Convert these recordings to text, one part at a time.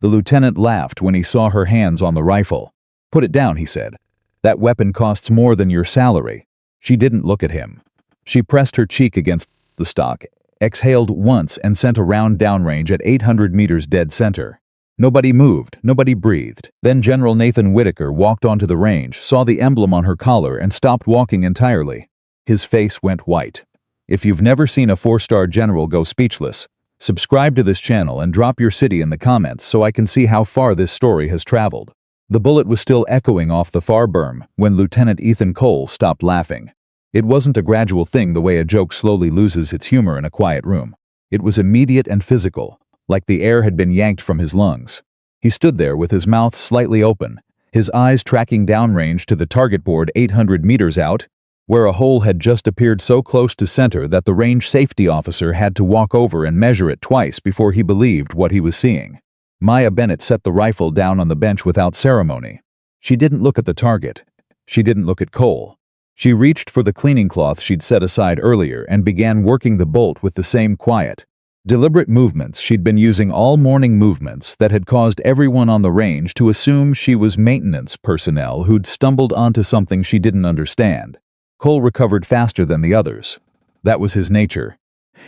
The lieutenant laughed when he saw her hands on the rifle. "Put it down," he said. "That weapon costs more than your salary." She didn't look at him. She pressed her cheek against the stock, exhaled once, and sent a round downrange at 800 meters dead center. Nobody moved, nobody breathed. Then General Nathan Whitaker walked onto the range, saw the emblem on her collar, and stopped walking entirely. His face went white. If you've never seen a 4-star general go speechless, subscribe to this channel and drop your city in the comments so I can see how far this story has traveled. The bullet was still echoing off the far berm when Lieutenant Ethan Cole stopped laughing. It wasn't a gradual thing the way a joke slowly loses its humor in a quiet room. It was immediate and physical, like the air had been yanked from his lungs. He stood there with his mouth slightly open, his eyes tracking downrange to the target board 800 meters out, where a hole had just appeared so close to center that the range safety officer had to walk over and measure it twice before he believed what he was seeing. Maya Bennett set the rifle down on the bench without ceremony. She didn't look at the target. She didn't look at Cole. She reached for the cleaning cloth she'd set aside earlier and began working the bolt with the same quiet, deliberate movements she'd been using all morning, movements that had caused everyone on the range to assume she was maintenance personnel who'd stumbled onto something she didn't understand. Cole recovered faster than the others. That was his nature.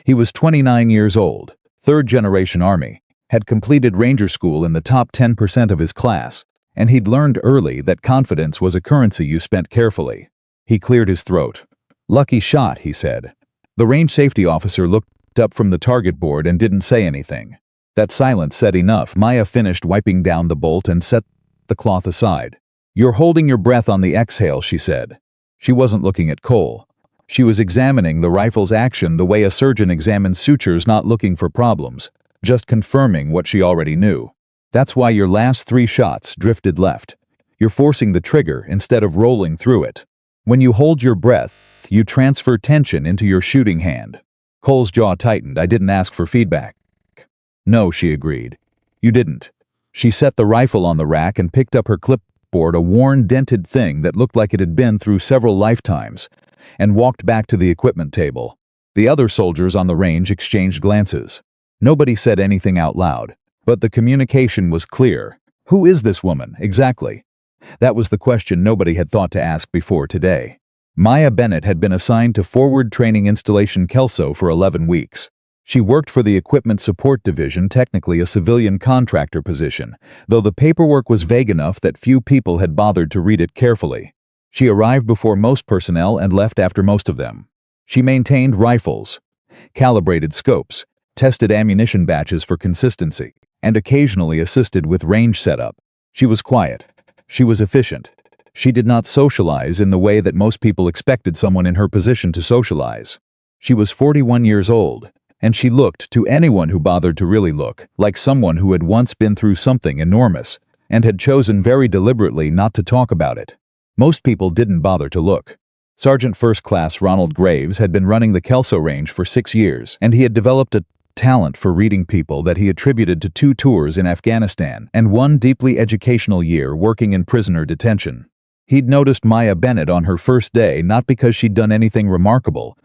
He was 29 years old, third-generation Army, had completed Ranger School in the top 10% of his class, and he'd learned early that confidence was a currency you spent carefully. He cleared his throat. "Lucky shot," he said. The range safety officer looked up from the target board and didn't say anything. That silence said enough. Maya finished wiping down the bolt and set the cloth aside. "You're holding your breath on the exhale," she said. She wasn't looking at Cole. She was examining the rifle's action the way a surgeon examines sutures, not looking for problems, just confirming what she already knew. "That's why your last 3 shots drifted left. You're forcing the trigger instead of rolling through it. When you hold your breath, you transfer tension into your shooting hand." Cole's jaw tightened. "I didn't ask for feedback." "No," she agreed. "You didn't." She set the rifle on the rack and picked up her clipboard, a worn, dented thing that looked like it had been through several lifetimes, and walked back to the equipment table. The other soldiers on the range exchanged glances. Nobody said anything out loud, but the communication was clear. Who is this woman, exactly? That was the question nobody had thought to ask before today. Maya Bennett had been assigned to Forward Training Installation Kelso for 11 weeks. She worked for the Equipment Support Division, technically a civilian contractor position, though the paperwork was vague enough that few people had bothered to read it carefully. She arrived before most personnel and left after most of them. She maintained rifles, calibrated scopes, tested ammunition batches for consistency, and occasionally assisted with range setup. She was quiet. She was efficient. She did not socialize in the way that most people expected someone in her position to socialize. She was 41 years old, and she looked, to anyone who bothered to really look, like someone who had once been through something enormous and had chosen very deliberately not to talk about it. Most people didn't bother to look. Sergeant First Class Ronald Graves had been running the Kelso Range for 6 years, and he had developed a talent for reading people that he attributed to 2 tours in Afghanistan and 1 deeply educational year working in prisoner detention. He'd noticed Maya Bennett on her first day not because she'd done anything remarkable,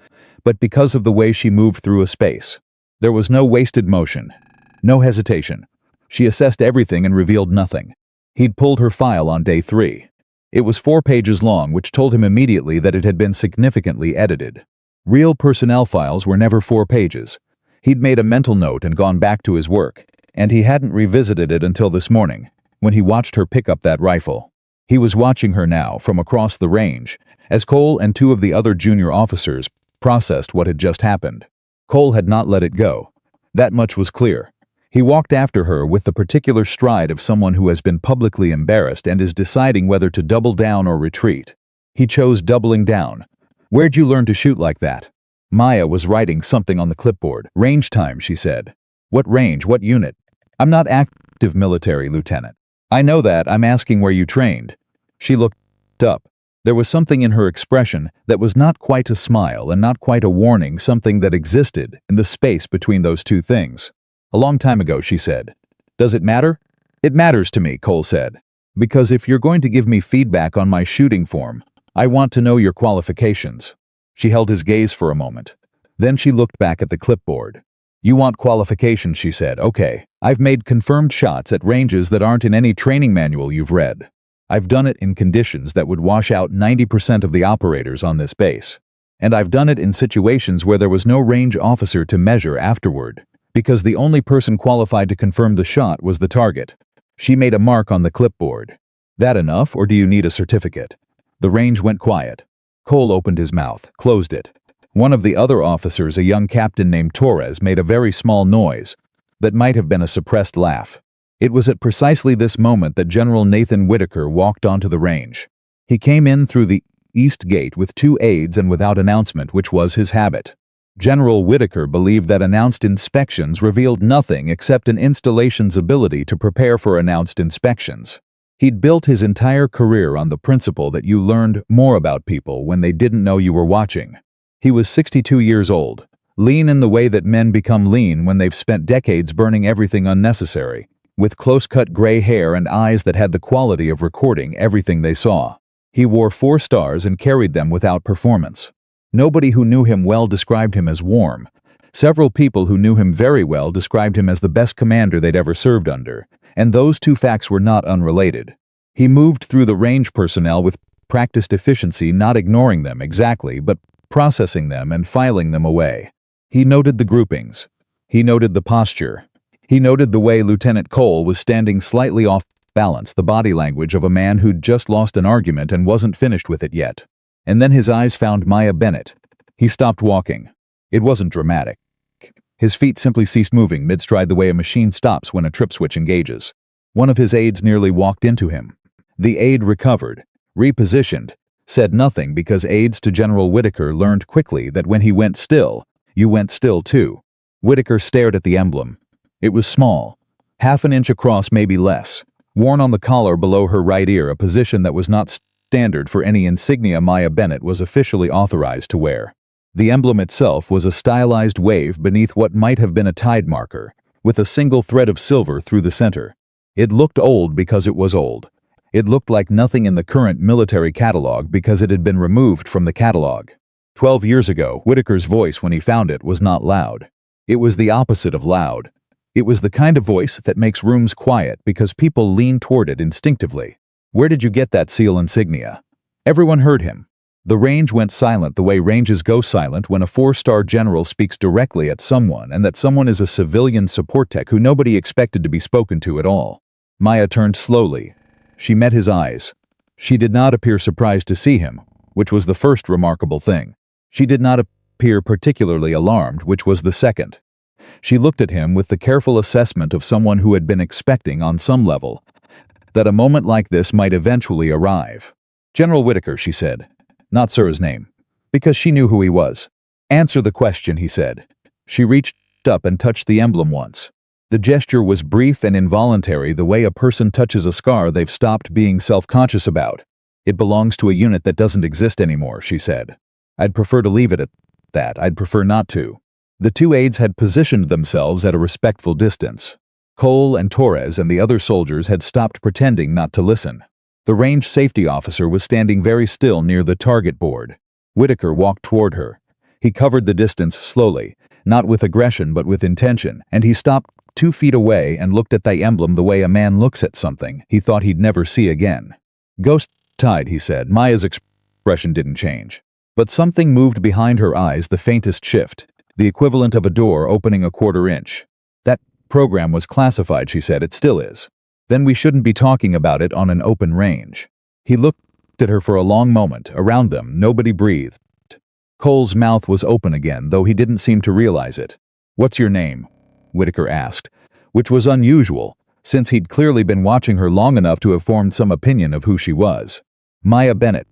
but because of the way she moved through a space. There was no wasted motion, no hesitation. She assessed everything and revealed nothing. He'd pulled her file on day 3. It was 4 pages long, which told him immediately that it had been significantly edited. Real personnel files were never 4 pages. He'd made a mental note and gone back to his work, and he hadn't revisited it until this morning, when he watched her pick up that rifle. He was watching her now from across the range, as Cole and 2 of the other junior officers processed what had just happened. Cole had not let it go. That much was clear. He walked after her with the particular stride of someone who has been publicly embarrassed and is deciding whether to double down or retreat. He chose doubling down. "Where'd you learn to shoot like that?" Maya was writing something on the clipboard. "Range time," she said. "What range? What unit?" "I'm not active military, Lieutenant." "I know that. I'm asking where you trained." She looked up. There was something in her expression that was not quite a smile and not quite a warning, something that existed in the space between those 2 things. "A long time ago," she said. "Does it matter?" "It matters to me," Cole said. "Because if you're going to give me feedback on my shooting form, I want to know your qualifications." She held his gaze for a moment. Then she looked back at the clipboard. You want qualifications, she said. Okay, I've made confirmed shots at ranges that aren't in any training manual you've read. I've done it in conditions that would wash out 90% of the operators on this base. And I've done it in situations where there was no range officer to measure afterward, because the only person qualified to confirm the shot was the target. She made a mark on the clipboard. That enough, or do you need a certificate? The range went quiet. Cole opened his mouth, closed it. One of the other officers, a young captain named Torres, made a very small noise that might have been a suppressed laugh. It was at precisely this moment that General Nathan Whitaker walked onto the range. He came in through the east gate with 2 aides and without announcement, which was his habit. General Whitaker believed that announced inspections revealed nothing except an installation's ability to prepare for announced inspections. He'd built his entire career on the principle that you learned more about people when they didn't know you were watching. He was 62 years old, lean in the way that men become lean when they've spent decades burning everything unnecessary, with close-cut gray hair and eyes that had the quality of recording everything they saw. He wore 4 stars and carried them without performance. Nobody who knew him well described him as warm. Several people who knew him very well described him as the best commander they'd ever served under, and those 2 facts were not unrelated. He moved through the range personnel with practiced efficiency, not ignoring them exactly, but processing them and filing them away. He noted the groupings. He noted the posture. He noted the way Lieutenant Cole was standing slightly off balance, the body language of a man who'd just lost an argument and wasn't finished with it yet. And then his eyes found Maya Bennett. He stopped walking. It wasn't dramatic. His feet simply ceased moving mid-stride, the way a machine stops when a trip switch engages. One of his aides nearly walked into him. The aide recovered, repositioned, said nothing, because aides to General Whitaker learned quickly that when he went still, you went still too. Whitaker stared at the emblem. It was small, half an inch across, maybe less, worn on the collar below her right ear, a position that was not standard for any insignia Maya Bennett was officially authorized to wear. The emblem itself was a stylized wave beneath what might have been a tide marker, with a single thread of silver through the center. It looked old because it was old. It looked like nothing in the current military catalog because it had been removed from the catalog. 12 years ago, Whitaker's voice when he found it was not loud. It was the opposite of loud. It was the kind of voice that makes rooms quiet because people lean toward it instinctively. Where did you get that seal insignia? Everyone heard him. The range went silent the way ranges go silent when a 4-star general speaks directly at someone, and that someone is a civilian support tech who nobody expected to be spoken to at all. Maya turned slowly. She met his eyes. She did not appear surprised to see him, which was the first remarkable thing. She did not appear particularly alarmed, which was the second. She looked at him with the careful assessment of someone who had been expecting, on some level, that a moment like this might eventually arrive. General Whitaker, she said. Not sir's name, because she knew who he was. Answer the question, he said. She reached up and touched the emblem once. The gesture was brief and involuntary, the way a person touches a scar they've stopped being self-conscious about. It belongs to a unit that doesn't exist anymore, she said. I'd prefer to leave it at that. I'd prefer not to. The 2 aides had positioned themselves at a respectful distance. Cole and Torres and the other soldiers had stopped pretending not to listen. The range safety officer was standing very still near the target board. Whitaker walked toward her. He covered the distance slowly, not with aggression but with intention, and he stopped 2 feet away and looked at the emblem the way a man looks at something he thought he'd never see again. Ghost tide, he said. Maya's expression didn't change. But something moved behind her eyes, the faintest shift, the equivalent of a door opening a 1/4 inch. That program was classified, she said. It still is. Then we shouldn't be talking about it on an open range. He looked at her for a long moment. Around them, nobody breathed. Cole's mouth was open again, though he didn't seem to realize it. What's your name? Whitaker asked, which was unusual, since he'd clearly been watching her long enough to have formed some opinion of who she was. Maya Bennett.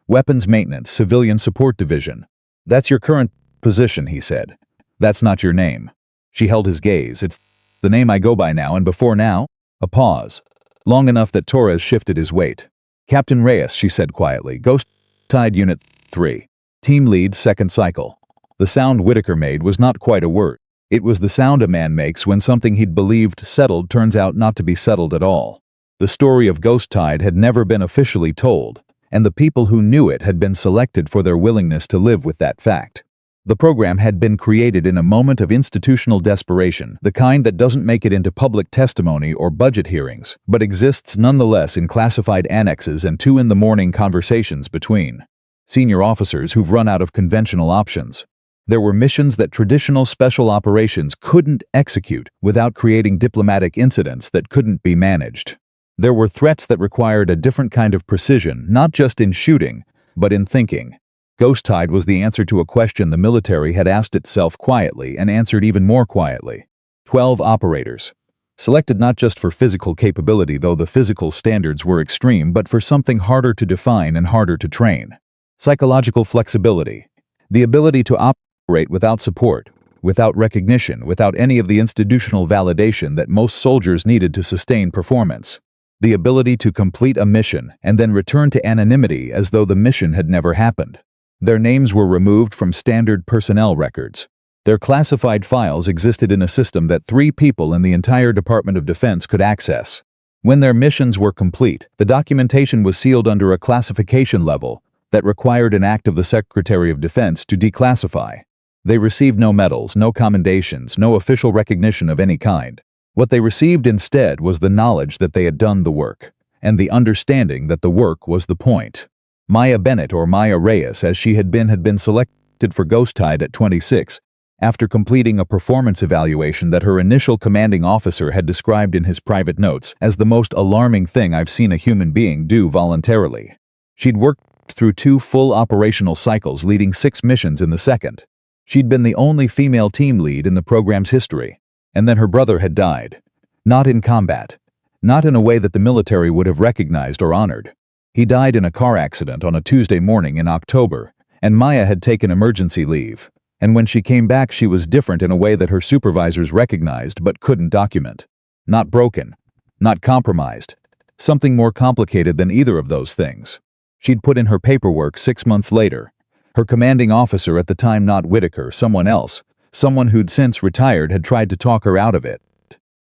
Weapons Maintenance, Civilian Support Division. That's your current position, he said. That's not your name. She held his gaze. It's the name I go by now, and before now? A pause. Long enough that Torres shifted his weight. Captain Reyes, she said quietly. Ghost Tide Unit 3. Team Lead, 2nd Cycle. The sound Whitaker made was not quite a word. It was the sound a man makes when something he'd believed settled turns out not to be settled at all. The story of Ghost Tide had never been officially told, and the people who knew it had been selected for their willingness to live with that fact. The program had been created in a moment of institutional desperation, the kind that doesn't make it into public testimony or budget hearings, but exists nonetheless in classified annexes and 2 in the morning conversations between senior officers who've run out of conventional options. There were missions that traditional special operations couldn't execute without creating diplomatic incidents that couldn't be managed. There were threats that required a different kind of precision, not just in shooting, but in thinking. Ghost Tide was the answer to a question the military had asked itself quietly and answered even more quietly. 12 operators. Selected not just for physical capability, though the physical standards were extreme, but for something harder to define and harder to train. Psychological flexibility. The ability to operate without support, without recognition, without any of the institutional validation that most soldiers needed to sustain performance. The ability to complete a mission and then return to anonymity as though the mission had never happened. Their names were removed from standard personnel records. Their classified files existed in a system that 3 people in the entire Department of Defense could access. When their missions were complete, the documentation was sealed under a classification level that required an act of the Secretary of Defense to declassify. They received no medals, no commendations, no official recognition of any kind. What they received instead was the knowledge that they had done the work, and the understanding that the work was the point. Maya Bennett, or Maya Reyes as she had been selected for Ghost Tide at 26, after completing a performance evaluation that her initial commanding officer had described in his private notes as the most alarming thing I've seen a human being do voluntarily. She'd worked through 2 full operational cycles, leading 6 missions in the second. She'd been the only female team lead in the program's history. And then her brother had died. Not in combat. Not in a way that the military would have recognized or honored. He died in a car accident on a Tuesday morning in October, and Maya had taken emergency leave. And when she came back, she was different in a way that her supervisors recognized but couldn't document. Not broken. Not compromised. Something more complicated than either of those things. She'd put in her paperwork 6 months later. Her commanding officer at the time, not Whitaker, someone else, someone who'd since retired, had tried to talk her out of it.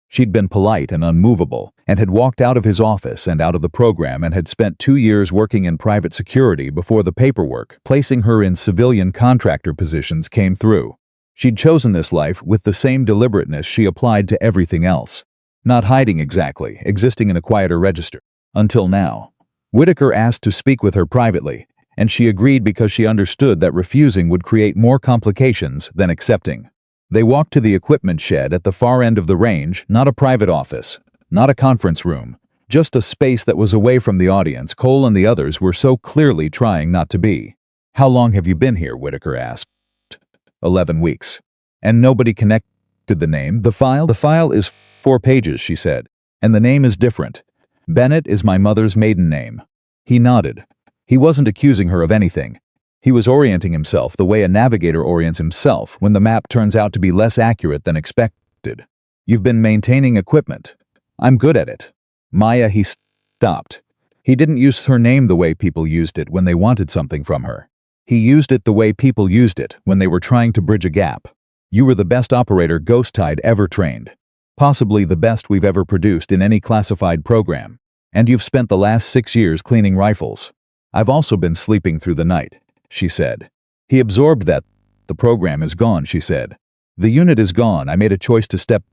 She'd been polite and unmovable, and had walked out of his office and out of the program, and had spent 2 years working in private security before the paperwork placing her in civilian contractor positions came through. She'd chosen this life with the same deliberateness she applied to everything else. Not hiding exactly, existing in a quieter register. Until now. Whitaker asked to speak with her privately, and she agreed because she understood that refusing would create more complications than accepting. They walked to the equipment shed at the far end of the range, not a private office, not a conference room, just a space that was away from the audience Cole and the others were so clearly trying not to be. "How long have you been here?" Whitaker asked. 11 weeks. And nobody connected the name. The file is 4 pages, she said, and the name is different. Bennett is my mother's maiden name. He nodded. He wasn't accusing her of anything. He was orienting himself the way a navigator orients himself when the map turns out to be less accurate than expected. "You've been maintaining equipment." "I'm good at it." Maya, he stopped. He didn't use her name the way people used it when they wanted something from her. He used it the way people used it when they were trying to bridge a gap. "You were the best operator Ghost Tide ever trained. Possibly the best we've ever produced in any classified program. And you've spent the last 6 years cleaning rifles." "I've also been sleeping through the night," she said. He absorbed that. "The program is gone," she said. "The unit is gone. I made a choice to step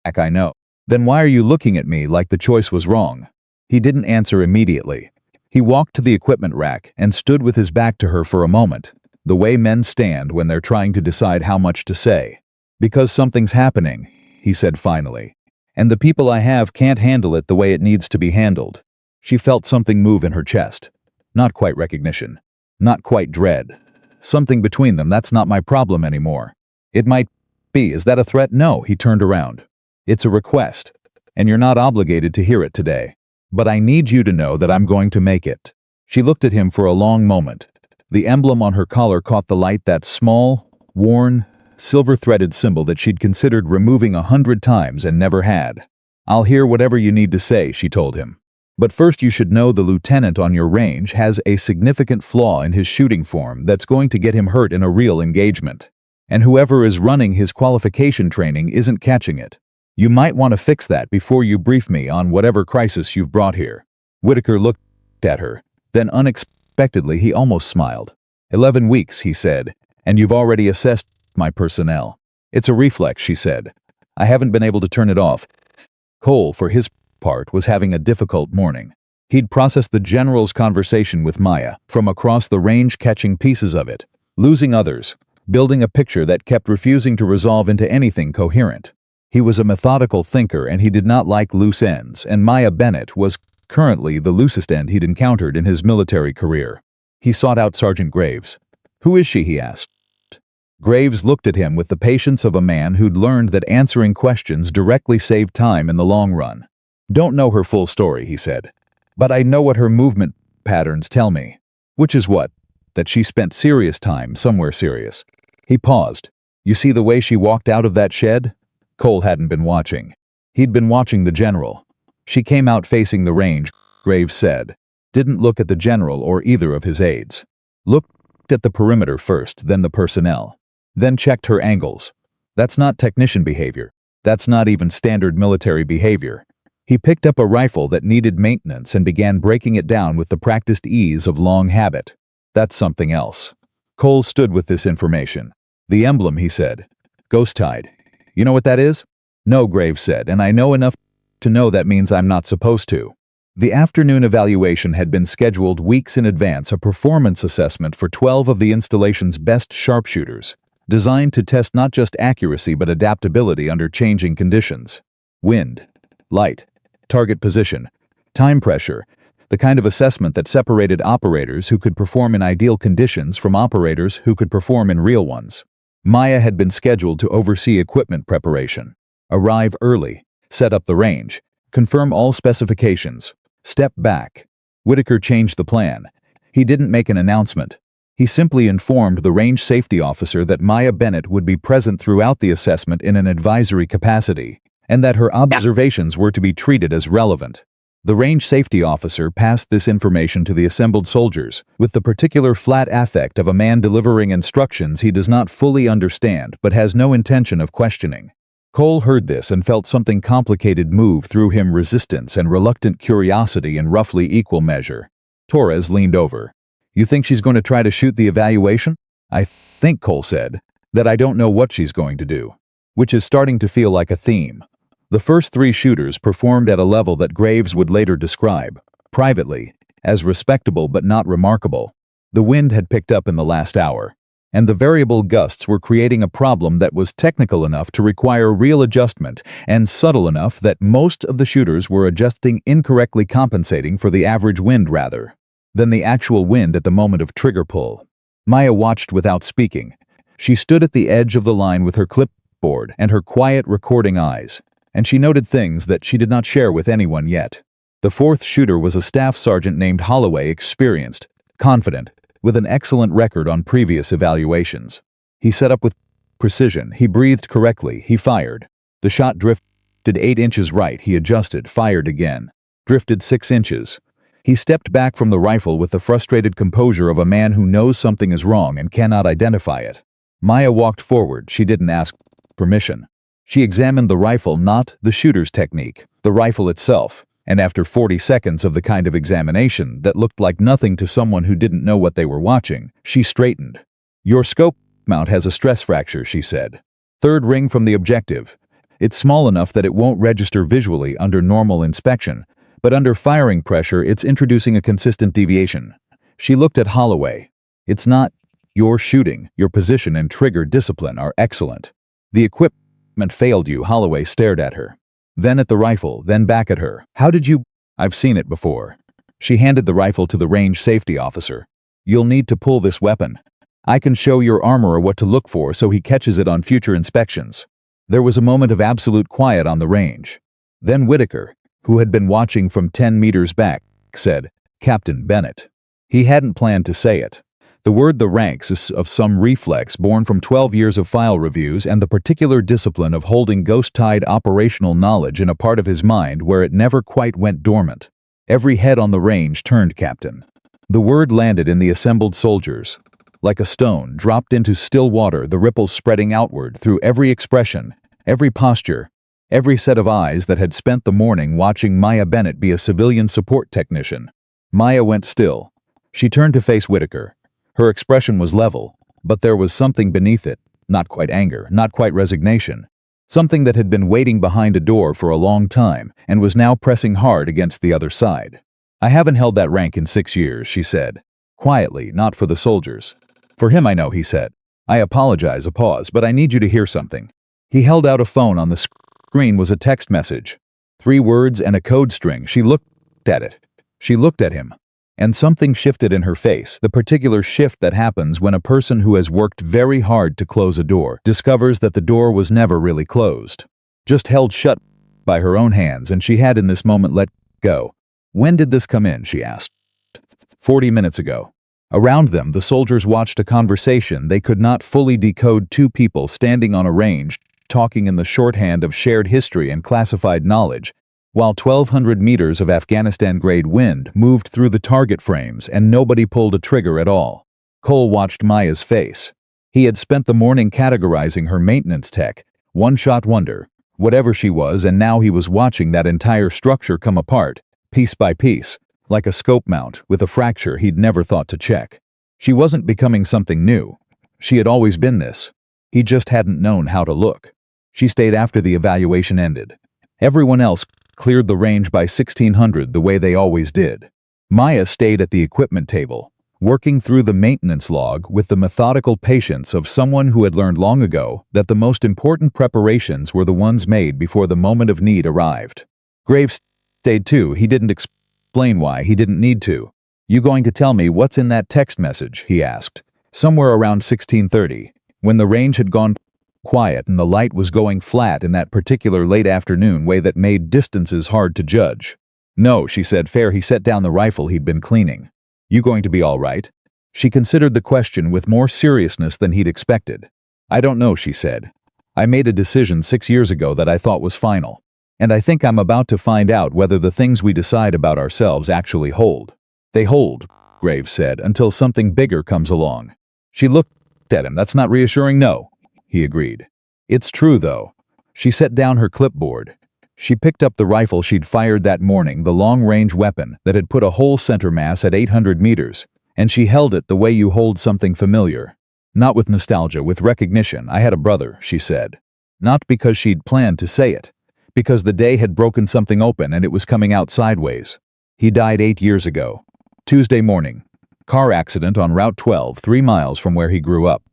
back, I know." "Then why are you looking at me like the choice was wrong?" He didn't answer immediately. He walked to the equipment rack and stood with his back to her for a moment, the way men stand when they're trying to decide how much to say. "Because something's happening," he said finally. "And the people I have can't handle it the way it needs to be handled." She felt something move in her chest. Not quite recognition. Not quite dread. Something between them. "That's not my problem anymore." "It might be. Is that a threat?" "No," he turned around. "It's a request. And you're not obligated to hear it today. But I need you to know that I'm going to make it." She looked at him for a long moment. The emblem on her collar caught the light, that small, worn, silver-threaded symbol that she'd considered removing 100 times and never had. "I'll hear whatever you need to say," she told him. "But first you should know the lieutenant on your range has a significant flaw in his shooting form that's going to get him hurt in a real engagement. And whoever is running his qualification training isn't catching it. You might want to fix that before you brief me on whatever crisis you've brought here." Whitaker looked at her. Then unexpectedly he almost smiled. 11 weeks, he said, And you've already assessed my personnel. It's a reflex, she said. I haven't been able to turn it off. Cole, for his part, was having a difficult morning. He'd processed the general's conversation with Maya from across the range, catching pieces of it, losing others, building a picture that kept refusing to resolve into anything coherent. He was a methodical thinker and he did not like loose ends, and Maya Bennett was currently the loosest end he'd encountered in his military career. He sought out Sergeant Graves. "Who is she?" he asked. Graves looked at him with the patience of a man who'd learned that answering questions directly saved time in the long run. "Don't know her full story," he said. "But I know what her movement patterns tell me." "Which is what?" "That she spent serious time somewhere serious." He paused. "You see the way she walked out of that shed?" Cole hadn't been watching. He'd been watching the general. "She came out facing the range," Graves said. "Didn't look at the general or either of his aides. Looked at the perimeter first, then the personnel. Then checked her angles. That's not technician behavior. That's not even standard military behavior." He picked up a rifle that needed maintenance and began breaking it down with the practiced ease of long habit. "That's something else." Cole stood with this information. "The emblem," he said. "Ghost-tied. You know what that is?" "No," Graves said, "and I know enough to know that means I'm not supposed to." The afternoon evaluation had been scheduled weeks in advance, a performance assessment for 12 of the installation's best sharpshooters, designed to test not just accuracy but adaptability under changing conditions. Wind, light, target position, time pressure, the kind of assessment that separated operators who could perform in ideal conditions from operators who could perform in real ones. Maya had been scheduled to oversee equipment preparation, arrive early, set up the range, confirm all specifications, step back. Whitaker changed the plan. He didn't make an announcement. He simply informed the range safety officer that Maya Bennett would be present throughout the assessment in an advisory capacity, and that her observations were to be treated as relevant. The range safety officer passed this information to the assembled soldiers, with the particular flat affect of a man delivering instructions he does not fully understand but has no intention of questioning. Cole heard this and felt something complicated move through him, resistance and reluctant curiosity in roughly equal measure. Torres leaned over. "You think she's going to try to shoot the evaluation?" "I think," Cole said, "that I don't know what she's going to do." Which is starting to feel like a theme. The first 3 shooters performed at a level that Graves would later describe, privately, as respectable but not remarkable. The wind had picked up in the last hour, and the variable gusts were creating a problem that was technical enough to require real adjustment and subtle enough that most of the shooters were adjusting incorrectly, compensating for the average wind rather than the actual wind at the moment of trigger pull. Maya watched without speaking. She stood at the edge of the line with her clipboard and her quiet recording eyes, and she noted things that she did not share with anyone yet. The 4th shooter was a staff sergeant named Holloway, experienced, confident, with an excellent record on previous evaluations. He set up with precision, he breathed correctly, he fired. The shot drifted 8 inches right, he adjusted, fired again. Drifted 6 inches. He stepped back from the rifle with the frustrated composure of a man who knows something is wrong and cannot identify it. Maya walked forward. She didn't ask permission. She examined the rifle, not the shooter's technique, the rifle itself, and after 40 seconds of the kind of examination that looked like nothing to someone who didn't know what they were watching, she straightened. "Your scope mount has a stress fracture," she said. "3rd ring from the objective. It's small enough that it won't register visually under normal inspection, but under firing pressure it's introducing a consistent deviation." She looked at Holloway. "It's not your shooting, your position and trigger discipline are excellent. The equipment failed you." Holloway stared at her, then at the rifle, then back at her. "How did you—" "I've seen it before." She handed the rifle to the range safety officer. "You'll need to pull this weapon. I can show your armorer what to look for so he catches it on future inspections." There was a moment of absolute quiet on the range. Then Whitaker, who had been watching from 10 meters back, said, "Captain Bennett." He hadn't planned to say it. The word the ranks is of some reflex born from 12 years of file reviews and the particular discipline of holding ghost-tied operational knowledge in a part of his mind where it never quite went dormant. Every head on the range turned captain. The word landed in the assembled soldiers. Like a stone dropped into still water, the ripples spreading outward through every expression, every posture, every set of eyes that had spent the morning watching Maya Bennett be a civilian support technician. Maya went still. She turned to face Whitaker. Her expression was level, But there was something beneath it, not quite anger, not quite resignation. Something that had been waiting behind a door for a long time and was now pressing hard against the other side. "I haven't held that rank in 6 years," she said. Quietly, not for the soldiers. "For him I know," he said. "I apologize," a pause, "but I need you to hear something." He held out a phone. On the screen was a text message. 3 words and a code string. She looked at it. She looked at him. And something shifted in her face, the particular shift that happens when a person who has worked very hard to close a door discovers that the door was never really closed. Just held shut by her own hands, and she had in this moment let go. "When did this come in?" she asked. 40 minutes ago. Around them, the soldiers watched a conversation they could not fully decode. 2 people standing on a range, talking in the shorthand of shared history and classified knowledge, while 1,200 meters of Afghanistan-grade wind moved through the target frames and nobody pulled a trigger at all. Cole watched Maya's face. He had spent the morning categorizing her maintenance tech, one-shot wonder, whatever she was, and now he was watching that entire structure come apart, piece by piece, like a scope mount with a fracture he'd never thought to check. She wasn't becoming something new. She had always been this. He just hadn't known how to look. She stayed after the evaluation ended. Everyone else cleared the range by 1600 the way they always did. Maya stayed at the equipment table, working through the maintenance log with the methodical patience of someone who had learned long ago that the most important preparations were the ones made before the moment of need arrived. Graves stayed too. He didn't explain why. He didn't need to. "You going to tell me what's in that text message?" he asked. Somewhere around 1630, when the range had gone quiet and the light was going flat in that particular late afternoon way that made distances hard to judge. "No," she said. "Fair." He set down the rifle he'd been cleaning. "You going to be all right?" She considered the question with more seriousness than he'd expected. "I don't know," she said. "I made a decision 6 years ago that I thought was final. And I think I'm about to find out whether the things we decide about ourselves actually hold." "They hold," Graves said, "until something bigger comes along." She looked at him. "That's not reassuring." "No," he agreed. "It's true, though." She set down her clipboard. She picked up the rifle she'd fired that morning, the long-range weapon that had put a whole center mass at 800 meters, and she held it the way you hold something familiar. Not with nostalgia, with recognition. "I had a brother," she said. Not because she'd planned to say it, because the day had broken something open and it was coming out sideways. He died 8 years ago. Tuesday morning. Car accident on Route 12, 3 miles from where he grew up.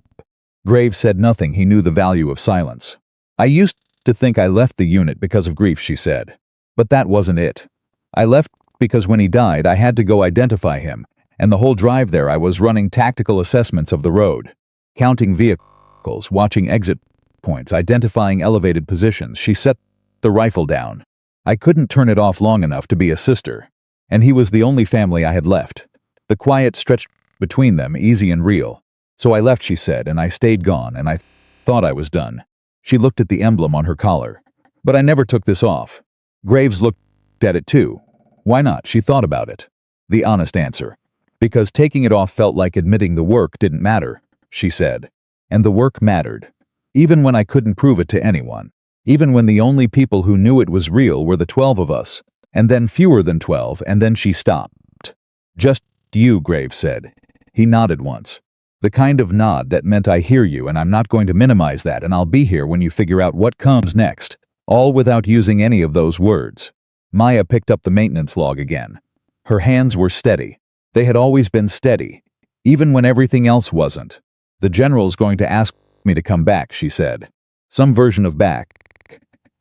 Graves said nothing. He knew the value of silence. "I used to think I left the unit because of grief," she said. "But that wasn't it. I left because when he died I had to go identify him, and the whole drive there I was running tactical assessments of the road, counting vehicles, watching exit points, identifying elevated positions." She set the rifle down. "I couldn't turn it off long enough to be a sister. And he was the only family I had left." The quiet stretched between them, easy and real. "So I left," she said, "and I stayed gone, and I thought I was done." She looked at the emblem on her collar. "But I never took this off." Graves looked at it too. "Why not?" She thought about it. The honest answer. "Because taking it off felt like admitting the work didn't matter," she said. "And the work mattered. Even when I couldn't prove it to anyone. Even when the only people who knew it was real were the 12 of us. And then fewer than 12, and then she stopped. "Just you," Graves said. He nodded once. The kind of nod that meant "I hear you and I'm not going to minimize that, and I'll be here when you figure out what comes next." All without using any of those words. Maya picked up the maintenance log again. Her hands were steady. They had always been steady, even when everything else wasn't. "The general's going to ask me to come back," she said. "Some version of back.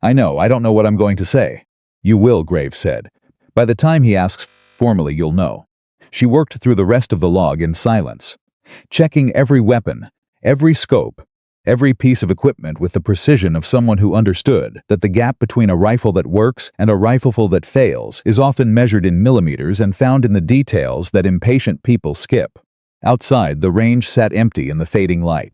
I know, I don't know what I'm going to say." "You will," Graves said. "By the time he asks formally, you'll know." She worked through the rest of the log in silence, checking every weapon, every scope, every piece of equipment with the precision of someone who understood that the gap between a rifle that works and a rifleful that fails is often measured in millimeters and found in the details that impatient people skip. Outside, the range sat empty in the fading light.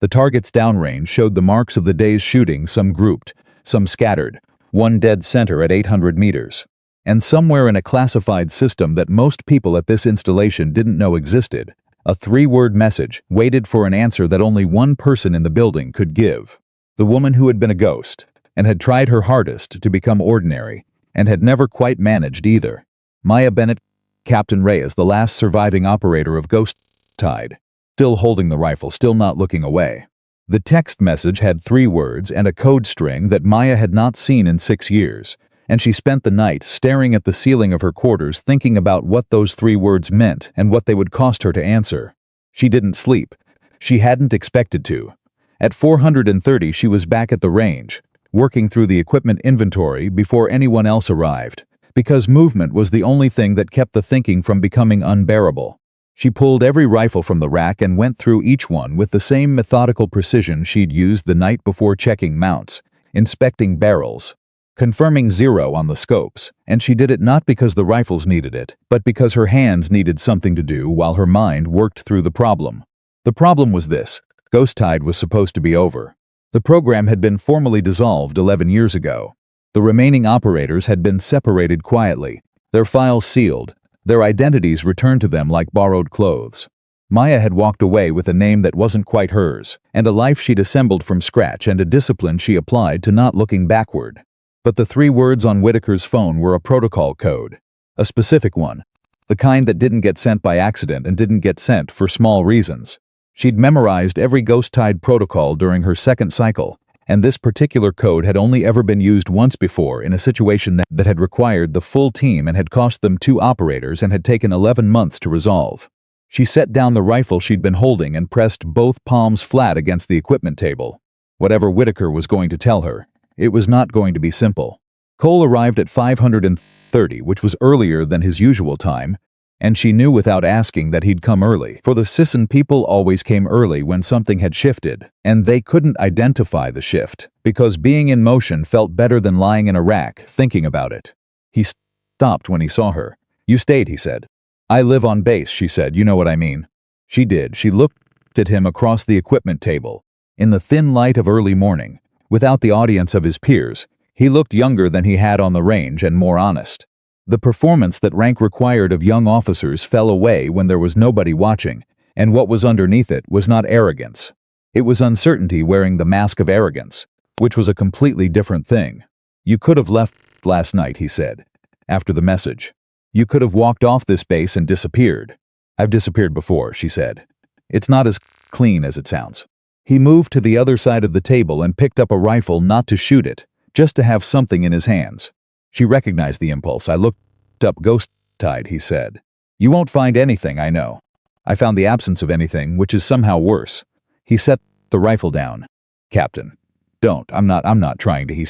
The targets downrange showed the marks of the day's shooting, some grouped, some scattered, one dead center at 800 meters. And somewhere in a classified system that most people at this installation didn't know existed, a 3-word message waited for an answer that only one person in the building could give. The woman who had been a ghost, and had tried her hardest to become ordinary, and had never quite managed either. Maya Bennett, Captain Reyes, the last surviving operator of Ghost Tide. still holding the rifle, still not looking away. The text message had 3 words and a code string that Maya had not seen in 6 years, and she spent the night staring at the ceiling of her quarters thinking about what those 3 words meant and what they would cost her to answer. She didn't sleep. She hadn't expected to. At 430 she was back at the range, working through the equipment inventory before anyone else arrived, because movement was the only thing that kept the thinking from becoming unbearable. She pulled every rifle from the rack and went through each one with the same methodical precision she'd used the night before, checking mounts, inspecting barrels, confirming 0 on the scopes, and she did it not because the rifles needed it, but because her hands needed something to do while her mind worked through the problem. The problem was this: Ghost Tide was supposed to be over. The program had been formally dissolved 11 years ago. The remaining operators had been separated quietly, their files sealed, their identities returned to them like borrowed clothes. Maya had walked away with a name that wasn't quite hers, and a life she'd assembled from scratch, and a discipline she applied to not looking backward. But the 3 words on Whitaker's phone were a protocol code. A specific one. The kind that didn't get sent by accident and didn't get sent for small reasons. She'd memorized every Ghost Tide protocol during her 2nd cycle, and this particular code had only ever been used once before in a situation that had required the full team and had cost them 2 operators and had taken 11 months to resolve. She set down the rifle she'd been holding and pressed both palms flat against the equipment table. Whatever Whitaker was going to tell her, it was not going to be simple. Cole arrived at 530, which was earlier than his usual time, and she knew without asking that he'd come early, for the Sisson people always came early when something had shifted, and they couldn't identify the shift, because being in motion felt better than lying in a rack thinking about it. He stopped when he saw her. "You stayed," he said. "I live on base," she said. "You know what I mean." She did. She looked at him across the equipment table. In the thin light of early morning, without the audience of his peers, he looked younger than he had on the range and more honest. The performance that rank required of young officers fell away when there was nobody watching, and what was underneath it was not arrogance. It was uncertainty wearing the mask of arrogance, which was a completely different thing. "You could have left last night," he said, after the message. "You could have walked off this base and disappeared." "I've disappeared before," she said. "It's not as clean as it sounds." He moved to the other side of the table and picked up a rifle, not to shoot it, just to have something in his hands. She recognized the impulse. "I looked up Ghost Tide," he said. "You won't find anything, I know. I found the absence of anything, which is somehow worse." He set the rifle down. "Captain, don't. I'm not trying to." He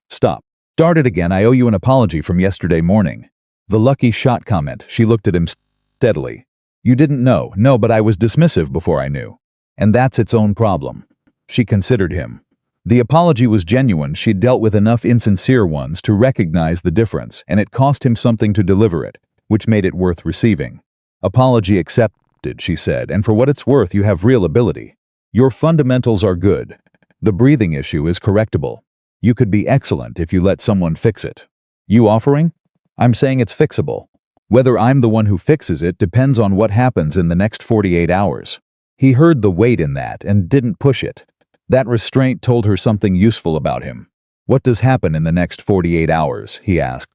stopped. "Start it again. I owe you an apology from yesterday morning." The lucky shot comment. She looked at him steadily. "You didn't know." "No, but I was dismissive before I knew. And that's its own problem." She considered him. The apology was genuine. She'd dealt with enough insincere ones to recognize the difference, and it cost him something to deliver it, which made it worth receiving. "Apology accepted," she said, "and for what it's worth, you have real ability. Your fundamentals are good. The breathing issue is correctable. You could be excellent if you let someone fix it." "You offering?" "I'm saying it's fixable. Whether I'm the one who fixes it depends on what happens in the next 48 hours. He heard the weight in that and didn't push it. That restraint told her something useful about him. "What does happen in the next 48 hours?" he asked.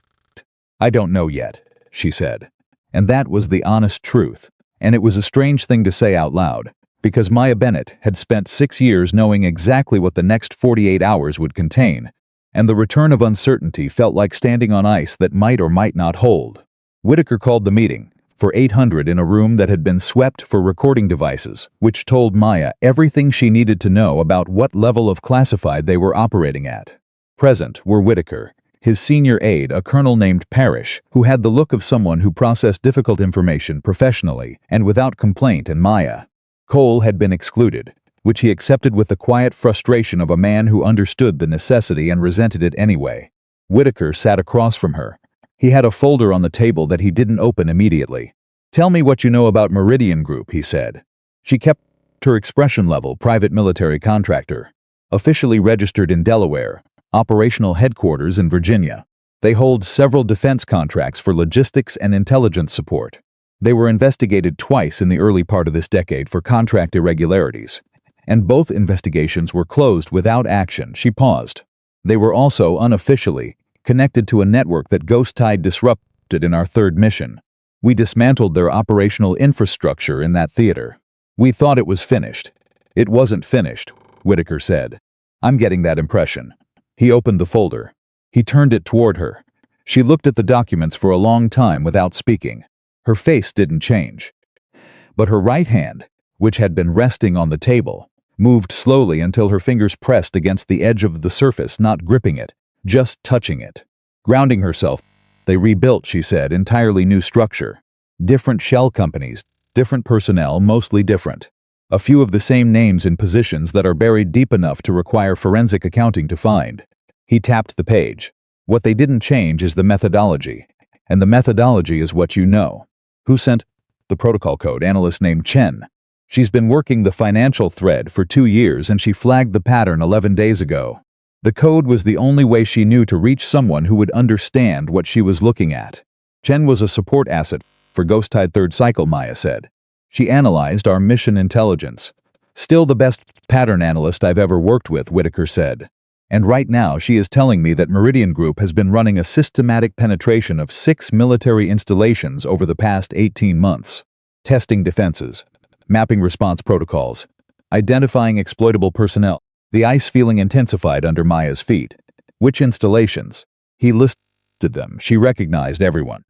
"I don't know yet," she said. And that was the honest truth, and it was a strange thing to say out loud, because Maya Bennett had spent 6 years knowing exactly what the next 48 hours would contain, and the return of uncertainty felt like standing on ice that might or might not hold. Whitaker called the meeting, for 800 in a room that had been swept for recording devices, which told Maya everything she needed to know about what level of classified they were operating at. Present were Whitaker, his senior aide, a colonel named Parrish, who had the look of someone who processed difficult information professionally and without complaint, and Maya. Cole had been excluded, which he accepted with the quiet frustration of a man who understood the necessity and resented it anyway. Whitaker sat across from her. He had a folder on the table that he didn't open immediately. "Tell me what you know about Meridian Group," he said. She kept her expression level. "Private military contractor. Officially registered in Delaware. Operational headquarters in Virginia. They hold several defense contracts for logistics and intelligence support. They were investigated twice in the early part of this decade for contract irregularities, and both investigations were closed without action." She paused. "They were also unofficially connected to a network that Ghost Tide disrupted in our 3rd mission. We dismantled their operational infrastructure in that theater. We thought it was finished. It wasn't finished, Whitaker said. I'm getting that impression. He opened the folder. He turned it toward her. She looked at the documents for a long time without speaking. Her face didn't change. But her right hand, which had been resting on the table, moved slowly until her fingers pressed against the edge of the surface, not gripping it, just touching it. Grounding herself, they rebuilt, she said, entirely new structure. Different shell companies, different personnel, mostly different. A few of the same names in positions that are buried deep enough to require forensic accounting to find. He tapped the page. What they didn't change is the methodology. And the methodology is what you know. Who sent the protocol code? Analyst named Chen. She's been working the financial thread for 2 years and she flagged the pattern 11 days ago. The code was the only way she knew to reach someone who would understand what she was looking at. Chen was a support asset for Ghost Tide Third Cycle, Maya said. She analyzed our mission intelligence. Still the best pattern analyst I've ever worked with, Whitaker said. And right now she is telling me that Meridian Group has been running a systematic penetration of 6 military installations over the past 18 months. Testing defenses, mapping response protocols, identifying exploitable personnel. The ice feeling intensified under Maya's feet. Which installations? He listed them. She recognized everyone.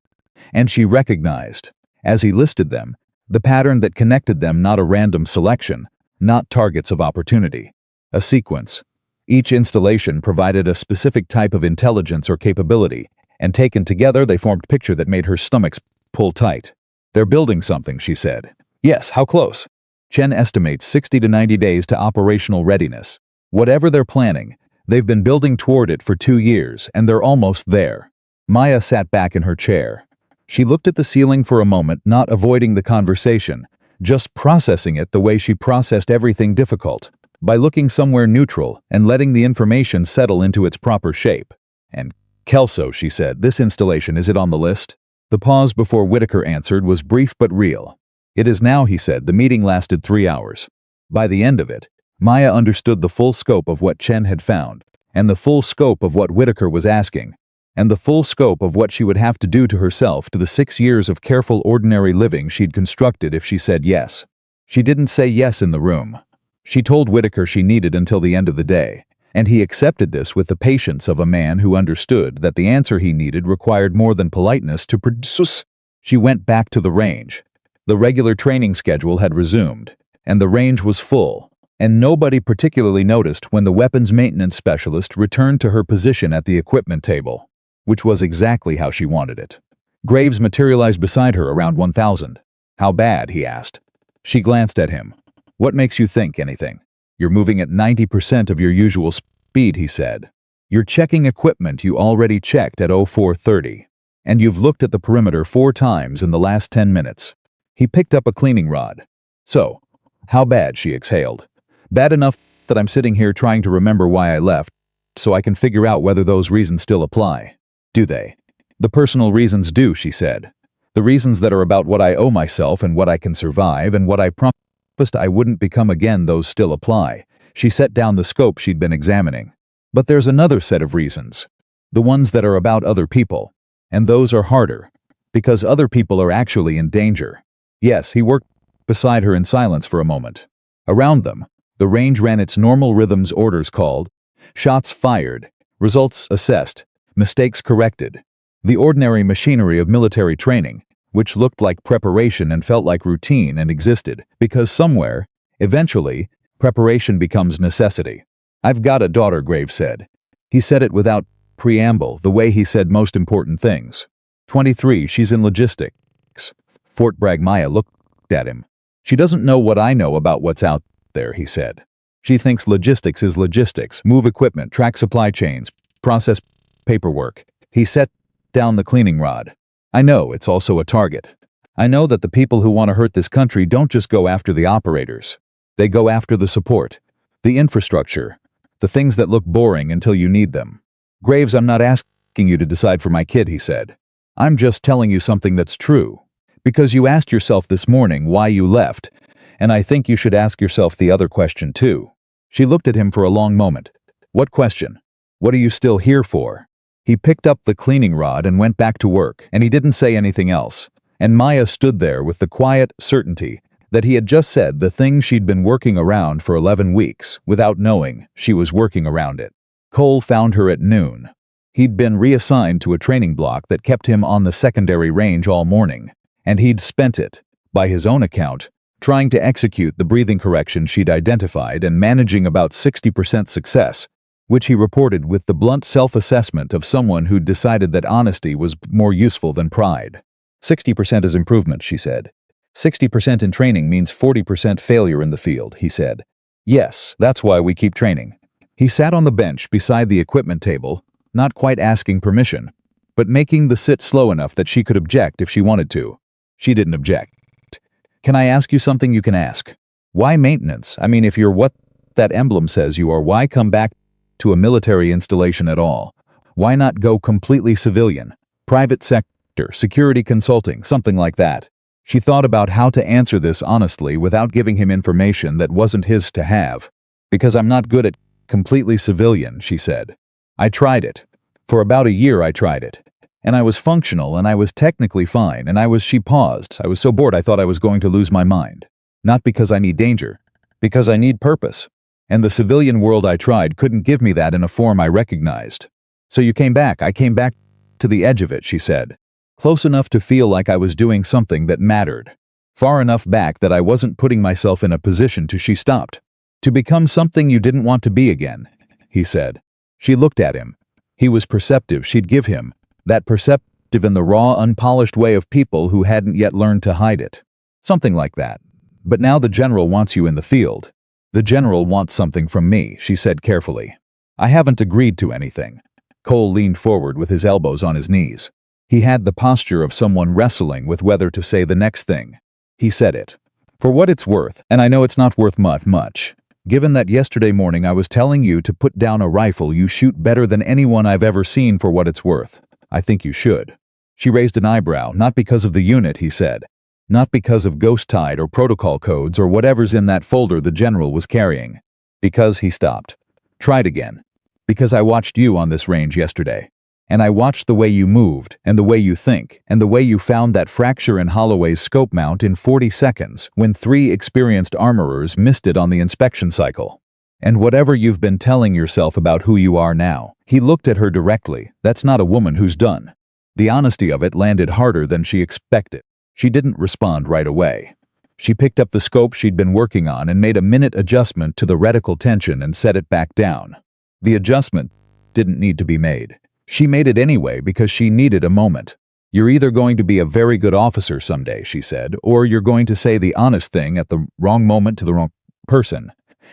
And she recognized, as he listed them, the pattern that connected them, not a random selection, not targets of opportunity. A sequence. Each installation provided a specific type of intelligence or capability, and taken together they formed a picture that made her stomach pull tight. They're building something, she said. Yes, how close? Chen estimates 60 to 90 days to operational readiness. Whatever they're planning, they've been building toward it for 2 years, and they're almost there. Maya sat back in her chair. She looked at the ceiling for a moment, not avoiding the conversation, just processing it the way she processed everything difficult, by looking somewhere neutral and letting the information settle into its proper shape. And Kelso, she said, this installation, is it on the list? The pause before Whitaker answered was brief but real. It is now, he said. The meeting lasted 3 hours. By the end of it, Maya understood the full scope of what Chen had found, and the full scope of what Whitaker was asking, and the full scope of what she would have to do to herself to the 6 years of careful ordinary living she'd constructed if she said yes. She didn't say yes in the room. She told Whitaker she needed until the end of the day, and he accepted this with the patience of a man who understood that the answer he needed required more than politeness to produce. She went back to the range. The regular training schedule had resumed, and the range was full, and nobody particularly noticed when the weapons maintenance specialist returned to her position at the equipment table, which was exactly how she wanted it. Graves materialized beside her around 1000. How bad? He asked. She glanced at him. What makes you think anything? You're moving at 90% of your usual speed, he said. You're checking equipment you already checked at 0430, and you've looked at the perimeter 4 times in the last 10 minutes. He picked up a cleaning rod. So, how bad? She exhaled. Bad enough that I'm sitting here trying to remember why I left, so I can figure out whether those reasons still apply. Do they? The personal reasons do, she said. The reasons that are about what I owe myself and what I can survive and what I promised I wouldn't become again, those still apply. She set down the scope she'd been examining. But there's another set of reasons. The ones that are about other people. And those are harder. Because other people are actually in danger. Yes, he worked beside her in silence for a moment. Around them, the range ran its normal rhythms, orders called, shots fired, results assessed, mistakes corrected. The ordinary machinery of military training, which looked like preparation and felt like routine and existed, because somewhere, eventually, preparation becomes necessity. I've got a daughter, Graves said. He said it without preamble, the way he said most important things. 23, she's in logistics. Fort Bragg. Maya looked at him. She doesn't know what I know about what's out there, he said. She thinks logistics is logistics, move equipment, track supply chains, process paperwork. He set down the cleaning rod. I know it's also a target. I know that the people who want to hurt this country don't just go after the operators. They go after the support, the infrastructure, the things that look boring until you need them. Graves, I'm not asking you to decide for my kid, he said. I'm just telling you something that's true. Because you asked yourself this morning why you left, and I think you should ask yourself the other question too. She looked at him for a long moment. What question? What are you still here for? He picked up the cleaning rod and went back to work, and he didn't say anything else. And Maya stood there with the quiet certainty That he had just said the thing she'd been working around for 11 weeks, without knowing she was working around it. Cole found her at noon. He'd been reassigned to a training block that kept him on the secondary range all morning, and he'd spent it, by his own account, trying to execute the breathing correction she'd identified and managing about 60% success, which he reported with the blunt self-assessment of someone who'd decided that honesty was more useful than pride. 60% is improvement, she said. 60% in training means 40% failure in the field, he said. Yes, that's why we keep training. He sat on the bench beside the equipment table, not quite asking permission, but making the sit slow enough that she could object if she wanted to. She didn't object. Can I ask you something you can ask? Why maintenance? I mean, if you're what that emblem says you are, why come back to a military installation at all? Why not go completely civilian? Private sector, security consulting, something like that. She thought about how to answer this honestly without giving him information that wasn't his to have. Because I'm not good at completely civilian, she said. I tried it. For about a year I tried it. And I was functional and I was technically fine and she paused. I was so bored I thought I was going to lose my mind. Not because I need danger. Because I need purpose. And the civilian world I tried couldn't give me that in a form I recognized. So you came back. I came back to the edge of it, she said. Close enough to feel like I was doing something that mattered. Far enough back that I wasn't putting myself in a position to she stopped. To become something you didn't want to be again, he said. She looked at him. He was perceptive. She'd give him that perceptive in the raw, unpolished way of people who hadn't yet learned to hide it. Something like that. But now the general wants you in the field. The general wants something from me, she said carefully. I haven't agreed to anything. Cole leaned forward with his elbows on his knees. He had the posture of someone wrestling with whether to say the next thing. He said it. For what it's worth, and I know it's not worth much, given that yesterday morning I was telling you to put down a rifle you shoot better than anyone I've ever seen, for what it's worth, I think you should. She raised an eyebrow. Not because of the unit, he said. Not because of ghost tide or protocol codes or whatever's in that folder the general was carrying. Because he stopped. Tried again. Because I watched you on this range yesterday. And I watched the way you moved, and the way you think, and the way you found that fracture in Holloway's scope mount in 40 seconds when 3 experienced armorers missed it on the inspection cycle. And whatever you've been telling yourself about who you are now. He looked at her directly. That's not a woman who's done. The honesty of it landed harder than she expected. She didn't respond right away. She picked up the scope she'd been working on and made a minute adjustment to the reticle tension and set it back down. The adjustment didn't need to be made. She made it anyway because she needed a moment. You're either going to be a very good officer someday, she said, or you're going to say the honest thing at the wrong moment to the wrong person.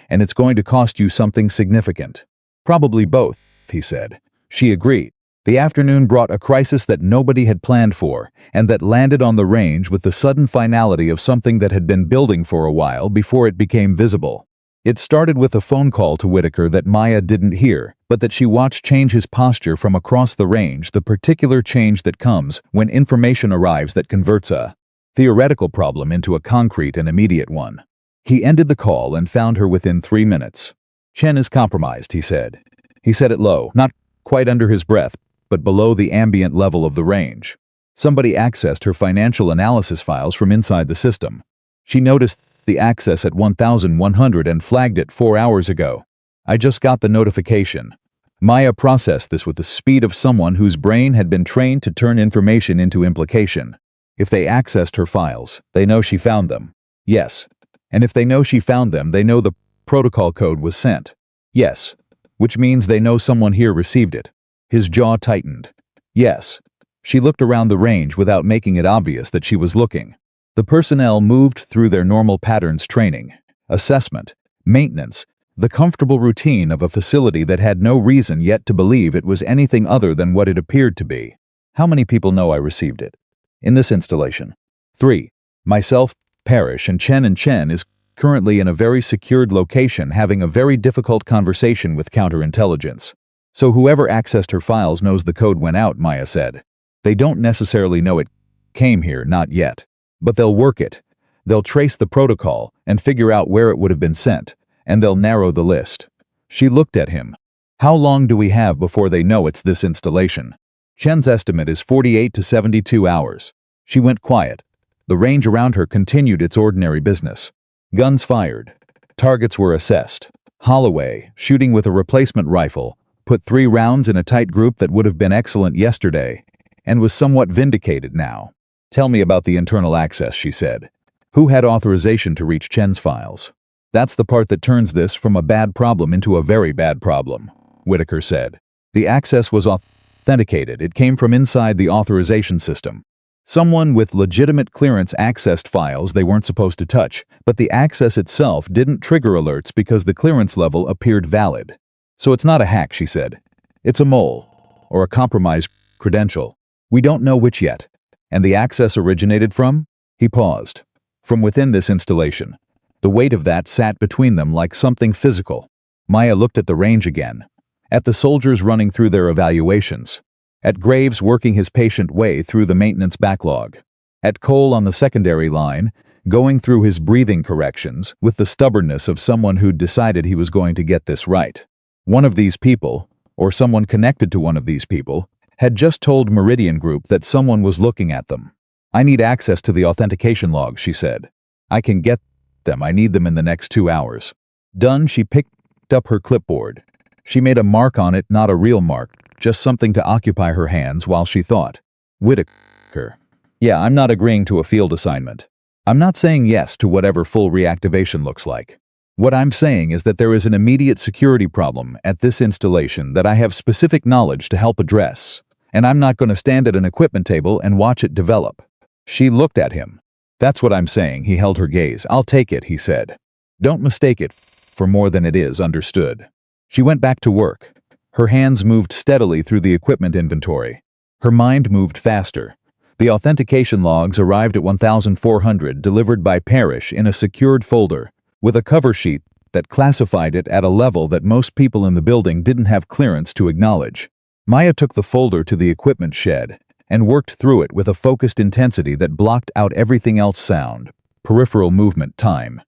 And it's going to cost you something significant. Probably both, he said. She agreed. The afternoon brought a crisis that nobody had planned for, and that landed on the range with the sudden finality of something that had been building for a while before it became visible. It started with a phone call to Whitaker that Maya didn't hear, but that she watched change his posture from across the range, the particular change that comes when information arrives that converts a theoretical problem into a concrete and immediate one. He ended the call and found her within 3 minutes. Chen is compromised, he said. He said it low, not quite under his breath, but below the ambient level of the range. Somebody accessed her financial analysis files from inside the system. She noticed the access at 1100 and flagged it 4 hours ago. I just got the notification. Maya processed this with the speed of someone whose brain had been trained to turn information into implication. If they accessed her files, they know she found them. Yes. And if they know she found them, they know the protocol code was sent. Yes. Which means they know someone here received it. His jaw tightened. Yes. She looked around the range without making it obvious that she was looking. The personnel moved through their normal patterns: training, assessment, maintenance, the comfortable routine of a facility that had no reason yet to believe it was anything other than what it appeared to be. How many people know I received it? In this installation. 3. Myself, Parrish, and Chen is currently in a very secured location having a very difficult conversation with counterintelligence. So whoever accessed her files knows the code went out, Maya said. They don't necessarily know it came here, not yet. But they'll work it. They'll trace the protocol and figure out where it would have been sent, and they'll narrow the list. She looked at him. How long do we have before they know it's this installation? Chen's estimate is 48 to 72 hours. She went quiet. The range around her continued its ordinary business. Guns fired. Targets were assessed. Holloway, shooting with a replacement rifle, put 3 rounds in a tight group that would have been excellent yesterday, and was somewhat vindicated now. "Tell me about the internal access," she said. "Who had authorization to reach Chen's files?" "That's the part that turns this from a bad problem into a very bad problem," Whitaker said. "The access was authenticated. It came from inside the authorization system. Someone with legitimate clearance accessed files they weren't supposed to touch, but the access itself didn't trigger alerts because the clearance level appeared valid. So it's not a hack," she said. "It's a mole, or a compromised credential. We don't know which yet. And the access originated from?" He paused. "From within this installation. The weight of that sat between them like something physical." Maya looked at the range again. At the soldiers running through their evaluations. At Graves working his patient way through the maintenance backlog. At Cole on the secondary line, going through his breathing corrections with the stubbornness of someone who'd decided he was going to get this right. One of these people, or someone connected to one of these people, had just told Meridian Group that someone was looking at them. "I need access to the authentication logs," she said. "I can get them. I need them in the next 2 hours." Done, she picked up her clipboard. She made a mark on it, not a real mark, just something to occupy her hands while she thought. "Whitaker. Yeah, I'm not agreeing to a field assignment. I'm not saying yes to whatever full reactivation looks like. What I'm saying is that there is an immediate security problem at this installation that I have specific knowledge to help address, and I'm not going to stand at an equipment table and watch it develop." She looked at him. "That's what I'm saying." He held her gaze. "I'll take it," he said. "Don't mistake it for more than it is, understood." She went back to work. Her hands moved steadily through the equipment inventory. Her mind moved faster. The authentication logs arrived at 1,400, delivered by Parrish in a secured folder, with a cover sheet that classified it at a level that most people in the building didn't have clearance to acknowledge. Maya took the folder to the equipment shed and worked through it with a focused intensity that blocked out everything else: sound, peripheral movement, time.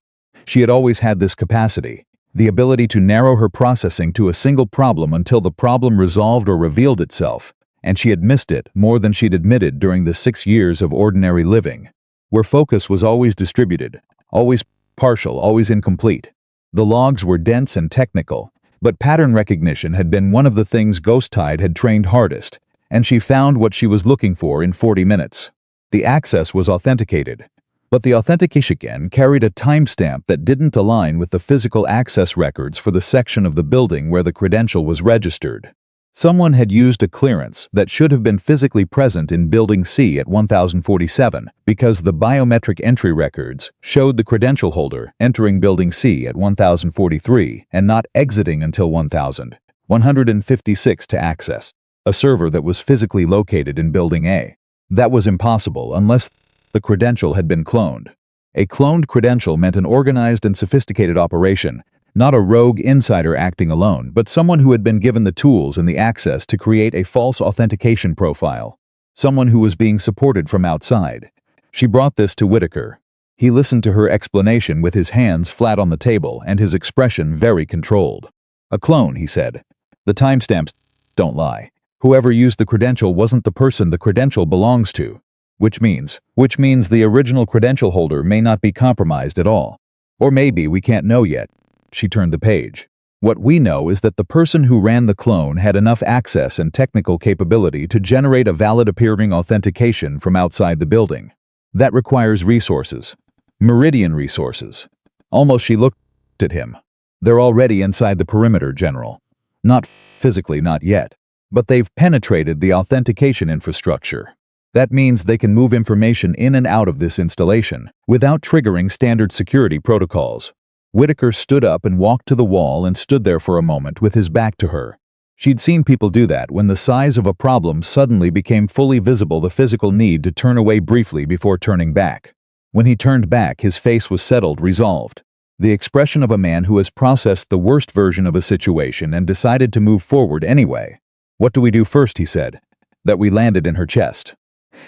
She had always had this capacity. The ability to narrow her processing to a single problem until the problem resolved or revealed itself, and she had missed it more than she'd admitted during the 6 years of ordinary living, where focus was always distributed, always partial, always incomplete. The logs were dense and technical, but pattern recognition had been one of the things Ghost Tide had trained hardest, and she found what she was looking for in 40 minutes. The access was authenticated. But the authentication carried a timestamp that didn't align with the physical access records for the section of the building where the credential was registered. Someone had used a clearance that should have been physically present in Building C at 1047 because the biometric entry records showed the credential holder entering Building C at 1043 and not exiting until 1156 to access a server that was physically located in Building A. That was impossible unless the credential had been cloned. A cloned credential meant an organized and sophisticated operation, not a rogue insider acting alone, but someone who had been given the tools and the access to create a false authentication profile. Someone who was being supported from outside. She brought this to Whitaker. He listened to her explanation with his hands flat on the table and his expression very controlled. "A clone," he said. "The timestamps don't lie. Whoever used the credential wasn't the person the credential belongs to. Which means the original credential holder may not be compromised at all. Or maybe we can't know yet." She turned the page. "What we know is that the person who ran the clone had enough access and technical capability to generate a valid appearing authentication from outside the building. That requires resources. Meridian resources." Almost she looked at him. "They're already inside the perimeter, General. Not physically, not yet. But they've penetrated the authentication infrastructure. That means they can move information in and out of this installation without triggering standard security protocols." Whitaker stood up and walked to the wall and stood there for a moment with his back to her. She'd seen people do that when the size of a problem suddenly became fully visible, the physical need to turn away briefly before turning back. When he turned back, his face was settled, resolved. The expression of a man who has processed the worst version of a situation and decided to move forward anyway. "What do we do first?" he said. That we landed in her chest.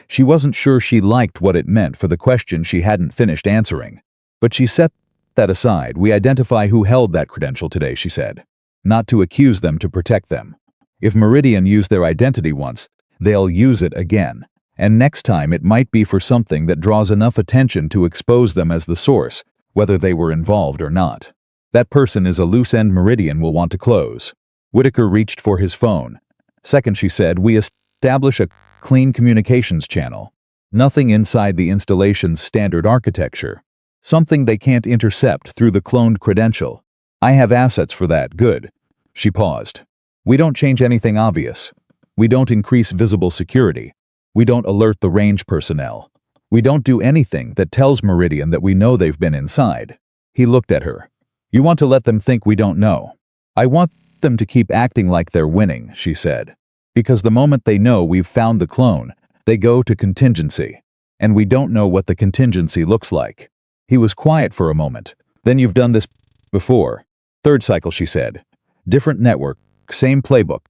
She wasn't sure she liked what it meant for the question she hadn't finished answering. But she set that aside. "We identify who held that credential today," she said. "Not to accuse them, to protect them. If Meridian used their identity once, they'll use it again. And next time it might be for something that draws enough attention to expose them as the source, whether they were involved or not. That person is a loose end Meridian will want to close. Whitaker reached for his phone. Second, she said, we establish a clean communications channel. Nothing inside the installation's standard architecture. Something they can't intercept through the cloned credential. I have assets for that, good. She paused. We don't change anything obvious. We don't increase visible security. We don't alert the range personnel. We don't do anything that tells Meridian that we know they've been inside. He looked at her. You want to let them think we don't know. I want them to keep acting like they're winning, she said. Because the moment they know we've found the clone, they go to contingency. And we don't know what the contingency looks like. He was quiet for a moment. Then you've done this before. Third cycle, she said. Different network, same playbook.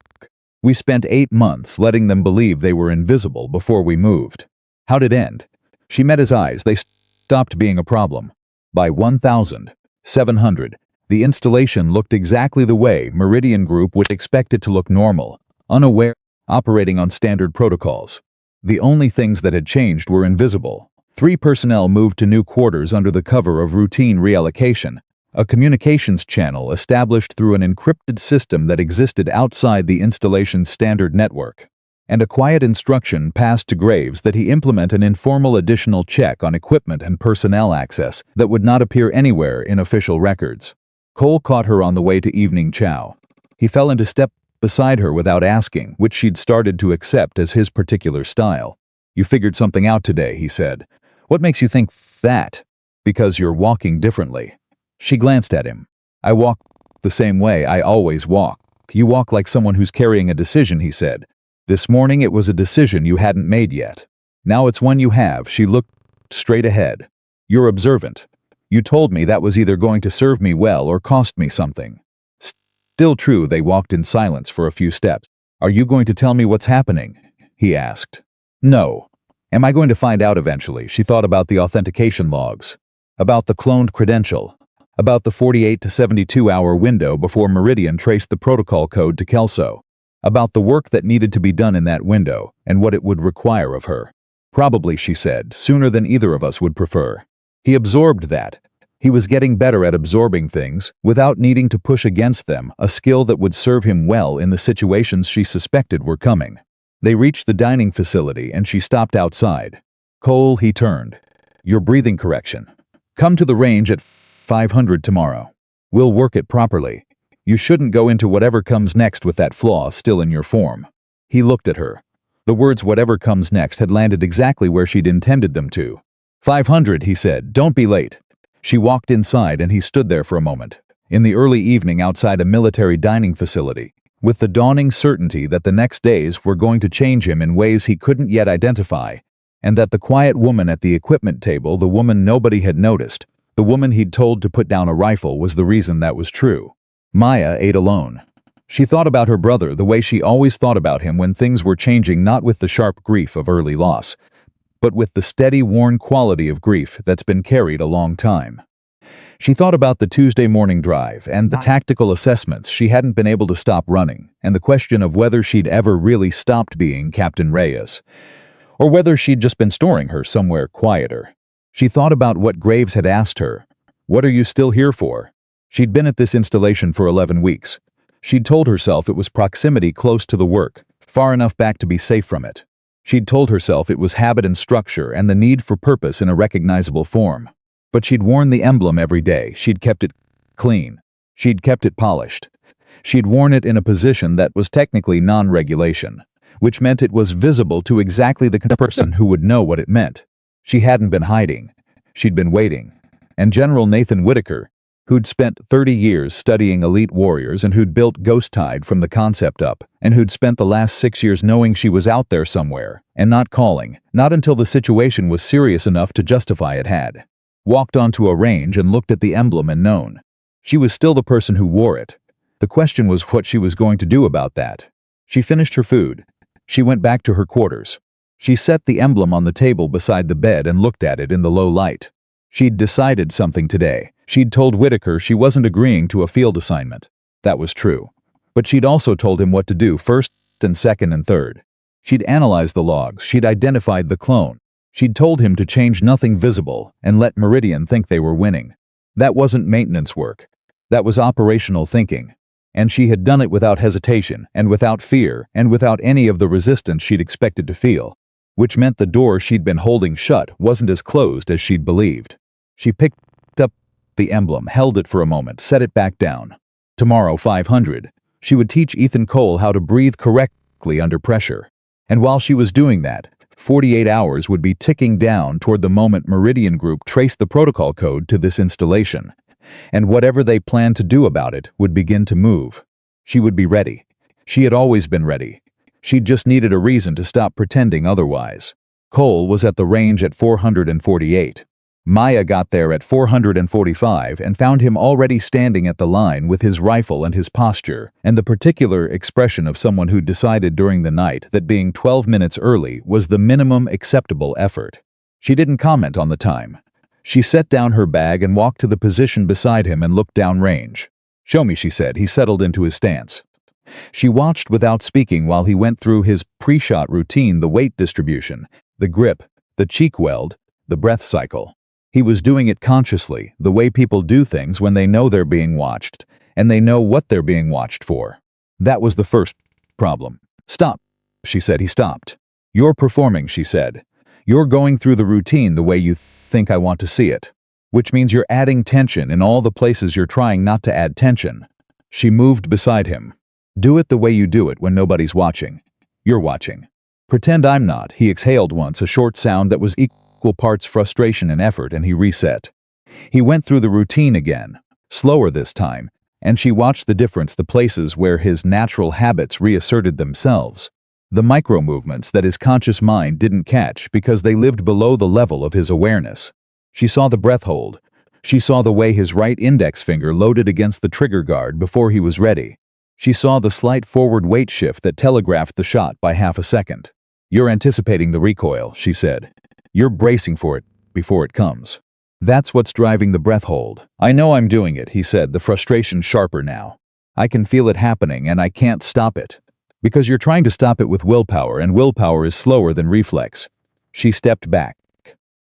We spent 8 months letting them believe they were invisible before we moved. How'd it end? She met his eyes. They stopped being a problem. By 1,700, the installation looked exactly the way Meridian Group would expect it to look: normal, unaware, operating on standard protocols. The only things that had changed were invisible. 3 personnel moved to new quarters under the cover of routine reallocation. A communications channel established through an encrypted system that existed outside the installation's standard network. And a quiet instruction passed to Graves that he implement an informal additional check on equipment and personnel access that would not appear anywhere in official records. Cole caught her on the way to evening chow. He fell into step beside her without asking, which she'd started to accept as his particular style. You figured something out today, he said. What makes you think that? Because you're walking differently. She glanced at him. I walk the same way I always walk. You walk like someone who's carrying a decision, he said. This morning it was a decision you hadn't made yet. Now it's one you have. She looked straight ahead. You're observant. You told me that was either going to serve me well or cost me something. Still true. They walked in silence for a few steps. Are you going to tell me what's happening? He asked. No. Am I going to find out eventually? She thought about the authentication logs. About the cloned credential. About the 48 to 72 hour window before Meridian traced the protocol code to Kelso. About the work that needed to be done in that window and what it would require of her. Probably, she said, sooner than either of us would prefer. He absorbed that. He was getting better at absorbing things without needing to push against them, a skill that would serve him well in the situations she suspected were coming. They reached the dining facility and she stopped outside. Cole, he turned. Your breathing correction. Come to the range at 500 tomorrow. We'll work it properly. You shouldn't go into whatever comes next with that flaw still in your form. He looked at her. The words whatever comes next had landed exactly where she'd intended them to. 500, he said. Don't be late. She walked inside and he stood there for a moment, in the early evening outside a military dining facility, with the dawning certainty that the next days were going to change him in ways he couldn't yet identify, and that the quiet woman at the equipment table, the woman nobody had noticed, the woman he'd told to put down a rifle, was the reason that was true. Maya ate alone. She thought about her brother the way she always thought about him when things were changing, not with the sharp grief of early loss, but with the steady, worn quality of grief that's been carried a long time. She thought about the Tuesday morning drive and the tactical assessments she hadn't been able to stop running, and the question of whether she'd ever really stopped being Captain Reyes, or whether she'd just been storing her somewhere quieter. She thought about what Graves had asked her. What are you still here for? She'd been at this installation for 11 weeks. She'd told herself it was proximity close to the work, far enough back to be safe from it. She'd told herself it was habit and structure and the need for purpose in a recognizable form. But she'd worn the emblem every day. She'd kept it clean. She'd kept it polished. She'd worn it in a position that was technically non-regulation, which meant it was visible to exactly the person who would know what it meant. She hadn't been hiding. She'd been waiting. And General Nathan Whitaker, who'd spent 30 years studying elite warriors and who'd built Ghost Tide from the concept up, and who'd spent the last 6 years knowing she was out there somewhere, and not calling, not until the situation was serious enough to justify it, had walked onto a range and looked at the emblem and known. She was still the person who wore it. The question was what she was going to do about that. She finished her food. She went back to her quarters. She set the emblem on the table beside the bed and looked at it in the low light. She'd decided something today. She'd told Whitaker she wasn't agreeing to a field assignment. That was true. But she'd also told him what to do first and second and third. She'd analyzed the logs, she'd identified the clone. She'd told him to change nothing visible and let Meridian think they were winning. That wasn't maintenance work. That was operational thinking. And she had done it without hesitation, and without fear, and without any of the resistance she'd expected to feel. Which meant the door she'd been holding shut wasn't as closed as she'd believed. She picked up the emblem, held it for a moment, set it back down. Tomorrow, 500, she would teach Ethan Cole how to breathe correctly under pressure. And while she was doing that, 48 hours would be ticking down toward the moment Meridian Group traced the protocol code to this installation. And whatever they planned to do about it would begin to move. She would be ready. She had always been ready. She'd just needed a reason to stop pretending otherwise. Cole was at the range at 448. Maya got there at 445 and found him already standing at the line with his rifle and his posture, and the particular expression of someone who'd decided during the night that being 12 minutes early was the minimum acceptable effort. She didn't comment on the time. She set down her bag and walked to the position beside him and looked downrange. "Show me," she said. He settled into his stance. She watched without speaking while he went through his pre-shot routine, the weight distribution, the grip, the cheek weld, the breath cycle. He was doing it consciously, the way people do things when they know they're being watched, and they know what they're being watched for. That was the first problem. "Stop," she said. He stopped. "You're performing," she said. "You're going through the routine the way you think I want to see it. Which means you're adding tension in all the places you're trying not to add tension." She moved beside him. "Do it the way you do it when nobody's watching. You're watching. Pretend I'm not." He exhaled once, a short sound that was equal parts frustration and effort, and he reset. He went through the routine again, slower this time, and she watched the difference, the places where his natural habits reasserted themselves. The micro-movements that his conscious mind didn't catch because they lived below the level of his awareness. She saw the breath hold. She saw the way his right index finger loaded against the trigger guard before he was ready. She saw the slight forward weight shift that telegraphed the shot by half a second. "You're anticipating the recoil," she said. "You're bracing for it before it comes. That's what's driving the breath hold." "I know I'm doing it," he said, the frustration sharper now. "I can feel it happening and I can't stop it. Because you're trying to stop it with willpower, and willpower is slower than reflex." She stepped back.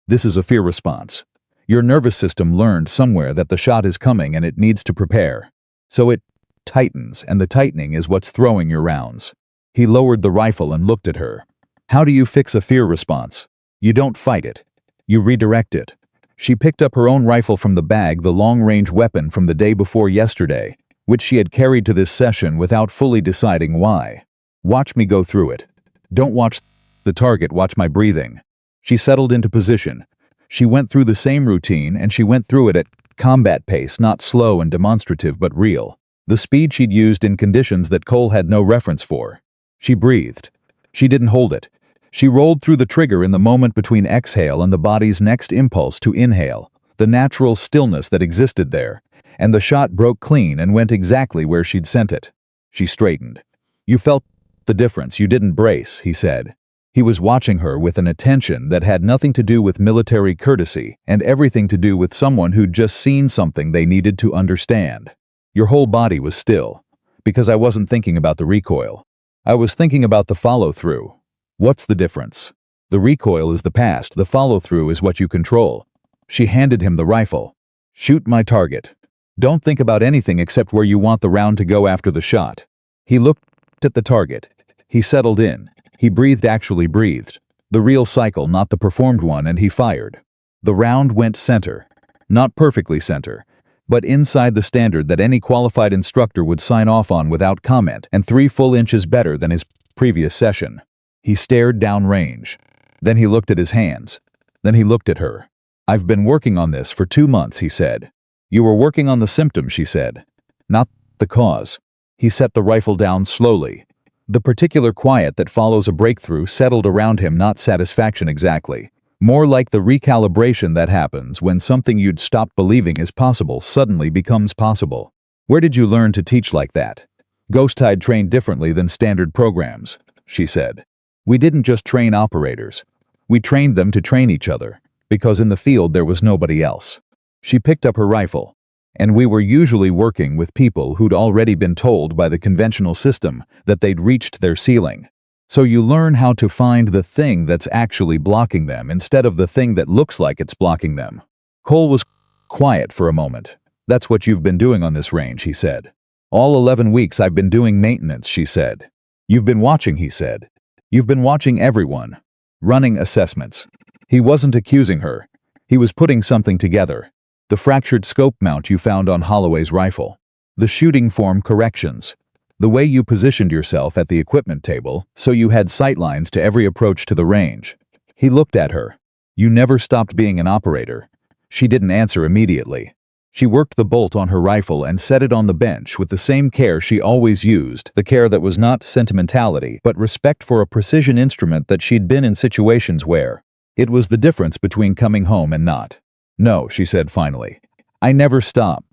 "This is a fear response. Your nervous system learned somewhere that the shot is coming and it needs to prepare. So it tightens, and the tightening is what's throwing your rounds." He lowered the rifle and looked at her. "How do you fix a fear response? You don't fight it. You redirect it." She picked up her own rifle from the bag, the long-range weapon from the day before yesterday, which she had carried to this session without fully deciding why. "Watch me go through it. Don't watch the target, watch my breathing." She settled into position. She went through the same routine, and she went through it at combat pace, not slow and demonstrative but real. The speed she'd used in conditions that Cole had no reference for. She breathed. She didn't hold it. She rolled through the trigger in the moment between exhale and the body's next impulse to inhale, the natural stillness that existed there, and the shot broke clean and went exactly where she'd sent it. She straightened. "You felt the difference. You didn't brace," he said. He was watching her with an attention that had nothing to do with military courtesy and everything to do with someone who'd just seen something they needed to understand. "Your whole body was still. Because I wasn't thinking about the recoil. I was thinking about the follow-through. What's the difference? The recoil is the past, the follow-through is what you control." She handed him the rifle. "Shoot my target. Don't think about anything except where you want the round to go after the shot." He looked at the target. He settled in. He breathed, actually breathed. The real cycle, not the performed one, and he fired. The round went center. Not perfectly center, but inside the standard that any qualified instructor would sign off on without comment, and 3 full inches better than his previous session. He stared downrange. Then he looked at his hands. Then he looked at her. "I've been working on this for 2 months," he said. "You were working on the symptom," she said. "Not the cause." He set the rifle down slowly. The particular quiet that follows a breakthrough settled around him, not satisfaction exactly. More like the recalibration that happens when something you'd stopped believing is possible suddenly becomes possible. "Where did you learn to teach like that?" "Ghost Tide trained differently than standard programs," she said. "We didn't just train operators. We trained them to train each other, because in the field there was nobody else." She picked up her rifle. "And we were usually working with people who'd already been told by the conventional system that they'd reached their ceiling. So you learn how to find the thing that's actually blocking them instead of the thing that looks like it's blocking them. Cole was quiet for a moment. That's what you've been doing on this range, he said. All 11 weeks I've been doing maintenance, she said. You've been watching, he said. You've been watching everyone. Running assessments. He wasn't accusing her. He was putting something together. The fractured scope mount you found on Holloway's rifle. The shooting form corrections. The way you positioned yourself at the equipment table so you had sightlines to every approach to the range. He looked at her. You never stopped being an operator. She didn't answer immediately. She worked the bolt on her rifle and set it on the bench with the same care she always used, the care that was not sentimentality, but respect for a precision instrument that she'd been in situations where. It was the difference between coming home and not. No, she said finally. I never stopped.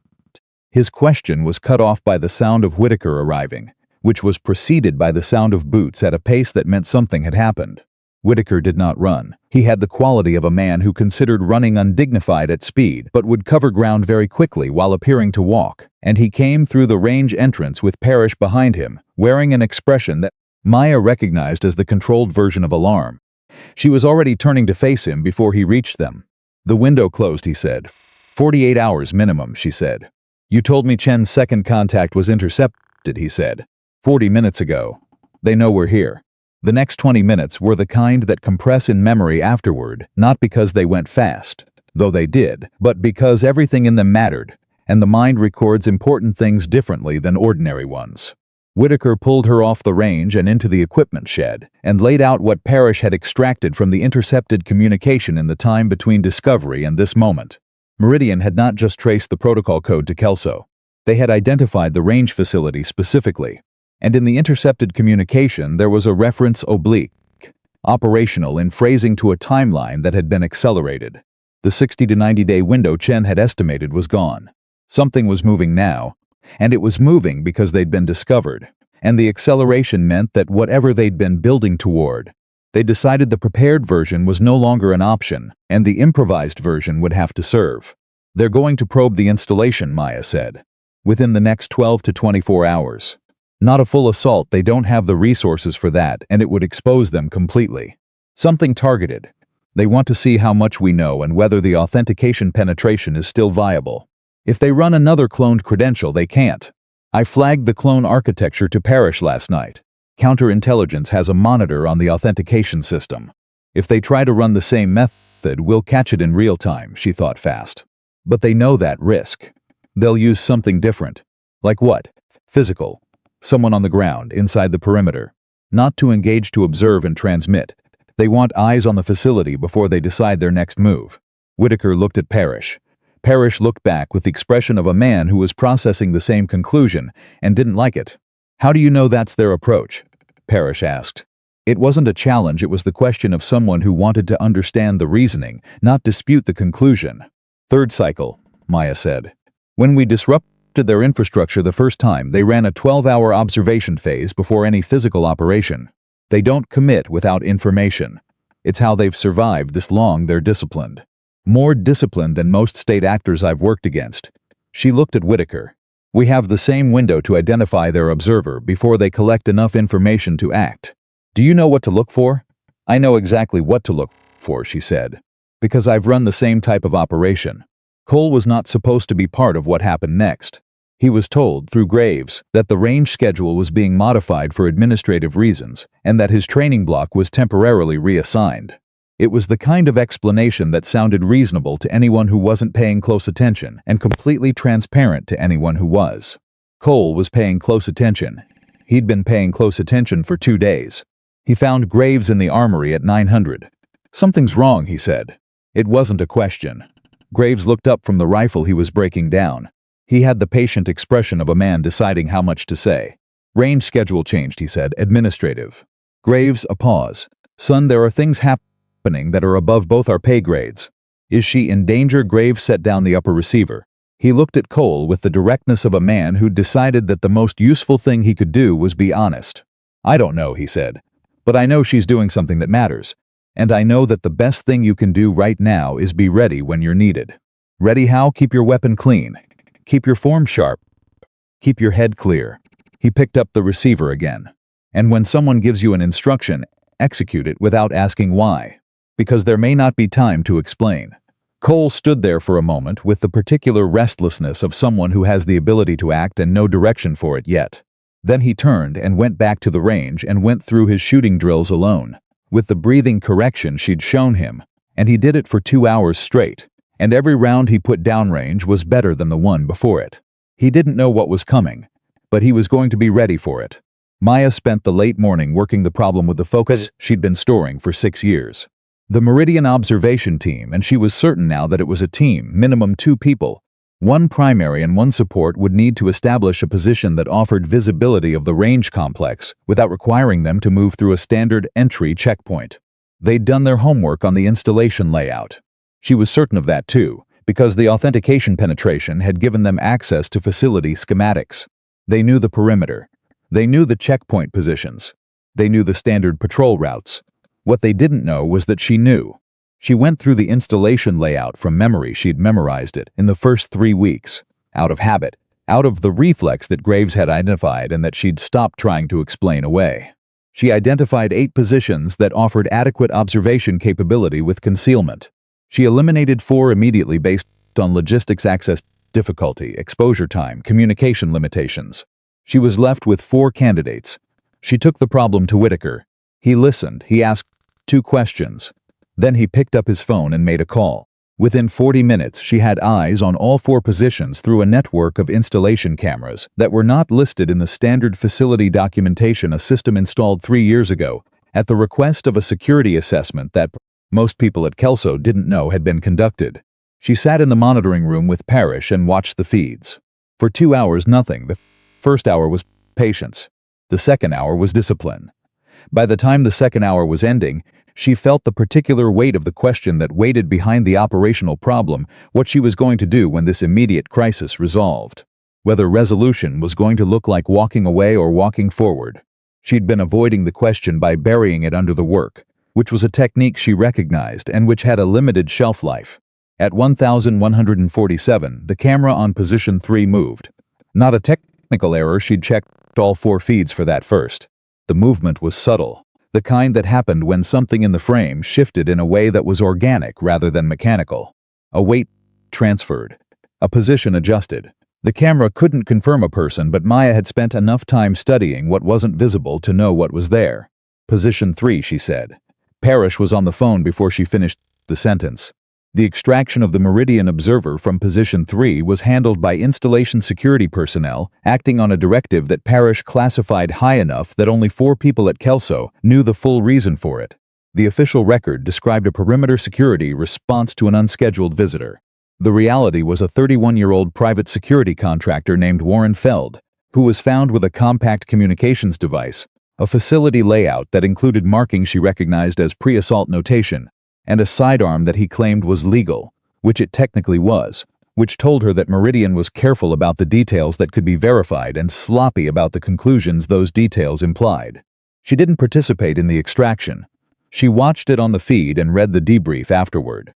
His question was cut off by the sound of Whitaker arriving, which was preceded by the sound of boots at a pace that meant something had happened. Whitaker did not run. He had the quality of a man who considered running undignified at speed, but would cover ground very quickly while appearing to walk, and he came through the range entrance with Parrish behind him, wearing an expression that Maya recognized as the controlled version of alarm. She was already turning to face him before he reached them. The window closed, he said. 48 hours minimum, she said. You told me Chen's second contact was intercepted, he said. 40 minutes ago. They know we're here. The next 20 minutes were the kind that compress in memory afterward, not because they went fast, though they did, but because everything in them mattered, and the mind records important things differently than ordinary ones. Whitaker pulled her off the range and into the equipment shed, and laid out what Parrish had extracted from the intercepted communication in the time between discovery and this moment. Meridian had not just traced the protocol code to Kelso. They had identified the range facility specifically. And in the intercepted communication there was a reference oblique, operational in phrasing to a timeline that had been accelerated. The 60 to 90-day window Chen had estimated was gone. Something was moving now, and it was moving because they'd been discovered, and the acceleration meant that whatever they'd been building toward, they decided the prepared version was no longer an option, and the improvised version would have to serve. They're going to probe the installation, Maya said, within the next 12 to 24 hours. Not a full assault, they don't have the resources for that, and it would expose them completely. Something targeted. They want to see how much we know and whether the authentication penetration is still viable. If they run another cloned credential, they can't. I flagged the clone architecture to Parrish last night. Counterintelligence has a monitor on the authentication system. If they try to run the same method, we'll catch it in real time, she thought fast. But they know that risk. They'll use something different. Like what? Physical. Someone on the ground, inside the perimeter. Not to engage, to observe and transmit. They want eyes on the facility before they decide their next move. Whitaker looked at Parrish. Parrish looked back with the expression of a man who was processing the same conclusion and didn't like it. How do you know that's their approach? Parrish asked. It wasn't a challenge, it was the question of someone who wanted to understand the reasoning, not dispute the conclusion. Third cycle, Maya said. When we disrupted their infrastructure the first time, they ran a 12-hour observation phase before any physical operation. They don't commit without information. It's how they've survived this long. They're disciplined. More disciplined than most state actors I've worked against. She looked at Whitaker. We have the same window to identify their observer before they collect enough information to act. Do you know what to look for? I know exactly what to look for, she said. Because I've run the same type of operation. Cole was not supposed to be part of what happened next. He was told, through Graves, that the range schedule was being modified for administrative reasons, and that his training block was temporarily reassigned. It was the kind of explanation that sounded reasonable to anyone who wasn't paying close attention, and completely transparent to anyone who was. Cole was paying close attention. He'd been paying close attention for 2 days. He found Graves in the armory at 900. Something's wrong, he said. It wasn't a question. Graves looked up from the rifle he was breaking down. He had the patient expression of a man deciding how much to say. Range schedule changed, he said. Administrative. Graves, a pause. Son, there are things happening that are above both our pay grades. Is she in danger? Graves set down the upper receiver. He looked at Cole with the directness of a man who'd decided that the most useful thing he could do was be honest. I don't know, he said. But I know she's doing something that matters. And I know that the best thing you can do right now is be ready when you're needed. Ready how? Keep your weapon clean. Keep your form sharp. Keep your head clear. He picked up the receiver again. And when someone gives you an instruction, execute it without asking why. Because there may not be time to explain. Cole stood there for a moment with the particular restlessness of someone who has the ability to act and no direction for it yet. Then he turned and went back to the range and went through his shooting drills alone, with the breathing correction she'd shown him, and he did it for 2 hours straight, and every round he put downrange was better than the one before it. He didn't know what was coming, but he was going to be ready for it. Maya spent the late morning working the problem with the focus she'd been storing for 6 years. The Meridian observation team, and she was certain now that it was a team, minimum 2 people, 1 primary and 1 support, would need to establish a position that offered visibility of the range complex without requiring them to move through a standard entry checkpoint. They'd done their homework on the installation layout. She was certain of that too, because the authentication penetration had given them access to facility schematics. They knew the perimeter. They knew the checkpoint positions. They knew the standard patrol routes. What they didn't know was that she knew. She went through the installation layout from memory. She'd memorized it in the first 3 weeks, out of habit, out of the reflex that Graves had identified and that she'd stopped trying to explain away. She identified 8 positions that offered adequate observation capability with concealment. She eliminated 4 immediately based on logistics, access difficulty, exposure time, communication limitations. She was left with 4 candidates. She took the problem to Whitaker. He listened. He asked 2 questions. Then he picked up his phone and made a call. Within 40 minutes, she had eyes on all 4 positions through a network of installation cameras that were not listed in the standard facility documentation, a system installed 3 years ago, at the request of a security assessment that most people at Kelso didn't know had been conducted. She sat in the monitoring room with Parrish and watched the feeds. For 2 hours, nothing. The first hour was patience. The second hour was discipline. By the time the second hour was ending, she felt the particular weight of the question that waited behind the operational problem, what she was going to do when this immediate crisis resolved. Whether resolution was going to look like walking away or walking forward. She'd been avoiding the question by burying it under the work, which was a technique she recognized and which had a limited shelf life. At 1147, the camera on position 3 moved. Not a technical error. She'd checked all 4 feeds for that first. The movement was subtle, the kind that happened when something in the frame shifted in a way that was organic rather than mechanical. A weight transferred. A position adjusted. The camera couldn't confirm a person, but Maya had spent enough time studying what wasn't visible to know what was there. Position 3, she said. Parrish was on the phone before she finished the sentence. The extraction of the Meridian observer from position 3 was handled by installation security personnel, acting on a directive that Parrish classified high enough that only 4 people at Kelso knew the full reason for it. The official record described a perimeter security response to an unscheduled visitor. The reality was a 31-year-old private security contractor named Warren Feld, who was found with a compact communications device, a facility layout that included markings she recognized as pre-assault notation, and a sidearm that he claimed was legal, which it technically was, which told her that Meridian was careful about the details that could be verified and sloppy about the conclusions those details implied. She didn't participate in the extraction. She watched it on the feed and read the debrief afterward.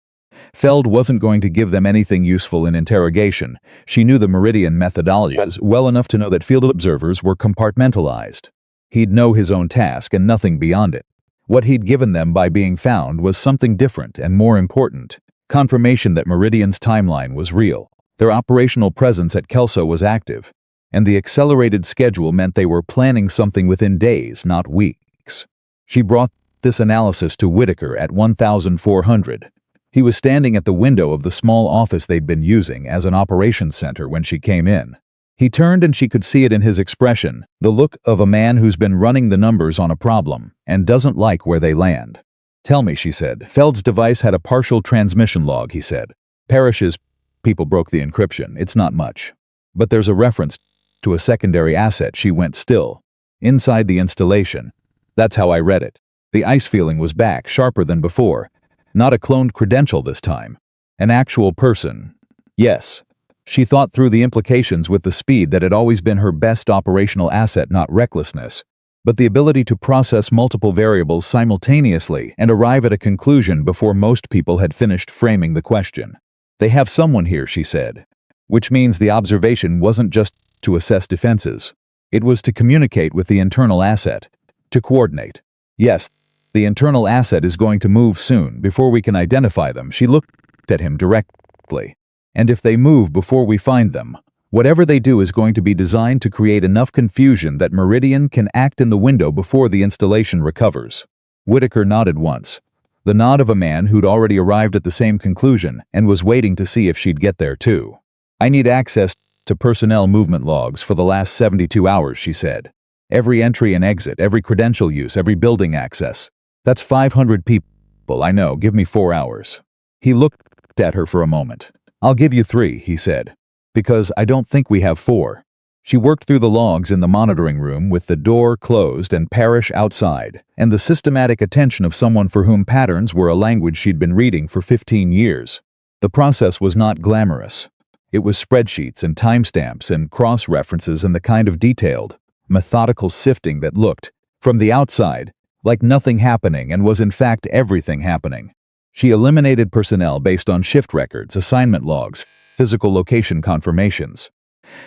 Feld wasn't going to give them anything useful in interrogation. She knew the Meridian methodologies well enough to know that field observers were compartmentalized. He'd know his own task and nothing beyond it. What he'd given them by being found was something different and more important. Confirmation that Meridian's timeline was real. Their operational presence at Kelso was active. And the accelerated schedule meant they were planning something within days, not weeks. She brought this analysis to Whitaker at 1400. He was standing at the window of the small office they'd been using as an operations center when she came in. He turned and she could see it in his expression, the look of a man who's been running the numbers on a problem and doesn't like where they land. "Tell me," she said. "Feld's device had a partial transmission log," he said. "Parrish's people broke the encryption. It's not much. But there's a reference to a secondary asset." She went still. "Inside the installation. That's how I read it." The ice feeling was back, sharper than before. Not a cloned credential this time. An actual person. Yes. She thought through the implications with the speed that had always been her best operational asset, not recklessness, but the ability to process multiple variables simultaneously and arrive at a conclusion before most people had finished framing the question. "They have someone here," she said. Which means the observation wasn't just to assess defenses. It was to communicate with the internal asset. To coordinate. Yes, the internal asset is going to move soon, before we can identify them. She looked at him directly. And if they move before we find them, whatever they do is going to be designed to create enough confusion that Meridian can act in the window before the installation recovers. Whitaker nodded once. The nod of a man who'd already arrived at the same conclusion and was waiting to see if she'd get there too. I need access to personnel movement logs for the last 72 hours, she said. Every entry and exit, every credential use, every building access. That's 500 people, I know, give me 4 hours. He looked at her for a moment. I'll give you 3, he said. Because I don't think we have 4. She worked through the logs in the monitoring room with the door closed and Parrish outside, and the systematic attention of someone for whom patterns were a language she'd been reading for 15 years. The process was not glamorous. It was spreadsheets and timestamps and cross-references and the kind of detailed, methodical sifting that looked, from the outside, like nothing happening and was in fact everything happening. She eliminated personnel based on shift records, assignment logs, physical location confirmations.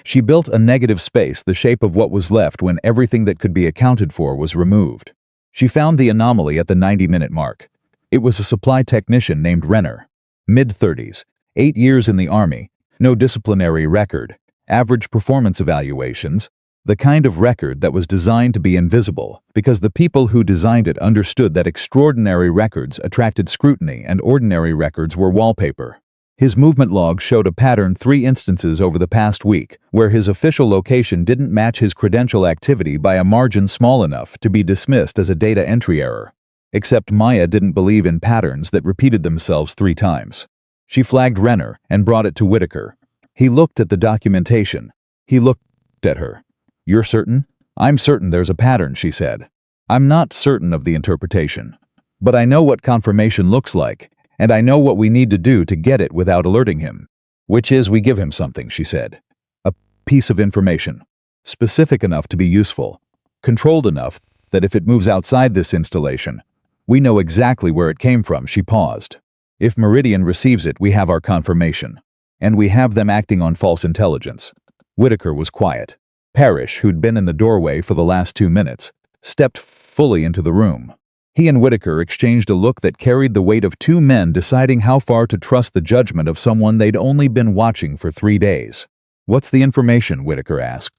She built a negative space the shape of what was left when everything that could be accounted for was removed. She found the anomaly at the 90-minute mark. It was a supply technician named Renner. Mid-30s, 8 years in the Army, no disciplinary record, average performance evaluations, the kind of record that was designed to be invisible because the people who designed it understood that extraordinary records attracted scrutiny and ordinary records were wallpaper. His movement log showed a pattern 3 instances over the past week where his official location didn't match his credential activity by a margin small enough to be dismissed as a data entry error. Except Maya didn't believe in patterns that repeated themselves 3 times. She flagged Renner and brought it to Whitaker. He looked at the documentation. He looked at her. You're certain? I'm certain there's a pattern, she said. I'm not certain of the interpretation. But I know what confirmation looks like. And I know what we need to do to get it without alerting him. Which is we give him something, she said. A piece of information. Specific enough to be useful. Controlled enough that if it moves outside this installation, we know exactly where it came from, she paused. If Meridian receives it, we have our confirmation. And we have them acting on false intelligence. Whitaker was quiet. Parrish, who'd been in the doorway for the last 2 minutes, stepped fully into the room. He and Whitaker exchanged a look that carried the weight of 2 men deciding how far to trust the judgment of someone they'd only been watching for 3 days. What's the information? Whitaker asked.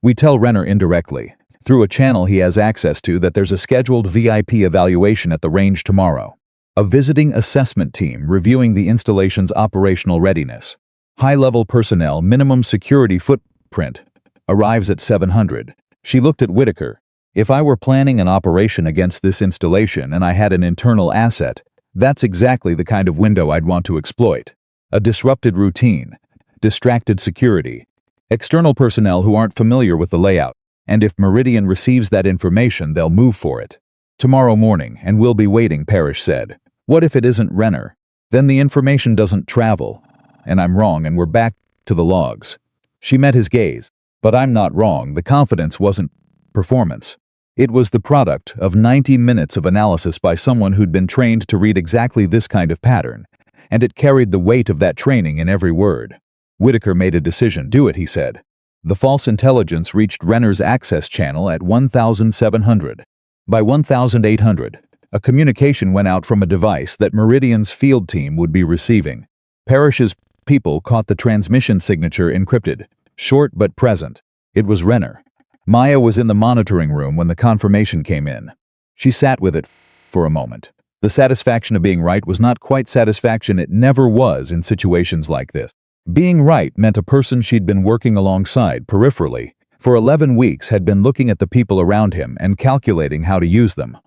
We tell Renner indirectly, through a channel he has access to, that there's a scheduled VIP evaluation at the range tomorrow. A visiting assessment team reviewing the installation's operational readiness. High-level personnel, minimum security footprint, arrives at 700. She looked at Whitaker. If I were planning an operation against this installation and I had an internal asset, that's exactly the kind of window I'd want to exploit. A disrupted routine, distracted security, external personnel who aren't familiar with the layout, and if Meridian receives that information, they'll move for it. Tomorrow morning, and we'll be waiting, Parrish said. What if it isn't Renner? Then the information doesn't travel, and I'm wrong and we're back to the logs. She met his gaze. But I'm not wrong, the confidence wasn't performance. It was the product of 90 minutes of analysis by someone who'd been trained to read exactly this kind of pattern, and it carried the weight of that training in every word. Whitaker made a decision. Do it, he said. The false intelligence reached Renner's access channel at 1,700. By 1,800, a communication went out from a device that Meridian's field team would be receiving. Parrish's people caught the transmission signature encrypted. Short but present. It was Renner. Maya was in the monitoring room when the confirmation came in. She sat with it for a moment. The satisfaction of being right was not quite satisfaction. It never was in situations like this. Being right meant a person she'd been working alongside peripherally for 11 weeks had been looking at the people around him and calculating how to use them.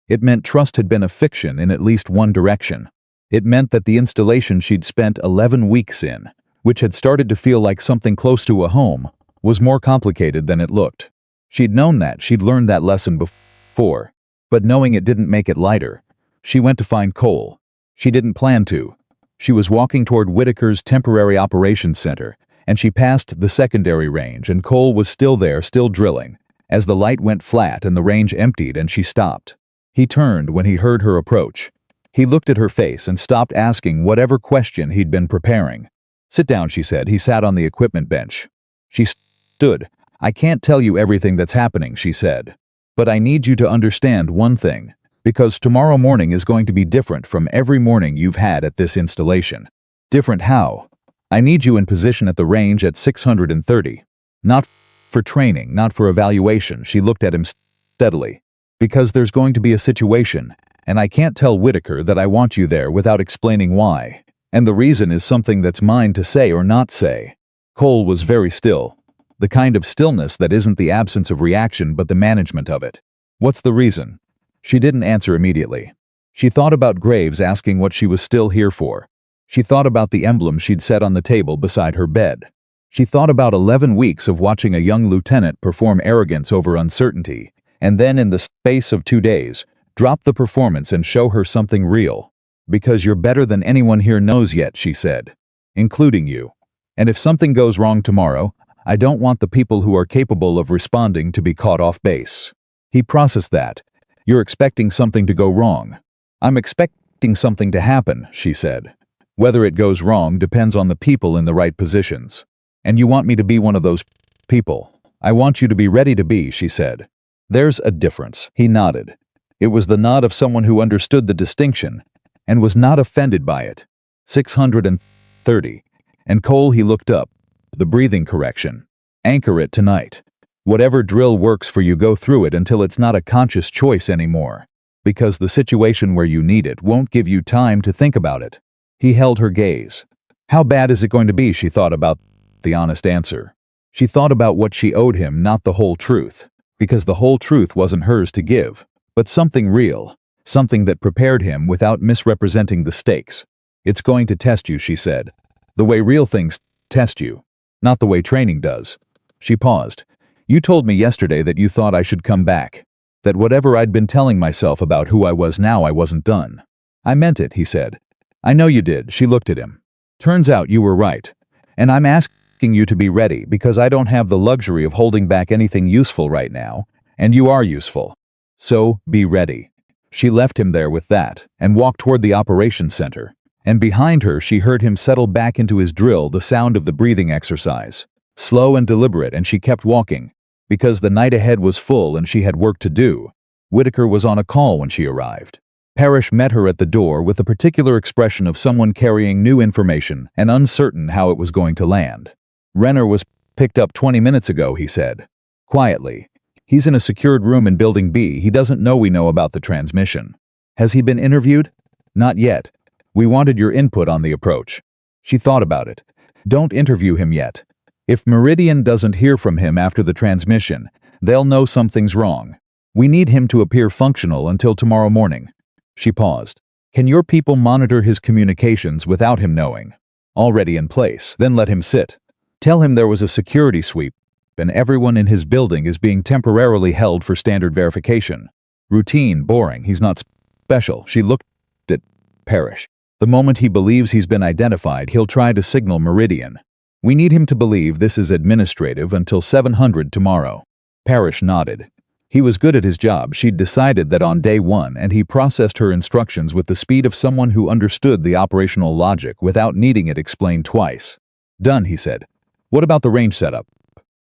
It meant trust had been a fiction in at least one direction. It meant that the installation she'd spent 11 weeks in, which had started to feel like something close to a home, was more complicated than it looked. She'd known that, she'd learned that lesson before, but knowing it didn't make it lighter. She went to find Cole. She didn't plan to. She was walking toward Whitaker's temporary operations center, and she passed the secondary range, and Cole was still there, still drilling, as the light went flat and the range emptied and she stopped. He turned when he heard her approach. He looked at her face and stopped asking whatever question he'd been preparing. Sit down, she said. He sat on the equipment bench. She stood. I can't tell you everything that's happening, she said. But I need you to understand one thing, because tomorrow morning is going to be different from every morning you've had at this installation. Different how? I need you in position at the range at 630. Not for training, not for evaluation. She looked at him steadily. Because there's going to be a situation, and I can't tell Whitaker that I want you there without explaining why. And the reason is something that's mine to say or not say. Cole was very still. The kind of stillness that isn't the absence of reaction but the management of it. What's the reason? She didn't answer immediately. She thought about Graves asking what she was still here for. She thought about the emblem she'd set on the table beside her bed. She thought about 11 weeks of watching a young lieutenant perform arrogance over uncertainty, and then in the space of 2 days, drop the performance and show her something real. Because you're better than anyone here knows yet, she said. Including you. And if something goes wrong tomorrow, I don't want the people who are capable of responding to be caught off base. He processed that. You're expecting something to go wrong. I'm expecting something to happen, she said. Whether it goes wrong depends on the people in the right positions. And you want me to be one of those people. I want you to be ready to be, she said. There's a difference. He nodded. It was the nod of someone who understood the distinction and was not offended by it. 630. And Cole, he looked up. The breathing correction. Anchor it tonight. Whatever drill works for you, go through it until it's not a conscious choice anymore. Because the situation where you need it won't give you time to think about it. He held her gaze. How bad is it going to be? She thought about the honest answer. She thought about what she owed him, not the whole truth. Because the whole truth wasn't hers to give, but something real. Something that prepared him without misrepresenting the stakes. It's going to test you, she said. The way real things test you. Not the way training does. She paused. You told me yesterday that you thought I should come back. That whatever I'd been telling myself about who I was now, I wasn't done. I meant it, he said. I know you did, she looked at him. Turns out you were right. And I'm asking you to be ready because I don't have the luxury of holding back anything useful right now, and you are useful. So, be ready. She left him there with that, and walked toward the operations center. And behind her she heard him settle back into his drill, the sound of the breathing exercise. Slow and deliberate, and she kept walking. Because the night ahead was full and she had work to do. Whitaker was on a call when she arrived. Parrish met her at the door with the particular expression of someone carrying new information and uncertain how it was going to land. Renner was picked up 20 minutes ago, he said. Quietly. He's in a secured room in Building B. He doesn't know we know about the transmission. Has he been interviewed? Not yet. We wanted your input on the approach. She thought about it. Don't interview him yet. If Meridian doesn't hear from him after the transmission, they'll know something's wrong. We need him to appear functional until tomorrow morning. She paused. Can your people monitor his communications without him knowing? Already in place. Then let him sit. Tell him there was a security sweep, and everyone in his building is being temporarily held for standard verification. Routine, boring, he's not special. She looked at Parrish. The moment he believes he's been identified, he'll try to signal Meridian. We need him to believe this is administrative until 700 tomorrow. Parrish nodded. He was good at his job, she'd decided that on day one, and he processed her instructions with the speed of someone who understood the operational logic without needing it explained twice. Done, he said. What about the range setup?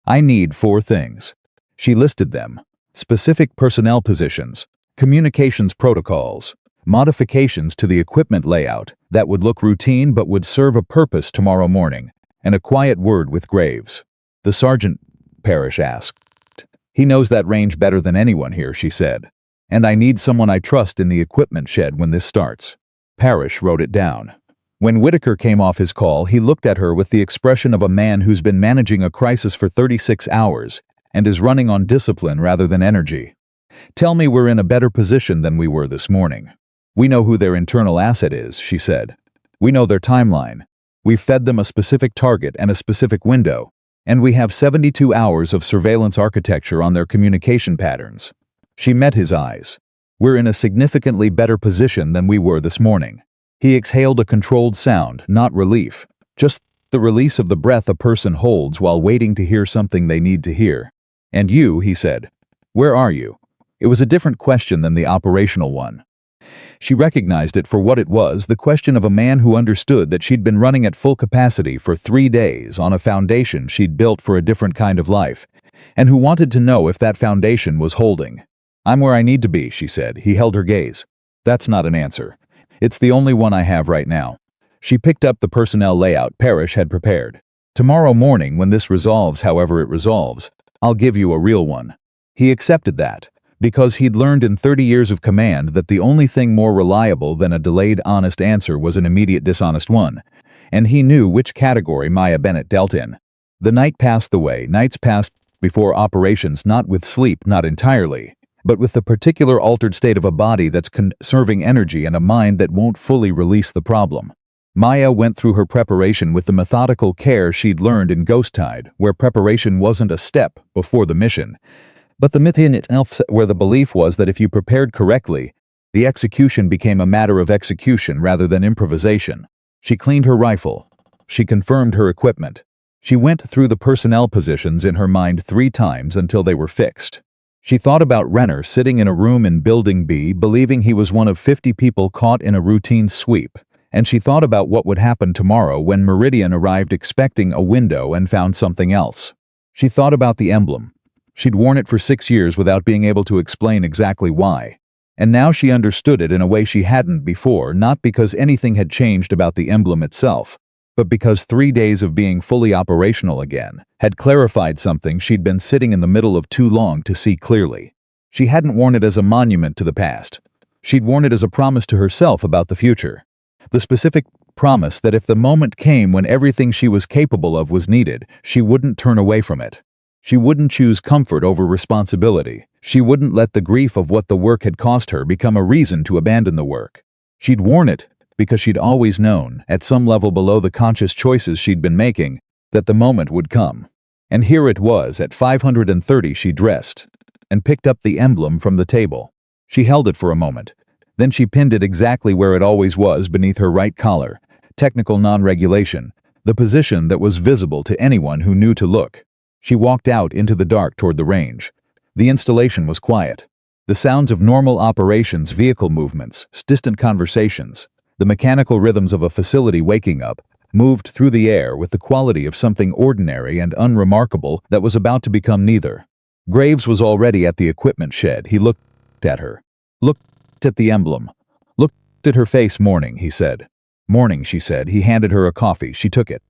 I need 4 things. She listed them. Specific personnel positions, communications protocols, modifications to the equipment layout that would look routine but would serve a purpose tomorrow morning, and a quiet word with Graves. The sergeant, Parrish asked. He knows that range better than anyone here, she said. And I need someone I trust in the equipment shed when this starts. Parrish wrote it down. When Whitaker came off his call, he looked at her with the expression of a man who's been managing a crisis for 36 hours and is running on discipline rather than energy. Tell me we're in a better position than we were this morning. We know who their internal asset is, she said. We know their timeline. We've fed them a specific target and a specific window, and we have 72 hours of surveillance architecture on their communication patterns. She met his eyes. We're in a significantly better position than we were this morning. He exhaled a controlled sound, not relief, just the release of the breath a person holds while waiting to hear something they need to hear. And you, he said. Where are you? It was a different question than the operational one. She recognized it for what it was, the question of a man who understood that she'd been running at full capacity for 3 days on a foundation she'd built for a different kind of life, and who wanted to know if that foundation was holding. I'm where I need to be, she said. He held her gaze. That's not an answer. It's the only one I have right now. She picked up the personnel layout Parrish had prepared. Tomorrow morning, when this resolves however it resolves, I'll give you a real one. He accepted that, because he'd learned in 30 years of command that the only thing more reliable than a delayed honest answer was an immediate dishonest one, and he knew which category Maya Bennett dealt in. The night passed the way nights passed before operations, not with sleep, not entirely, but with the particular altered state of a body that's conserving energy and a mind that won't fully release the problem. Maya went through her preparation with the methodical care she'd learned in Ghost Tide, where preparation wasn't a step before the mission, but the mission itself, where the belief was that if you prepared correctly, the execution became a matter of execution rather than improvisation. She cleaned her rifle. She confirmed her equipment. She went through the personnel positions in her mind 3 times until they were fixed. She thought about Renner sitting in a room in Building B, believing he was one of 50 people caught in a routine sweep, and she thought about what would happen tomorrow when Meridian arrived expecting a window and found something else. She thought about the emblem. She'd worn it for 6 years without being able to explain exactly why. And now she understood it in a way she hadn't before, not because anything had changed about the emblem itself, but because 3 days of being fully operational again had clarified something she'd been sitting in the middle of too long to see clearly. She hadn't worn it as a monument to the past. She'd worn it as a promise to herself about the future. The specific promise that if the moment came when everything she was capable of was needed, she wouldn't turn away from it. She wouldn't choose comfort over responsibility. She wouldn't let the grief of what the work had cost her become a reason to abandon the work. She'd worn it because she'd always known, at some level below the conscious choices she'd been making, that the moment would come. And here it was. At 530 she dressed and picked up the emblem from the table. She held it for a moment. Then she pinned it exactly where it always was, beneath her right collar. Technical non-regulation, the position that was visible to anyone who knew to look. She walked out into the dark toward the range. The installation was quiet. The sounds of normal operations, vehicle movements, distant conversations, the mechanical rhythms of a facility waking up, moved through the air with the quality of something ordinary and unremarkable that was about to become neither. Graves was already at the equipment shed. He looked at her. Looked at the emblem. Looked at her face. Morning, he said. Morning, she said. He handed her a coffee. She took it.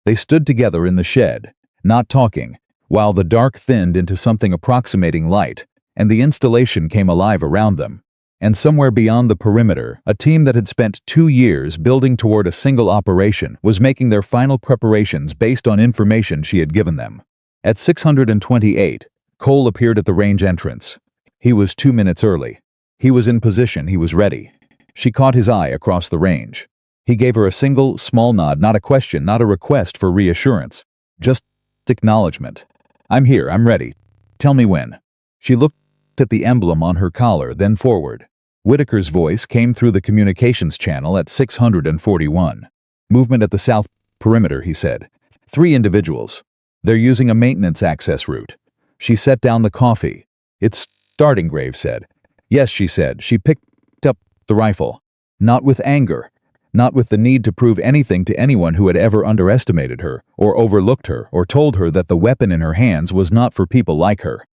They stood together in the shed, not talking, while the dark thinned into something approximating light, and the installation came alive around them. And somewhere beyond the perimeter, a team that had spent 2 years building toward a single operation was making their final preparations based on information she had given them. At 628, Cole appeared at the range entrance. He was 2 minutes early. He was in position. He was ready. She caught his eye across the range. He gave her a single, small nod, not a question, not a request for reassurance. Just acknowledgement. I'm here. I'm ready. Tell me when. She looked at the emblem on her collar, then forward. Whitaker's voice came through the communications channel at 641. Movement at the south perimeter, he said. 3 individuals. They're using a maintenance access route. She set down the coffee. It's starting, Graves said. Yes, she said. She picked up the rifle. Not with anger. Not with the need to prove anything to anyone who had ever underestimated her, or overlooked her, or told her that the weapon in her hands was not for people like her.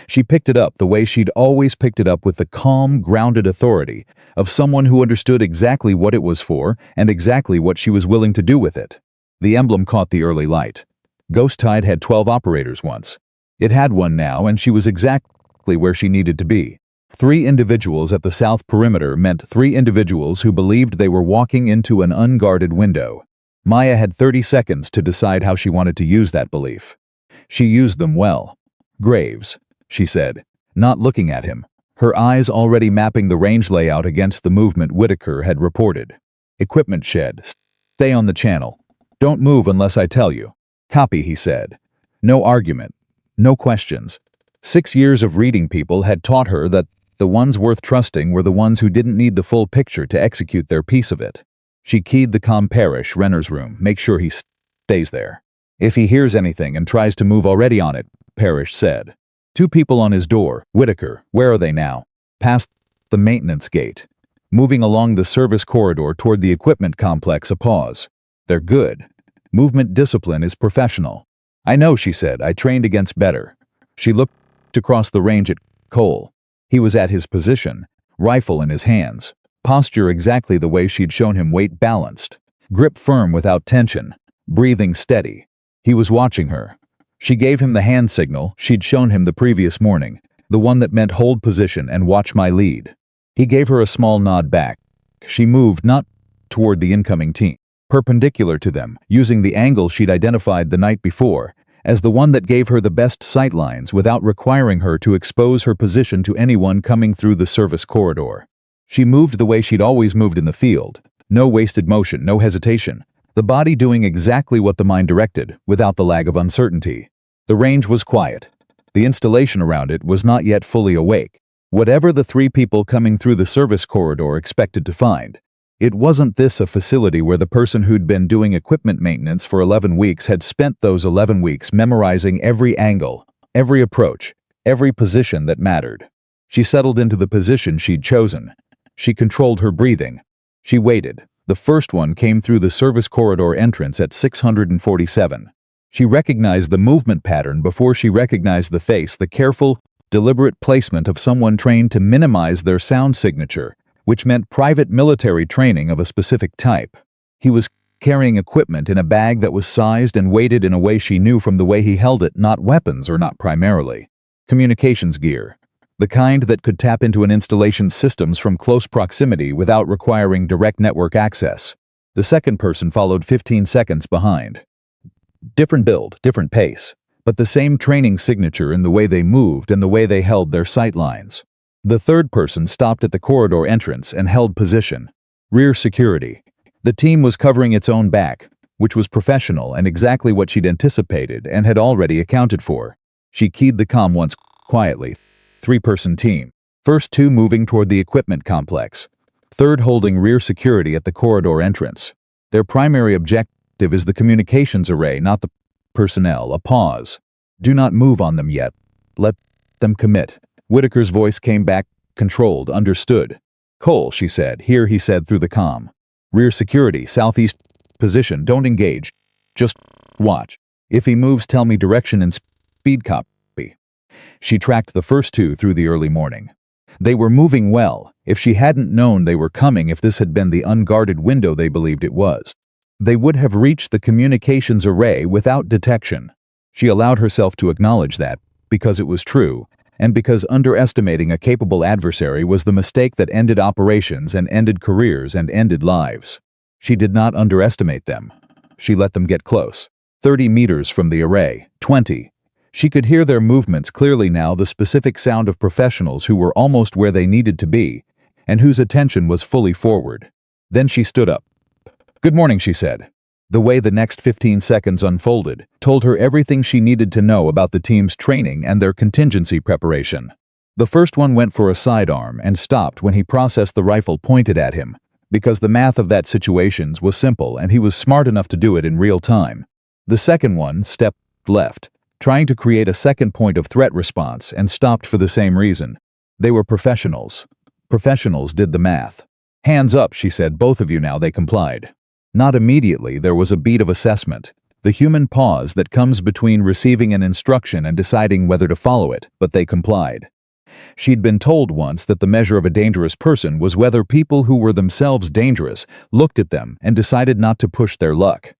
She picked it up the way she'd always picked it up, with the calm, grounded authority of someone who understood exactly what it was for and exactly what she was willing to do with it. The emblem caught the early light. Ghost Tide had 12 operators once. It had one now, and she was exactly where she needed to be. 3 individuals at the south perimeter meant 3 individuals who believed they were walking into an unguarded window. Maya had 30 seconds to decide how she wanted to use that belief. She used them well. Graves, she said, not looking at him, her eyes already mapping the range layout against the movement Whitaker had reported. Equipment shed. Stay on the channel. Don't move unless I tell you. Copy, he said. No argument. No questions. 6 years of reading people had taught her that the ones worth trusting were the ones who didn't need the full picture to execute their piece of it. She keyed the comm. Parrish, Renner's room. Make sure he stays there. If he hears anything and tries to move, already on it, Parrish said. 2 people on his door. Whitaker, where are they now? Past the maintenance gate. Moving along the service corridor toward the equipment complex. A pause. They're good. Movement discipline is professional. I know, she said. I trained against better. She looked across the range at Cole. He was at his position, rifle in his hands, posture exactly the way she'd shown him, weight balanced, grip firm without tension, breathing steady. He was watching her. She gave him the hand signal she'd shown him the previous morning, the one that meant hold position and watch my lead. He gave her a small nod back. She moved not toward the incoming team, perpendicular to them, using the angle she'd identified the night before as the one that gave her the best sightlines without requiring her to expose her position to anyone coming through the service corridor. She moved the way she'd always moved in the field. No wasted motion, no hesitation. The body doing exactly what the mind directed, without the lag of uncertainty. The range was quiet. The installation around it was not yet fully awake. Whatever the three people coming through the service corridor expected to find, it wasn't this a facility where the person who'd been doing equipment maintenance for 11 weeks had spent those 11 weeks memorizing every angle, every approach, every position that mattered. She settled into the position she'd chosen. She controlled her breathing. She waited. The first one came through the service corridor entrance at 647. She recognized the movement pattern before she recognized the face, the careful, deliberate placement of someone trained to minimize their sound signature, which meant private military training of a specific type. He was carrying equipment in a bag that was sized and weighted in a way she knew from the way he held it, not weapons or not primarily. Communications gear. The kind that could tap into an installation's systems from close proximity without requiring direct network access. The second person followed 15 seconds behind. Different build, different pace, but the same training signature in the way they moved and the way they held their sightlines. The third person stopped at the corridor entrance and held position. Rear security. The team was covering its own back, which was professional and exactly what she'd anticipated and had already accounted for. She keyed the comm once quietly. Three-person team. First two moving toward the equipment complex. Third holding rear security at the corridor entrance. Their primary objective is the communications array, not the personnel. A pause. Do not move on them yet. Let them commit. Whitaker's voice came back, controlled, understood. Cole, she said. Here, he said through the comm. Rear security, southeast position. Don't engage. Just watch. If he moves, tell me direction and speed. Copy. She tracked the first two through the early morning. They were moving well. If she hadn't known they were coming, if this had been the unguarded window they believed it was, they would have reached the communications array without detection. She allowed herself to acknowledge that, because it was true, and because underestimating a capable adversary was the mistake that ended operations and ended careers and ended lives. She did not underestimate them. She let them get close. 30 meters from the array, 20. She could hear their movements clearly now, the specific sound of professionals who were almost where they needed to be, and whose attention was fully forward. Then she stood up. Good morning, she said. The way the next 15 seconds unfolded told her everything she needed to know about the team's training and their contingency preparation. The first one went for a sidearm and stopped when he processed the rifle pointed at him, because the math of that situation was simple and he was smart enough to do it in real time. The second one stepped left, trying to create a second point of threat response, and stopped for the same reason. They were professionals. Professionals did the math. Hands up, she said, both of you now. They complied. Not immediately. There was a beat of assessment, the human pause that comes between receiving an instruction and deciding whether to follow it, but they complied. She'd been told once that the measure of a dangerous person was whether people who were themselves dangerous looked at them and decided not to push their luck.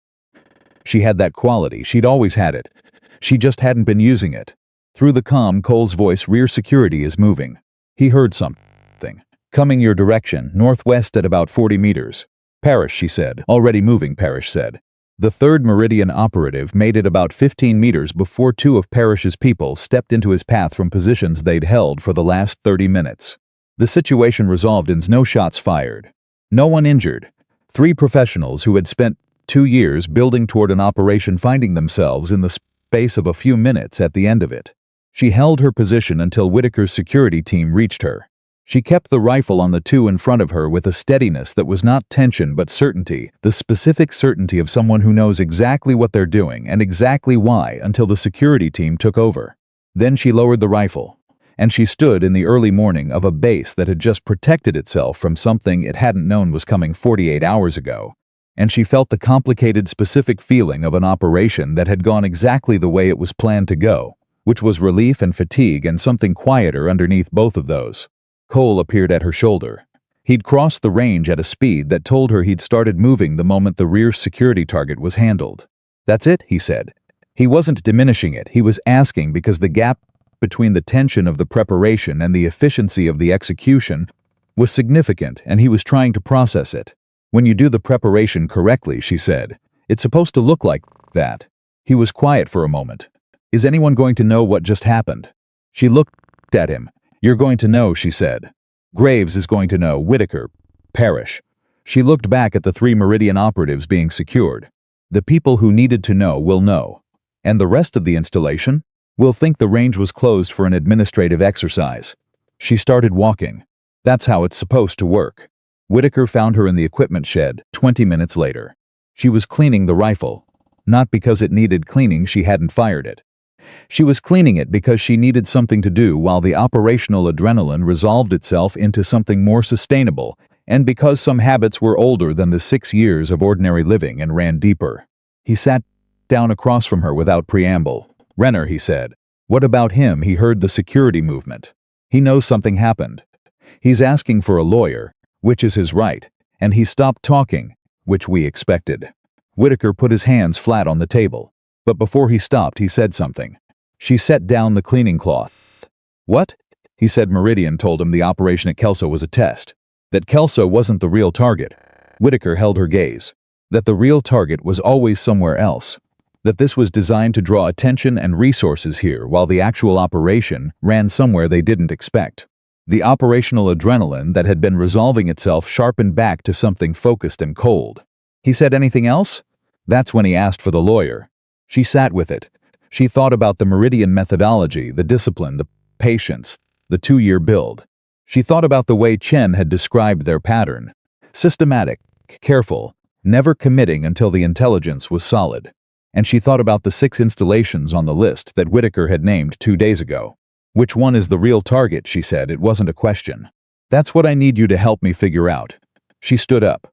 She had that quality. She'd always had it. She just hadn't been using it. Through the comm, Cole's voice, rear security is moving. He heard something. Coming your direction, northwest at about 40 meters. Parrish, she said. Already moving, Parrish said. The third Meridian operative made it about 15 meters before two of Parrish's people stepped into his path from positions they'd held for the last 30 minutes. The situation resolved in no shots fired. No one injured. Three professionals who had spent 2 years building toward an operation finding themselves in the space of a few minutes at the end of it. She held her position until Whitaker's security team reached her. She kept the rifle on the two in front of her with a steadiness that was not tension but certainty, the specific certainty of someone who knows exactly what they're doing and exactly why, until the security team took over. Then she lowered the rifle, and she stood in the early morning of a base that had just protected itself from something it hadn't known was coming 48 hours ago. And she felt the complicated, specific feeling of an operation that had gone exactly the way it was planned to go, which was relief and fatigue and something quieter underneath both of those. Cole appeared at her shoulder. He'd crossed the range at a speed that told her he'd started moving the moment the rear security target was handled. "That's it," he said. He wasn't diminishing it, he was asking because the gap between the tension of the preparation and the efficiency of the execution was significant, and he was trying to process it. "When you do the preparation correctly," she said, "it's supposed to look like that." He was quiet for a moment. "Is anyone going to know what just happened?" She looked at him. "You're going to know," she said. "Graves is going to know, Whitaker, Parrish." She looked back at the 3 Meridian operatives being secured. "The people who needed to know will know. And the rest of the installation? We'll think the range was closed for an administrative exercise." She started walking. "That's how it's supposed to work." Whitaker found her in the equipment shed 20 minutes later. She was cleaning the rifle. Not because it needed cleaning, she hadn't fired it. She was cleaning it because she needed something to do while the operational adrenaline resolved itself into something more sustainable, and because some habits were older than the 6 years of ordinary living and ran deeper. He sat down across from her without preamble. "Renner," he said. "What about him?" He heard the security movement. "He knows something happened. He's asking for a lawyer, which is his right, and he stopped talking, which we expected." Whitaker put his hands flat on the table, but before he stopped he said something. She set down the cleaning cloth. "What?" He said Meridian told him the operation at Kelso was a test. That Kelso wasn't the real target. Whitaker held her gaze. That the real target was always somewhere else. That this was designed to draw attention and resources here while the actual operation ran somewhere they didn't expect. The operational adrenaline that had been resolving itself sharpened back to something focused and cold. He said, "Anything else?" That's when he asked for the lawyer. She sat with it. She thought about the Meridian methodology, the discipline, the patience, the 2-year build. She thought about the way Chen had described their pattern. Systematic, careful, never committing until the intelligence was solid. And she thought about the 6 installations on the list that Whitaker had named 2 days ago. "Which one is the real target?" she said. "It wasn't a question. That's what I need you to help me figure out." She stood up.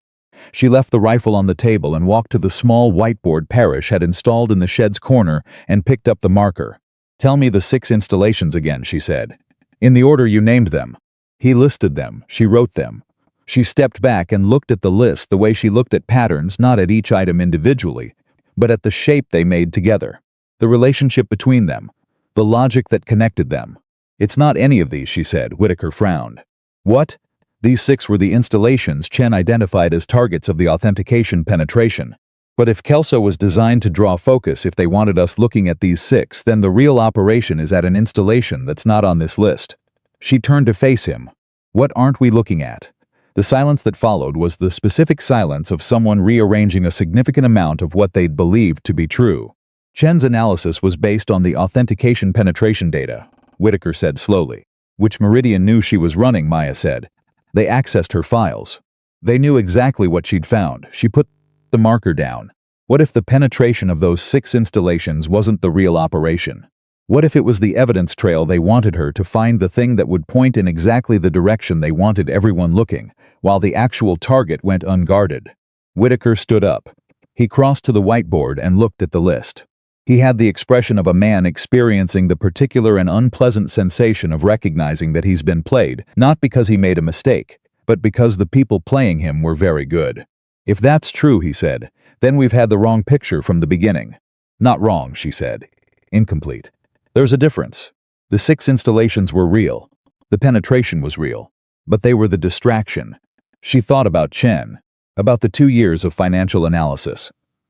She left the rifle on the table and walked to the small whiteboard Parrish had installed in the shed's corner and picked up the marker. "Tell me the 6 installations again," she said. "In the order you named them." He listed them. She wrote them. She stepped back and looked at the list the way she looked at patterns, not at each item individually, but at the shape they made together. The relationship between them. The logic that connected them. "It's not any of these," she said. Whitaker frowned. "What?" These 6 were the installations Chen identified as targets of the authentication penetration. But if Kelso was designed to draw focus, if they wanted us looking at these 6, then the real operation is at an installation that's not on this list. She turned to face him. "What aren't we looking at?" The silence that followed was the specific silence of someone rearranging a significant amount of what they'd believed to be true. Chen's analysis was based on the authentication penetration data, Whitaker said slowly. "Which Meridian knew she was running," Maya said. "They accessed her files. They knew exactly what she'd found." She put the marker down. What if the penetration of those 6 installations wasn't the real operation? What if it was the evidence trail they wanted her to find, the thing that would point in exactly the direction they wanted everyone looking, while the actual target went unguarded? Whitaker stood up. He crossed to the whiteboard and looked at the list. He had the expression of a man experiencing the particular and unpleasant sensation of recognizing that he's been played, not because he made a mistake, but because the people playing him were very good. "If that's true," he said, "then we've had the wrong picture from the beginning." "Not wrong," she said. "Incomplete. There's a difference. The 6 installations were real. The penetration was real. But they were the distraction." She thought about Chen, about the 2 years of financial analysis,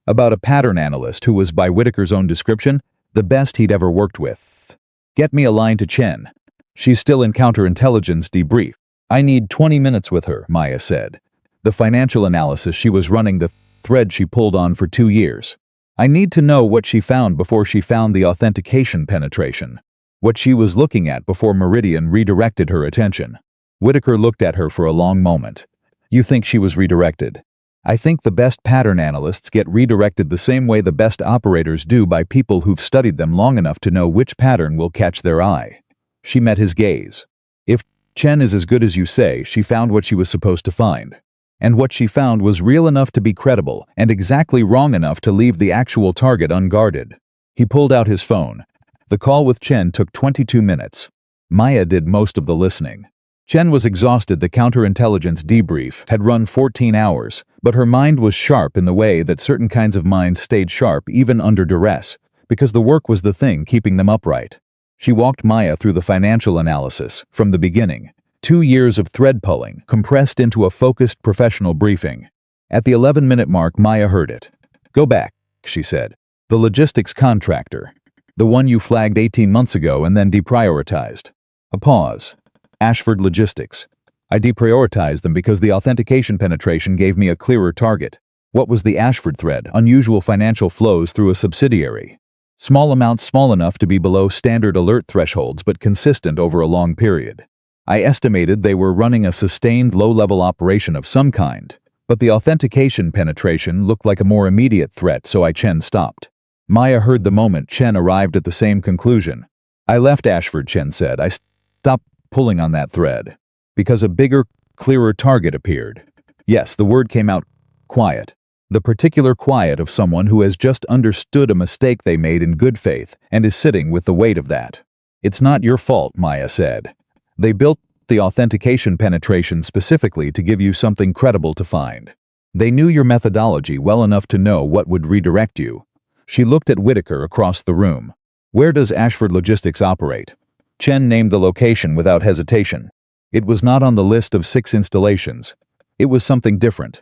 about a pattern analyst who was, by Whitaker's own description, the best he'd ever worked with. "Get me a line to Chen. She's still in counterintelligence debrief." "I need 20 minutes with her," Maya said. The financial analysis she was running, the thread she pulled on for 2 years. "I need to know what she found before she found the authentication penetration. What she was looking at before Meridian redirected her attention." Whitaker looked at her for a long moment. "You think she was redirected?" "I think the best pattern analysts get redirected the same way the best operators do, by people who've studied them long enough to know which pattern will catch their eye." She met his gaze. "If Chen is as good as you say, she found what she was supposed to find. And what she found was real enough to be credible, and exactly wrong enough to leave the actual target unguarded." He pulled out his phone. The call with Chen took 22 minutes. Maya did most of the listening. Chen was exhausted. The counterintelligence debrief had run 14 hours, but her mind was sharp in the way that certain kinds of minds stayed sharp even under duress, because the work was the thing keeping them upright. She walked Maya through the financial analysis, from the beginning. 2 years of thread pulling, compressed into a focused professional briefing. At the 11-minute mark, Maya heard it. "Go back," she said. "The logistics contractor. The one you flagged 18 months ago and then deprioritized." A pause. "Ashford Logistics. I deprioritized them because the authentication penetration gave me a clearer target." What was the Ashford thread? Unusual financial flows through a subsidiary. Small amounts, small enough to be below standard alert thresholds but consistent over a long period. I estimated they were running a sustained low-level operation of some kind, but the authentication penetration looked like a more immediate threat, so Chen stopped. Maya heard the moment Chen arrived at the same conclusion. "I left Ashford," Chen said. "I stopped pulling on that thread because a bigger, clearer target appeared." Yes, the word came out. Quiet. The particular quiet of someone who has just understood a mistake they made in good faith and is sitting with the weight of that. "It's not your fault," Maya said. "They built the authentication penetration specifically to give you something credible to find. They knew your methodology well enough to know what would redirect you." She looked at Whitaker across the room. "Where does Ashford Logistics operate?" Chen named the location without hesitation. It was not on the list of 6 installations. It was something different.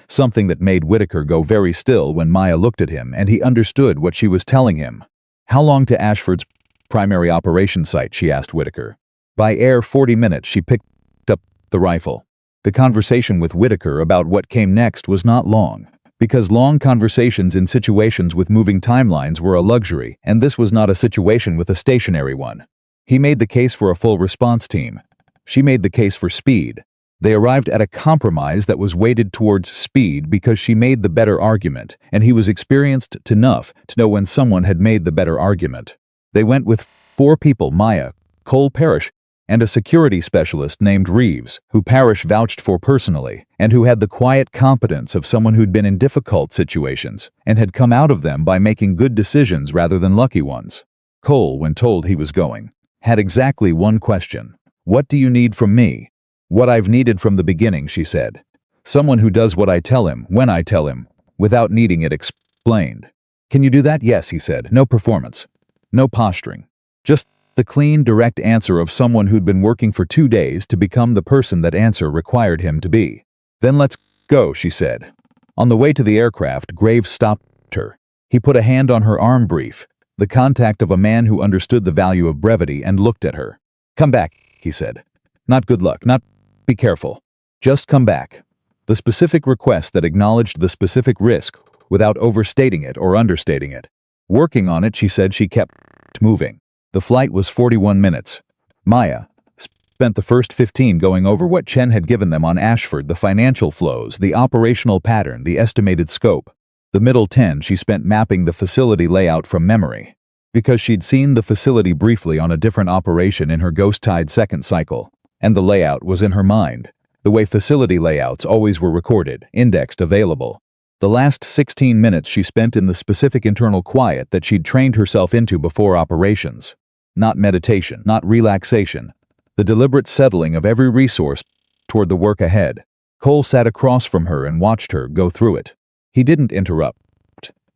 Something that made Whitaker go very still when Maya looked at him, and he understood what she was telling him. "How long to Ashford's primary operation site?" she asked Whitaker. "By air, 40 minutes." She picked up the rifle. The conversation with Whitaker about what came next was not long, because long conversations in situations with moving timelines were a luxury, and this was not a situation with a stationary one. He made the case for a full response team. She made the case for speed. They arrived at a compromise that was weighted towards speed because she made the better argument, and he was experienced enough to know when someone had made the better argument. They went with 4 people: Maya, Cole Parrish, and a security specialist named Reeves, who Parrish vouched for personally, and who had the quiet competence of someone who'd been in difficult situations, and had come out of them by making good decisions rather than lucky ones. Cole, when told he was going, had exactly one question. "What do you need from me?" "What I've needed from the beginning," she said. "Someone who does what I tell him, when I tell him, without needing it explained." "Can you do that?" "Yes," he said. "No performance. No posturing. Just the clean, direct answer of someone who'd been working for 2 days to become the person that answer required him to be." "Then let's go," she said. On the way to the aircraft, Graves stopped her. He put a hand on her arm, brief, the contact of a man who understood the value of brevity, and looked at her. "Come back," he said. "Not good luck, not be careful. Just come back." The specific request that acknowledged the specific risk without overstating it or understating it. Working on it, she said. She kept moving. The flight was 41 minutes. Maya spent the first 15 going over what Chen had given them on Ashford: the financial flows, the operational pattern, the estimated scope. The middle 10 she spent mapping the facility layout from memory, because she'd seen the facility briefly on a different operation in her ghost-tied second cycle, and the layout was in her mind, the way facility layouts always were recorded, indexed, available. The last 16 minutes she spent in the specific internal quiet that she'd trained herself into before operations. Not meditation, not relaxation. The deliberate settling of every resource toward the work ahead. Cole sat across from her and watched her go through it. He didn't interrupt.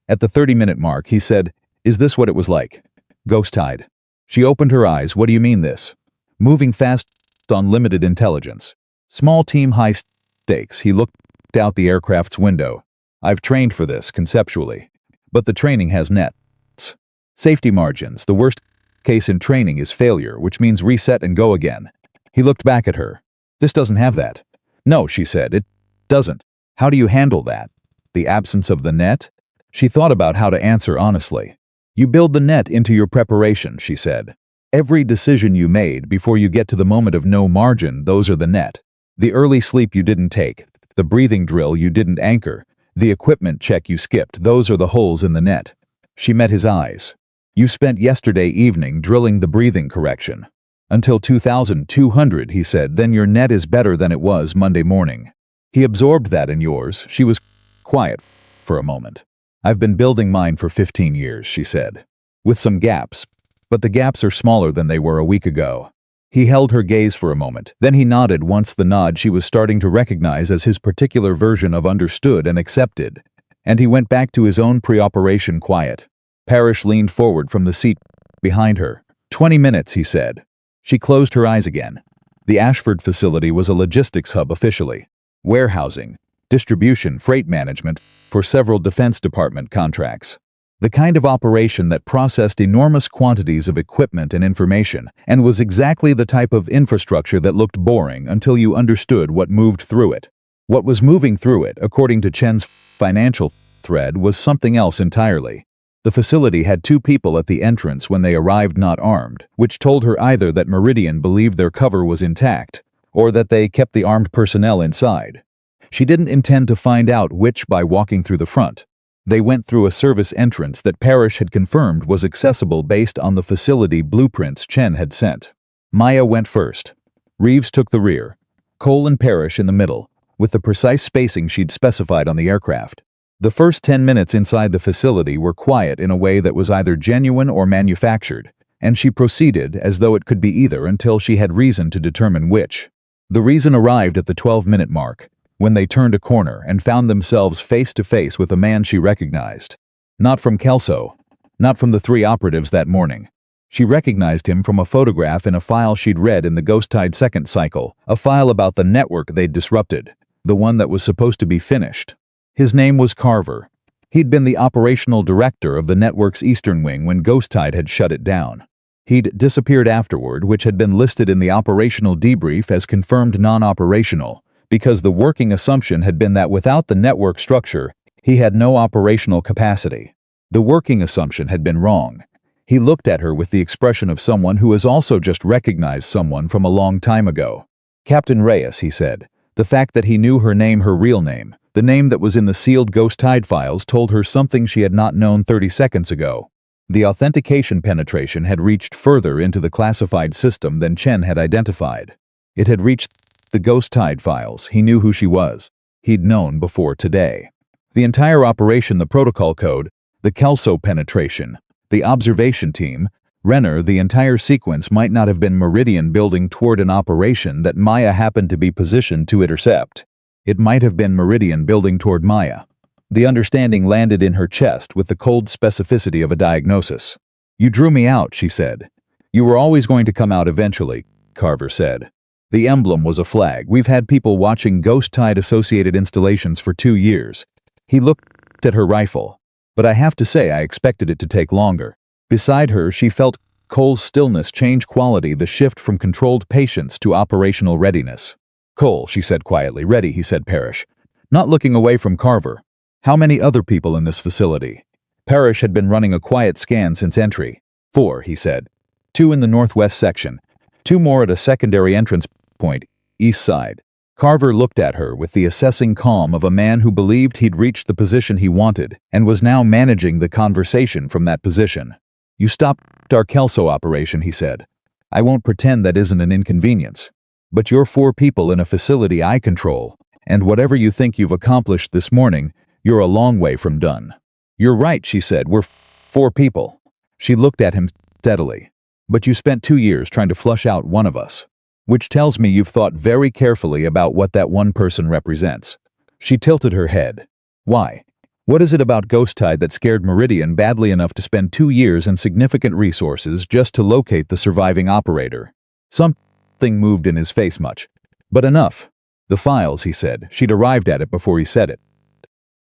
At the 30-minute mark, he said, "Is this what it was like?" "Ghost-tied." She opened her eyes. "What do you mean this?" "Moving fast on limited intelligence. Small team, high stakes." He looked out the aircraft's window. "I've trained for this, conceptually. But the training has nets. Safety margins. The worst case in training is failure, which means reset and go again." He looked back at her. "This doesn't have that." "No," she said, "it doesn't." "How do you handle that? The absence of the net?" She thought about how to answer honestly. "You build the net into your preparation," she said. "Every decision you made before you get to the moment of no margin, those are the net. The early sleep you didn't take, the breathing drill you didn't anchor, the equipment check you skipped, those are the holes in the net." She met his eyes. "You spent yesterday evening drilling the breathing correction. Until 2200, he said, then your net is better than it was Monday morning." He absorbed that in yours. She was quiet for a moment. "I've been building mine for 15 years, she said. "With some gaps. but the gaps are smaller than they were a week ago. He held her gaze for a moment, then he nodded once the nod she was starting to recognize as his particular version of understood and accepted, and he went back to his own pre-operation quiet. Parrish leaned forward from the seat behind her. 20 minutes, he said. She closed her eyes again. The Ashford facility was a logistics hub officially. Warehousing, distribution, freight management for several Defense Department contracts. The kind of operation that processed enormous quantities of equipment and information, and was exactly the type of infrastructure that looked boring until you understood what moved through it. What was moving through it, according to Chen's financial thread, was something else entirely. The facility had 2 people at the entrance when they arrived not armed, which told her either that Meridian believed their cover was intact, or that they kept the armed personnel inside. She didn't intend to find out which by walking through the front. They went through a service entrance that Parrish had confirmed was accessible based on the facility blueprints Chen had sent. Maya went first. Reeves took the rear. Cole and Parrish in the middle, with the precise spacing she'd specified on the aircraft. The first 10 minutes inside the facility were quiet in a way that was either genuine or manufactured, and she proceeded as though it could be either until she had reason to determine which. The reason arrived at the 12-minute mark, when they turned a corner and found themselves face to face with a man she recognized. Not from Kelso, not from the 3 operatives that morning. She recognized him from a photograph in a file she'd read in the Ghost Tide second cycle, a file about the network they'd disrupted, the one that was supposed to be finished. His name was Carver. He'd been the operational director of the network's eastern wing when Ghost Tide had shut it down. He'd disappeared afterward, which had been listed in the operational debrief as confirmed non-operational, because the working assumption had been that without the network structure, he had no operational capacity. The working assumption had been wrong. He looked at her with the expression of someone who has also just recognized someone from a long time ago. Captain Reyes, he said. The fact that he knew her name, her real name, the name that was in the sealed Ghost Tide files, told her something she had not known 30 seconds ago. The authentication penetration had reached further into the classified system than Chen had identified. It had reached the Ghost Tide files. He knew who she was. He'd known before today. The entire operation, the protocol code, the Kelso penetration, the observation team, Renner, the entire sequence might not have been Meridian building toward an operation that Maya happened to be positioned to intercept. It might have been Meridian building toward Maya. The understanding landed in her chest with the cold specificity of a diagnosis. You drew me out, she said. You were always going to come out eventually, Carver said. The emblem was a flag. We've had people watching Ghost Tide-associated installations for 2 years. He looked at her rifle. But I have to say I expected it to take longer. Beside her, she felt Cole's stillness change quality, the shift from controlled patience to operational readiness. Cole, she said quietly. Ready, he said. Parrish. Not looking away from Carver. How many other people in this facility? Parrish had been running a quiet scan since entry. 4, he said. 2 in the northwest section. 2 more at a secondary entrance point, east side. Carver looked at her with the assessing calm of a man who believed he'd reached the position he wanted and was now managing the conversation from that position. You stopped our Kelso operation, he said. I won't pretend that isn't an inconvenience. But you're 4 people in a facility I control, and whatever you think you've accomplished this morning, you're a long way from done. You're right, she said. We're 4 people. She looked at him steadily. But you spent 2 years trying to flush out one of us. Which tells me you've thought very carefully about what that one person represents. She tilted her head. Why? What is it about Ghost Tide that scared Meridian badly enough to spend 2 years and significant resources just to locate the surviving operator? Something moved in his face much. But enough. The files, he said. She'd arrived at it before he said it.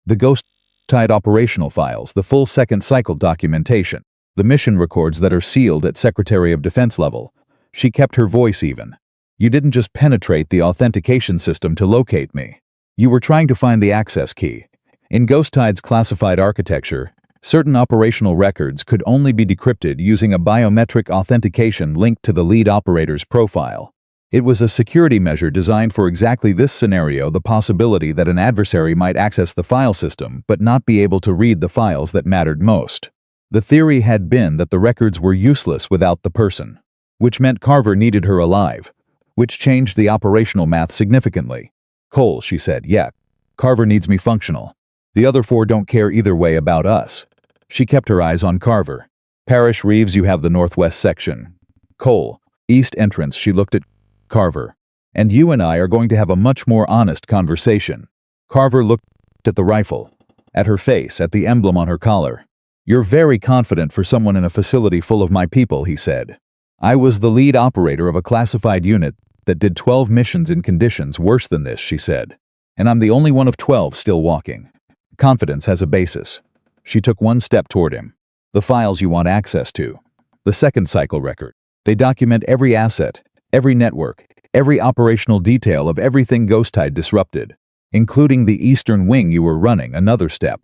The Ghost Tide operational files, the full second cycle documentation, the mission records that are sealed at Secretary of Defense level. She kept her voice even. You didn't just penetrate the authentication system to locate me. You were trying to find the access key. In Ghost Tide's classified architecture, certain operational records could only be decrypted using a biometric authentication linked to the lead operator's profile. It was a security measure designed for exactly this scenario, the possibility that an adversary might access the file system but not be able to read the files that mattered most. The theory had been that the records were useless without the person, which meant Carver needed her alive, which changed the operational math significantly. Cole, she said. Yeah, Carver needs me functional. The other 4 don't care either way about us. She kept her eyes on Carver. Parrish Reeves, you have the northwest section. Cole, east entrance. She looked at Carver. And you and I are going to have a much more honest conversation. Carver looked at the rifle, at her face, at the emblem on her collar. You're very confident for someone in a facility full of my people, he said. I was the lead operator of a classified unit that did 12 missions in conditions worse than this, she said. And I'm the only one of 12 still walking. Confidence has a basis. She took one step toward him. The files you want access to. The second cycle record. They document every asset, every network, every operational detail of everything Ghosttide disrupted, including the eastern wing you were running. Another step.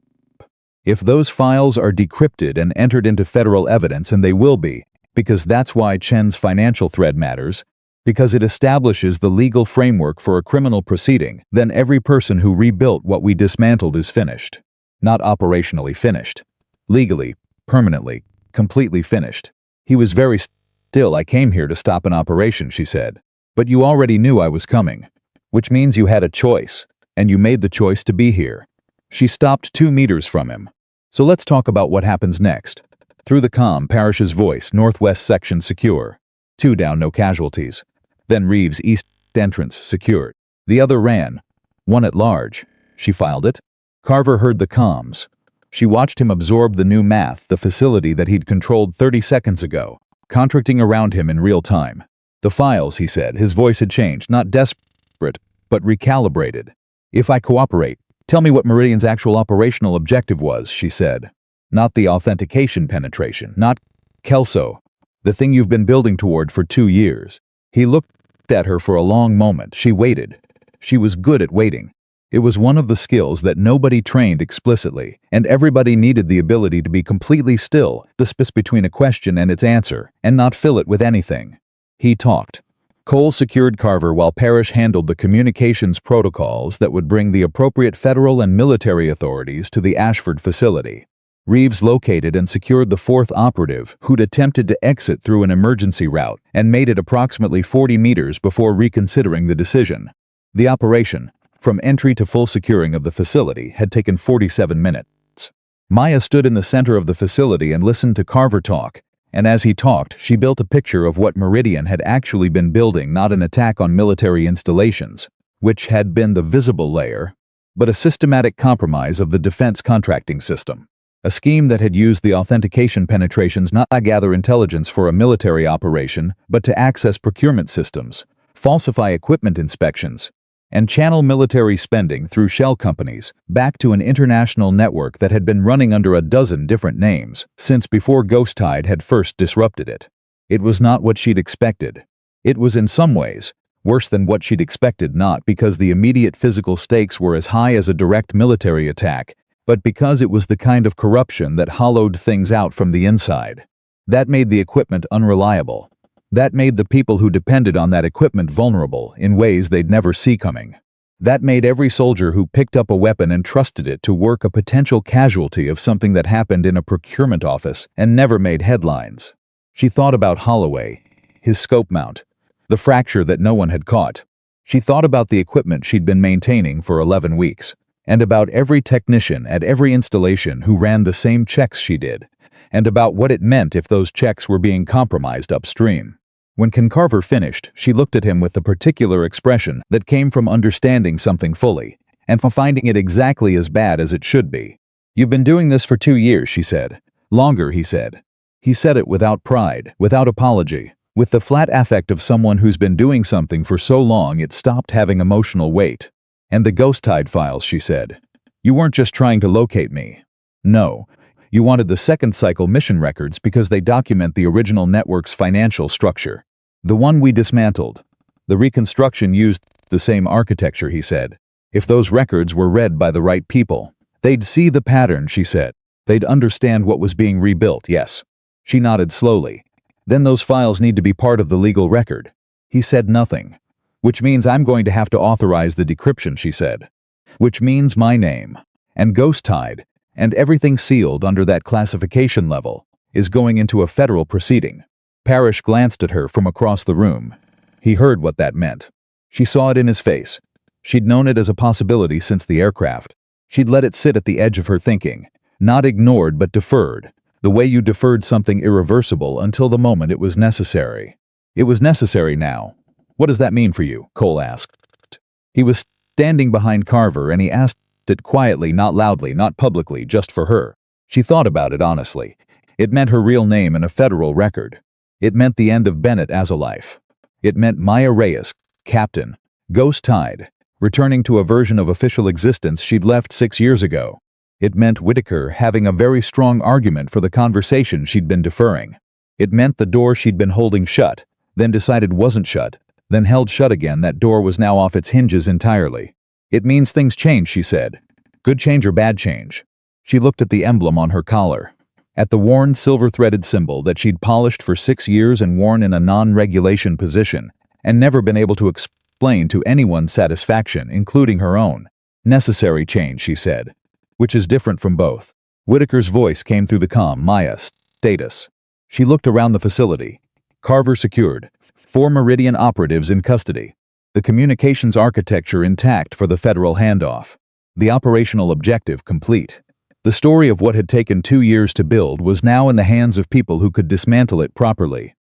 If those files are decrypted and entered into federal evidence, and they will be, because that's why Chen's financial thread matters, because it establishes the legal framework for a criminal proceeding, then every person who rebuilt what we dismantled is finished. Not operationally finished. Legally, permanently, completely finished. He was very still. I came here to stop an operation, she said. But you already knew I was coming. Which means you had a choice, and you made the choice to be here. She stopped 2 meters from him. So let's talk about what happens next. Through the comm, Parrish's voice, northwest section secure. 2 down, no casualties. Then Reeves, east entrance, secured. The other ran. 1 at large. She filed it. Carver heard the comms. She watched him absorb the new math, the facility that he'd controlled 30 seconds ago, contracting around him in real time. The files, he said. His voice had changed, not desperate, but recalibrated. If I cooperate, tell me what Meridian's actual operational objective was, she said. Not the authentication penetration, not Kelso, the thing you've been building toward for 2 years. He looked at her for a long moment. She waited. She was good at waiting. It was one of the skills that nobody trained explicitly, and everybody needed the ability to be completely still, the space between a question and its answer, and not fill it with anything. He talked. Cole secured Carver while Parrish handled the communications protocols that would bring the appropriate federal and military authorities to the Ashford facility. Reeves located and secured the 4th operative, who'd attempted to exit through an emergency route and made it approximately 40 meters before reconsidering the decision. The operation, from entry to full securing of the facility, had taken 47 minutes. Maya stood in the center of the facility and listened to Carver talk, and as he talked, she built a picture of what Meridian had actually been building, not an attack on military installations, which had been the visible layer, but a systematic compromise of the defense contracting system. A scheme that had used the authentication penetrations not to gather intelligence for a military operation, but to access procurement systems, falsify equipment inspections, and channel military spending through shell companies back to an international network that had been running under a dozen different names since before Ghosttide had first disrupted it. It was not what she'd expected. It was in some ways worse than what she'd expected, not because the immediate physical stakes were as high as a direct military attack, but because it was the kind of corruption that hollowed things out from the inside. That made the equipment unreliable. That made the people who depended on that equipment vulnerable in ways they'd never see coming. That made every soldier who picked up a weapon and trusted it to work a potential casualty of something that happened in a procurement office and never made headlines. She thought about Holloway, his scope mount, the fracture that no one had caught. She thought about the equipment she'd been maintaining for 11 weeks, and about every technician at every installation who ran the same checks she did, and about what it meant if those checks were being compromised upstream. When Carver finished, she looked at him with the particular expression that came from understanding something fully, and from finding it exactly as bad as it should be. You've been doing this for 2 years, she said. Longer, he said. He said it without pride, without apology, with the flat affect of someone who's been doing something for so long it stopped having emotional weight. And the Ghosttide files, she said. You weren't just trying to locate me. No. You wanted the second cycle mission records because they document the original network's financial structure. The one we dismantled. The reconstruction used the same architecture, he said. If those records were read by the right people, they'd see the pattern, she said. They'd understand what was being rebuilt, yes. She nodded slowly. Then those files need to be part of the legal record. He said nothing. Which means I'm going to have to authorize the decryption, she said. Which means my name, and Ghosttide, and everything sealed under that classification level, is going into a federal proceeding. Parrish glanced at her from across the room. He heard what that meant. She saw it in his face. She'd known it as a possibility since the aircraft. She'd let it sit at the edge of her thinking, not ignored but deferred, The way you deferred something irreversible until the moment it was necessary. It was necessary now. What does that mean for you? Cole asked. He was standing behind Carver and he asked it quietly, not loudly, not publicly, just for her. She thought about it honestly. It meant her real name in a federal record. It meant the end of Bennett as a life. It meant Maya Reyes, Captain, ghost-tied, returning to a version of official existence she'd left 6 years ago. It meant Whitaker having a very strong argument for the conversation she'd been deferring. It meant the door she'd been holding shut, then decided wasn't shut, then held shut again. That door was now off its hinges entirely. It means things change, she said. Good change or bad change. She looked at the emblem on her collar, at the worn silver-threaded symbol that she'd polished for 6 years and worn in a non-regulation position, and never been able to explain to anyone's satisfaction, including her own. Necessary change, she said. Which is different from both. Whitaker's voice came through the comm. Maya, status. She looked around the facility. Carver secured. 4 Meridian operatives in custody. The communications architecture intact for the federal handoff. The operational objective complete. The story of what had taken 2 years to build was now in the hands of people who could dismantle it properly.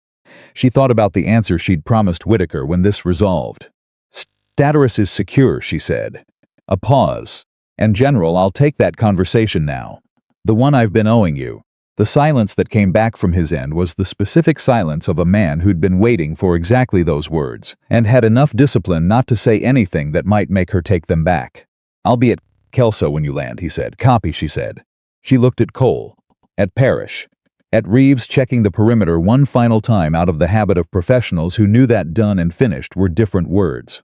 She thought about the answer she'd promised Whitaker when this resolved. Status is secure, she said. A pause. And General, I'll take that conversation now. The one I've been owing you. The silence that came back from his end was the specific silence of a man who'd been waiting for exactly those words, and had enough discipline not to say anything that might make her take them back. I'll be at Kelso when you land, he said. Copy, she said. She looked at Cole. At Parrish. At Reeves, checking the perimeter one final time, out of the habit of professionals who knew that done and finished were different words.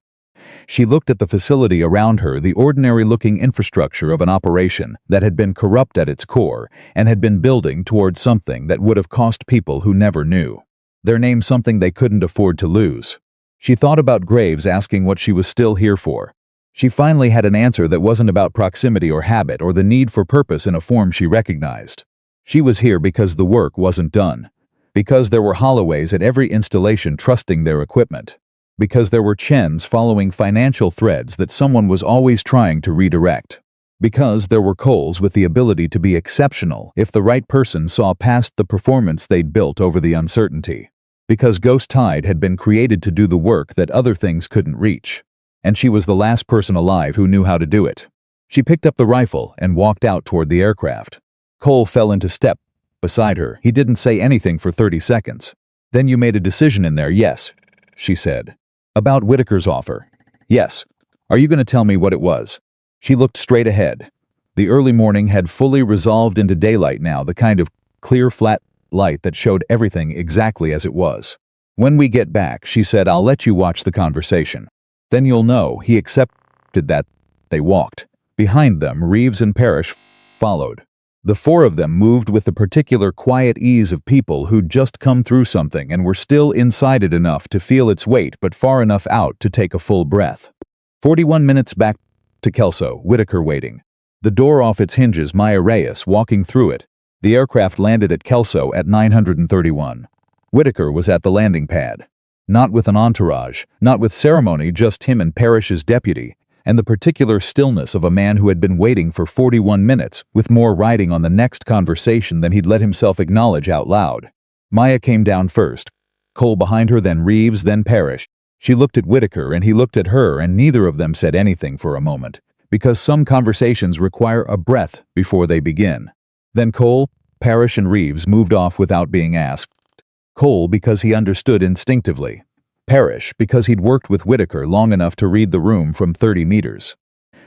She looked at the facility around her, the ordinary-looking infrastructure of an operation that had been corrupt at its core and had been building towards something that would have cost people who never knew. Their name something they couldn't afford to lose. She thought about Graves asking what she was still here for. She finally had an answer that wasn't about proximity or habit or the need for purpose in a form she recognized. She was here because the work wasn't done. Because there were Holloways at every installation trusting their equipment. Because there were Chens following financial threads that someone was always trying to redirect. Because there were Coles with the ability to be exceptional if the right person saw past the performance they'd built over the uncertainty. Because Ghost Tide had been created to do the work that other things couldn't reach. And she was the last person alive who knew how to do it. She picked up the rifle and walked out toward the aircraft. Cole fell into step beside her. He didn't say anything for 30 seconds. Then you made a decision in there, yes, she said. About Whitaker's offer. Yes. Are you going to tell me what it was? She looked straight ahead. The early morning had fully resolved into daylight now, the kind of clear, flat light that showed everything exactly as it was. When we get back, she said, I'll let you watch the conversation. Then you'll know. He accepted that. They walked. Behind them, Reeves and Parrish followed. The 4 of them moved with the particular quiet ease of people who'd just come through something and were still inside it enough to feel its weight but far enough out to take a full breath. 41 minutes back to Kelso, Whitaker waiting. The door off its hinges, Maya Reyes walking through it. The aircraft landed at Kelso at 931. Whitaker was at the landing pad. Not with an entourage, not with ceremony, just him and Parrish's deputy, and the particular stillness of a man who had been waiting for 41 minutes, with more riding on the next conversation than he'd let himself acknowledge out loud. Maya came down first, Cole behind her, then Reeves, then Parrish. She looked at Whitaker and he looked at her, and neither of them said anything for a moment, because some conversations require a breath before they begin. Then Cole, Parrish, and Reeves moved off without being asked. Cole because he understood instinctively. Parrish because he'd worked with Whitaker long enough to read the room from 30 meters.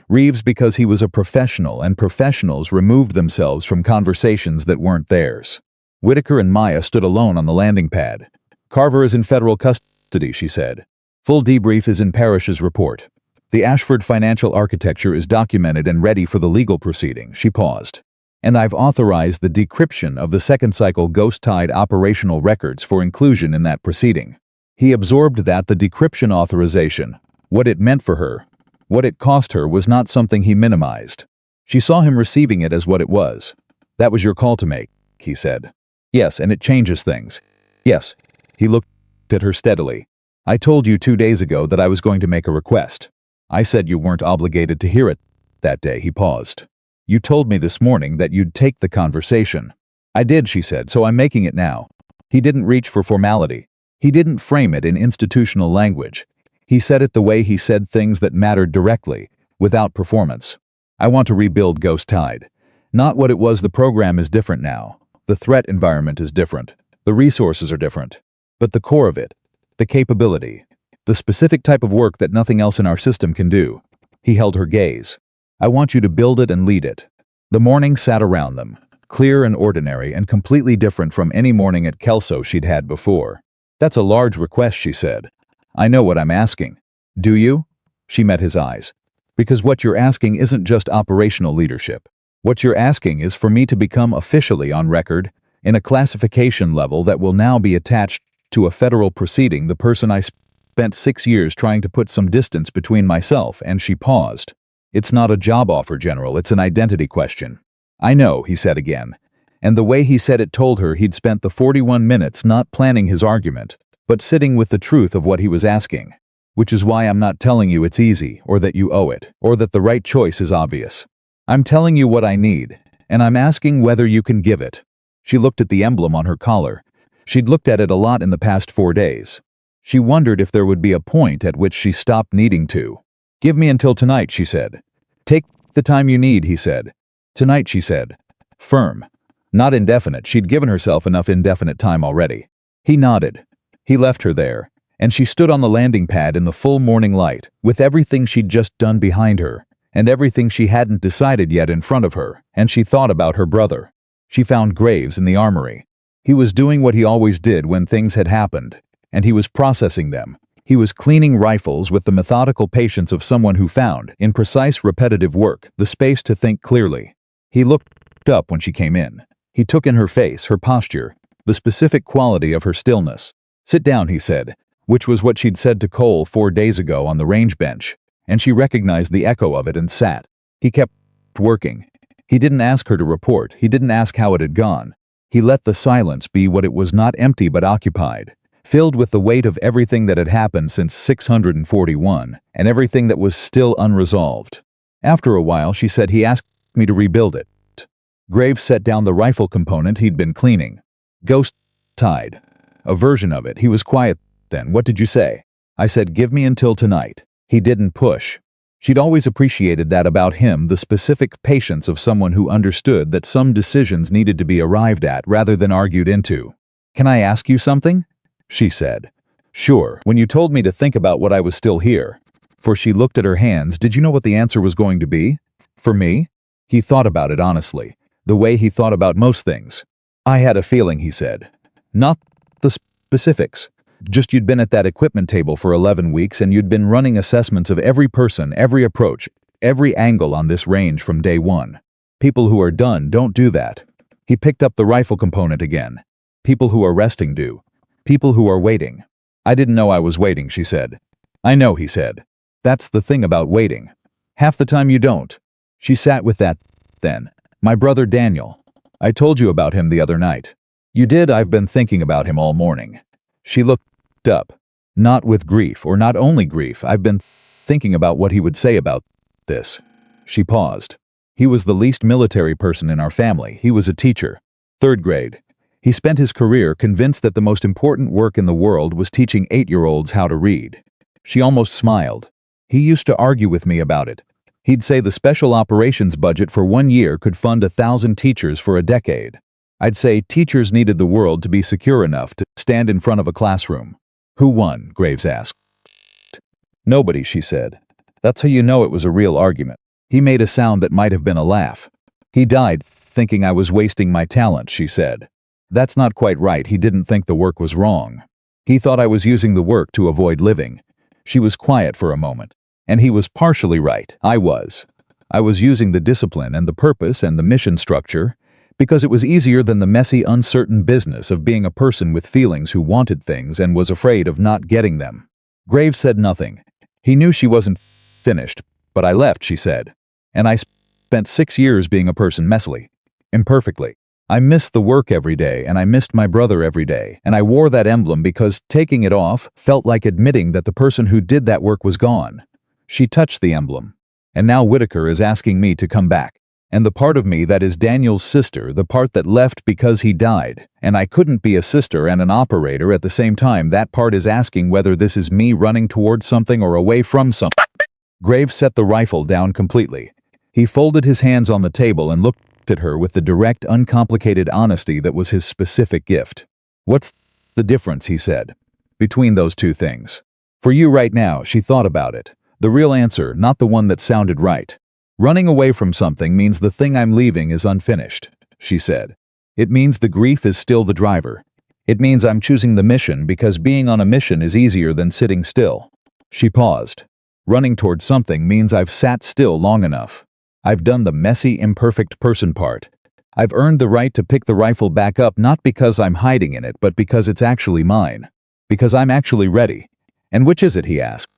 Reeves because he was a professional, and professionals removed themselves from conversations that weren't theirs. Whitaker and Maya stood alone on the landing pad. Carver is in federal custody, she said. Full debrief is in Parrish's report. The Ashford financial architecture is documented and ready for the legal proceeding. She paused. And I've authorized the decryption of the second cycle Ghost Tide operational records for inclusion in that proceeding. He absorbed that the decryption authorization, what it meant for her, what it cost her, was not something he minimized. She saw him receiving it as what it was. That was your call to make, he said. Yes, and it changes things. Yes. He looked at her steadily. I told you 2 days ago that I was going to make a request. I said you weren't obligated to hear it that day. He paused. You told me this morning that you'd take the conversation. I did, she said, so I'm making it now. He didn't reach for formality. He didn't frame it in institutional language. He said it the way he said things that mattered directly, without performance. I want to rebuild Ghost Tide. Not what it was. The program is different now. The threat environment is different. The resources are different. But the core of it, the capability, the specific type of work that nothing else in our system can do. He held her gaze. I want you to build it and lead it. The morning sat around them, clear and ordinary and completely different from any morning at Kelso she'd had before. That's a large request, she said. I know what I'm asking. Do you? She met his eyes. Because what you're asking isn't just operational leadership. What you're asking is for me to become officially on record, in a classification level that will now be attached to a federal proceeding, the person I spent 6 years trying to put some distance between myself, and she paused. It's not a job offer, General, it's an identity question. I know, he said again. And the way he said it told her he'd spent the 41 minutes not planning his argument, but sitting with the truth of what he was asking. Which is why I'm not telling you it's easy, or that you owe it, or that the right choice is obvious. I'm telling you what I need, and I'm asking whether you can give it. She looked at the emblem on her collar. She'd looked at it a lot in the past 4 days. She wondered if there would be a point at which she stopped needing to. Give me until tonight, she said. Take the time you need, he said. Tonight, she said. Firm. Not indefinite. She'd given herself enough indefinite time already. He nodded. He left her there, and she stood on the landing pad in the full morning light, with everything she'd just done behind her, and everything she hadn't decided yet in front of her, and she thought about her brother. She found Graves in the armory. He was doing what he always did when things had happened, and he was processing them. He was cleaning rifles with the methodical patience of someone who found, in precise repetitive work, the space to think clearly. He looked up when she came in. He took in her face, her posture, the specific quality of her stillness. Sit down, he said, which was what she'd said to Cole 4 days ago on the range bench, and she recognized the echo of it and sat. He kept working. He didn't ask her to report. He didn't ask how it had gone. He let the silence be what it was, not empty but occupied, filled with the weight of everything that had happened since 641, and everything that was still unresolved. After a while, she said, he asked me to rebuild it. Graves set down the rifle component he'd been cleaning. Ghost Tide. A version of it. He was quiet then. What did you say? I said, give me until tonight. He didn't push. She'd always appreciated that about him, the specific patience of someone who understood that some decisions needed to be arrived at rather than argued into. Can I ask you something? She said. Sure. When you told me to think about what I was still here. For she looked at her hands, did you know what the answer was going to be? For me? He thought about it honestly, the way he thought about most things. I had a feeling, he said. Not the specifics. Just you'd been at that equipment table for 11 weeks and you'd been running assessments of every person, every approach, every angle on this range from day one. People who are done don't do that. He picked up the rifle component again. People who are resting do. People who are waiting. I didn't know I was waiting, she said. I know, he said. That's the thing about waiting. Half the time you don't. She sat with that then. My brother Daniel. I told you about him the other night. You did. I've been thinking about him all morning. She looked up. Not with grief, or not only grief. I've been thinking about what he would say about this. She paused. He was the least military person in our family. He was a teacher. 3rd grade. He spent his career convinced that the most important work in the world was teaching 8-year-olds how to read. She almost smiled. He used to argue with me about it. He'd say the special operations budget for 1 year could fund 1,000 teachers for a decade. I'd say teachers needed the world to be secure enough to stand in front of a classroom. Who won? Graves asked. Nobody, she said. That's how you know it was a real argument. He made a sound that might have been a laugh. He died thinking I was wasting my talent, she said. That's not quite right. He didn't think the work was wrong. He thought I was using the work to avoid living. She was quiet for a moment. And he was partially right. I was. I was using the discipline and the purpose and the mission structure because it was easier than the messy, uncertain business of being a person with feelings who wanted things and was afraid of not getting them. Graves said nothing. He knew she wasn't finished, but I left, she said. And I spent 6 years being a person messily, imperfectly. I missed the work every day, and I missed my brother every day, and I wore that emblem because taking it off felt like admitting that the person who did that work was gone. She touched the emblem. And now Whitaker is asking me to come back. And the part of me that is Daniel's sister, the part that left because he died, and I couldn't be a sister and an operator at the same time, that part is asking whether this is me running towards something or away from something. Graves set the rifle down completely. He folded his hands on the table and looked at her with the direct, uncomplicated honesty that was his specific gift. "What's the difference," he said, "between those two things?" "For you right now," she thought about it. The real answer, not the one that sounded right. "Running away from something means the thing I'm leaving is unfinished," she said. "It means the grief is still the driver. It means I'm choosing the mission because being on a mission is easier than sitting still." She paused. "Running towards something means I've sat still long enough. I've done the messy, imperfect person part. I've earned the right to pick the rifle back up, not because I'm hiding in it, but because it's actually mine. Because I'm actually ready." "And which is it?" he asked.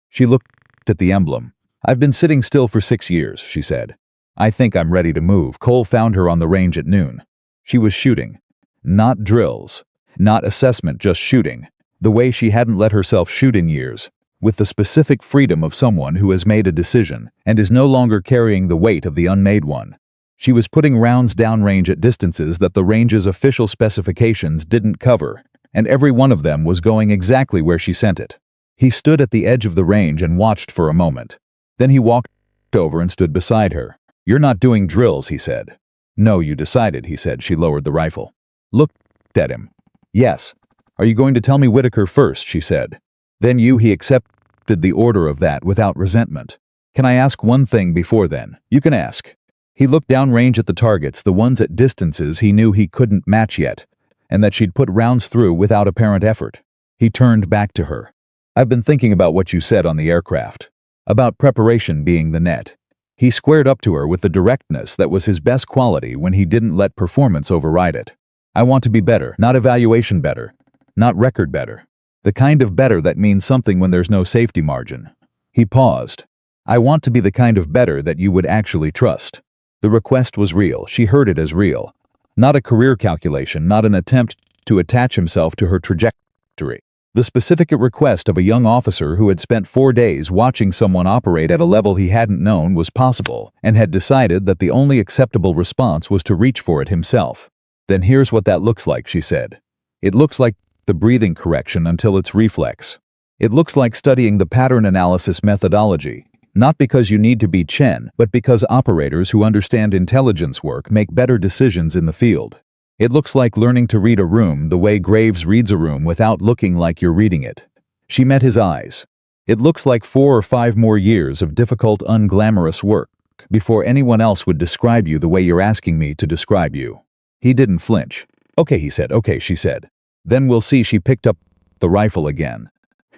She looked at the emblem. "I've been sitting still for 6 years, she said. "I think I'm ready to move." Cole found her on the range at noon. She was shooting. Not drills. Not assessment, just shooting. The way she hadn't let herself shoot in years. With the specific freedom of someone who has made a decision and is no longer carrying the weight of the unmade one. She was putting rounds downrange at distances that the range's official specifications didn't cover, and every one of them was going exactly where she sent it. He stood at the edge of the range and watched for a moment. Then he walked over and stood beside her. "You're not doing drills," he said. "No, you decided," he said. She lowered the rifle. Looked at him. "Yes. Are you going to tell me Whitaker first?" she said. "Then you." He accepted the order of that without resentment. "Can I ask one thing before then?" "You can ask." He looked downrange at the targets, the ones at distances he knew he couldn't match yet, and that she'd put rounds through without apparent effort. He turned back to her. "I've been thinking about what you said on the aircraft. About preparation being the net." He squared up to her with the directness that was his best quality when he didn't let performance override it. "I want to be better, not evaluation better, not record better. The kind of better that means something when there's no safety margin." He paused. "I want to be the kind of better that you would actually trust." The request was real. She heard it as real. Not a career calculation, not an attempt to attach himself to her trajectory. The specific request of a young officer who had spent 4 days watching someone operate at a level he hadn't known was possible, and had decided that the only acceptable response was to reach for it himself. "Then here's what that looks like," she said. "It looks like the breathing correction until it's reflex. It looks like studying the pattern analysis methodology, not because you need to be Chen, but because operators who understand intelligence work make better decisions in the field. It looks like learning to read a room the way Graves reads a room without looking like you're reading it." She met his eyes. "It looks like 4 or 5 more years of difficult, unglamorous work before anyone else would describe you the way you're asking me to describe you." He didn't flinch. "Okay," he said. "Okay," she said. "Then we'll see." She picked up the rifle again.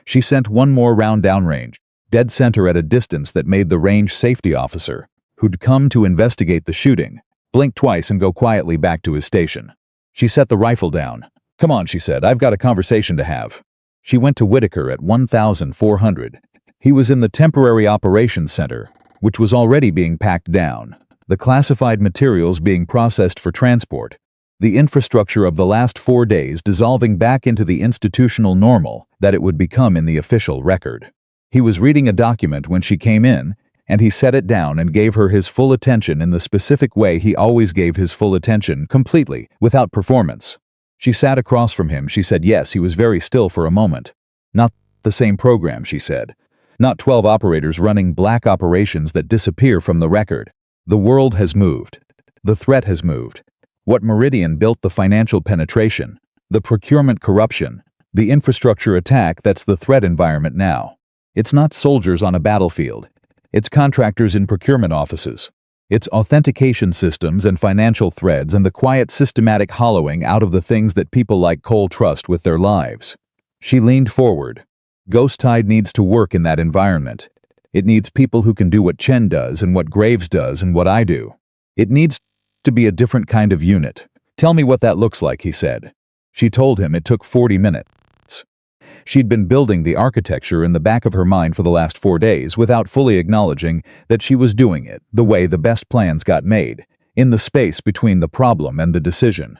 She sent one more round downrange, dead center at a distance that made the range safety officer, who'd come to investigate the shooting, blink twice and go quietly back to his station. She set the rifle down. "Come on," she said. "I've got a conversation to have." She went to Whitaker at 1400. He was in the temporary operations center, which was already being packed down, the classified materials being processed for transport, the infrastructure of the last 4 days dissolving back into the institutional normal that it would become in the official record. He was reading a document when she came in, and he set it down and gave her his full attention in the specific way he always gave his full attention, completely, without performance. She sat across from him. She said yes. He was very still for a moment. "Not the same program," she said. "Not 12 operators running black operations that disappear from the record. The world has moved. The threat has moved. What Meridian built, the financial penetration, the procurement corruption, the infrastructure attack, that's the threat environment now. It's not soldiers on a battlefield. It's contractors in procurement offices. It's authentication systems and financial threads and the quiet systematic hollowing out of the things that people like Cole trust with their lives." She leaned forward. "Ghost Tide needs to work in that environment. It needs people who can do what Chen does and what Graves does and what I do. It needs to be a different kind of unit." "Tell me what that looks like," he said. She told him. It took 40 minutes. She'd been building the architecture in the back of her mind for the last 4 days without fully acknowledging that she was doing it the way the best plans got made, in the space between the problem and the decision.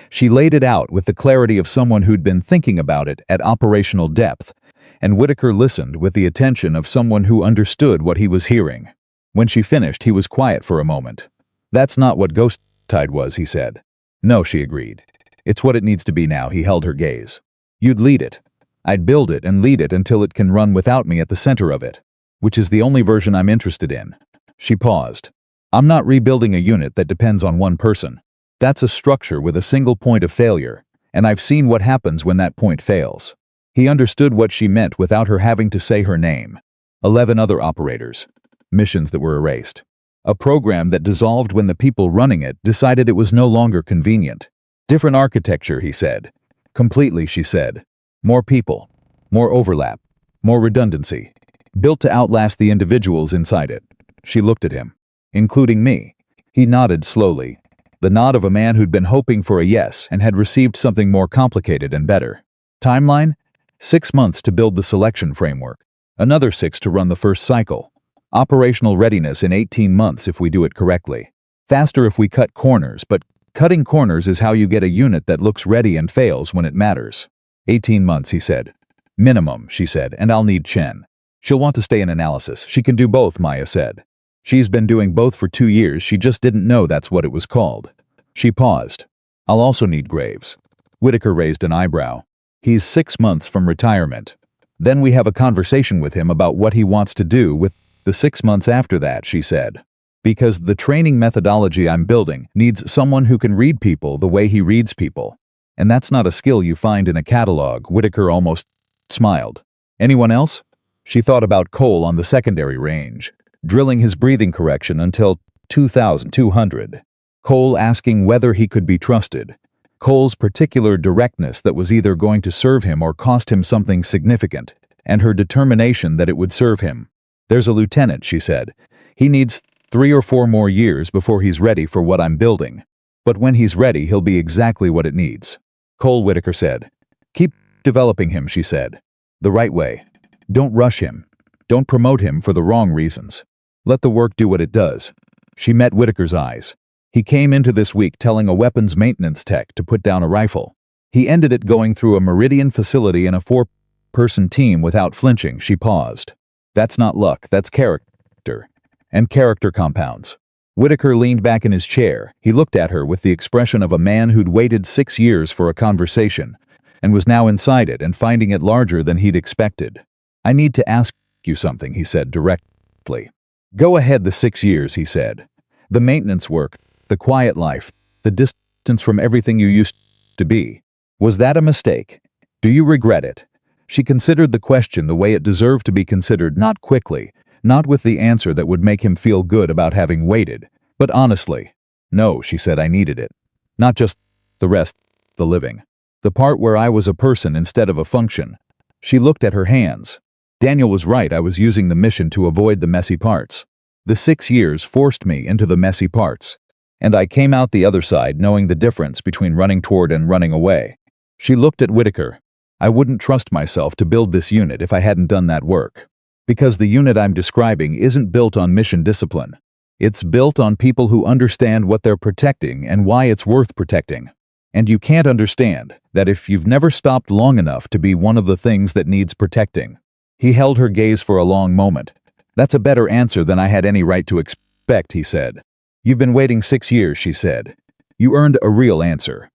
She laid it out with the clarity of someone who'd been thinking about it at operational depth, and Whitaker listened with the attention of someone who understood what he was hearing. When she finished, he was quiet for a moment. That's not what Ghost Tide was, he said. No, she agreed. It's what it needs to be now. He held her gaze. You'd lead it. I'd build it and lead it until it can run without me at the center of it, which is the only version I'm interested in. She paused. I'm not rebuilding a unit that depends on one person. That's a structure with a single point of failure, and I've seen what happens when that point fails. He understood what she meant without her having to say her name. 11 other operators. Missions that were erased. A program that dissolved when the people running it decided it was no longer convenient. Different architecture, he said. Completely, she said. More people. More overlap. More redundancy. Built to outlast the individuals inside it. She looked at him. Including me. He nodded slowly. The nod of a man who'd been hoping for a yes and had received something more complicated and better. Timeline? 6 months to build the selection framework. Another 6 to run the first cycle. Operational readiness in 18 months if we do it correctly. Faster if we cut corners, but cutting corners is how you get a unit that looks ready and fails when it matters. 18 months, he said. Minimum, she said, and I'll need Chen. She'll want to stay in analysis. She can do both, Maya said. She's been doing both for 2 years, she just didn't know that's what it was called. She paused. I'll also need Graves. Whitaker raised an eyebrow. He's 6 months from retirement. Then we have a conversation with him about what he wants to do with the 6 months after that, she said. Because the training methodology I'm building needs someone who can read people the way he reads people. And that's not a skill you find in a catalog, Whitaker almost smiled. Anyone else? She thought about Cole on the secondary range, drilling his breathing correction until 2,200. Cole asking whether he could be trusted. Cole's particular directness that was either going to serve him or cost him something significant, and her determination that it would serve him. There's a lieutenant, she said. He needs 3 or 4 more years before he's ready for what I'm building. But when he's ready, he'll be exactly what it needs. Cole, Whitaker said. Keep developing him, she said. The right way. Don't rush him. Don't promote him for the wrong reasons. Let the work do what it does. She met Whitaker's eyes. He came into this week telling a weapons maintenance tech to put down a rifle. He ended it going through a Meridian facility in a 4-person team without flinching. She paused. That's not luck, that's character. And character compounds. Whitaker leaned back in his chair. He looked at her with the expression of a man who'd waited 6 years for a conversation, and was now inside it and finding it larger than he'd expected. I need to ask you something, he said directly. Go ahead. The 6 years, he said. The maintenance work, the quiet life, the distance from everything you used to be. Was that a mistake? Do you regret it? She considered the question the way it deserved to be considered, not quickly, not with the answer that would make him feel good about having waited, but honestly. No, she said, I needed it. Not just the rest, the living. The part where I was a person instead of a function. She looked at her hands. Daniel was right, I was using the mission to avoid the messy parts. The 6 years forced me into the messy parts. And I came out the other side knowing the difference between running toward and running away. She looked at Whitaker. I wouldn't trust myself to build this unit if I hadn't done that work. Because the unit I'm describing isn't built on mission discipline. It's built on people who understand what they're protecting and why it's worth protecting. And you can't understand that if you've never stopped long enough to be one of the things that needs protecting. He held her gaze for a long moment. That's a better answer than I had any right to expect, he said. You've been waiting 6 years, she said. You earned a real answer.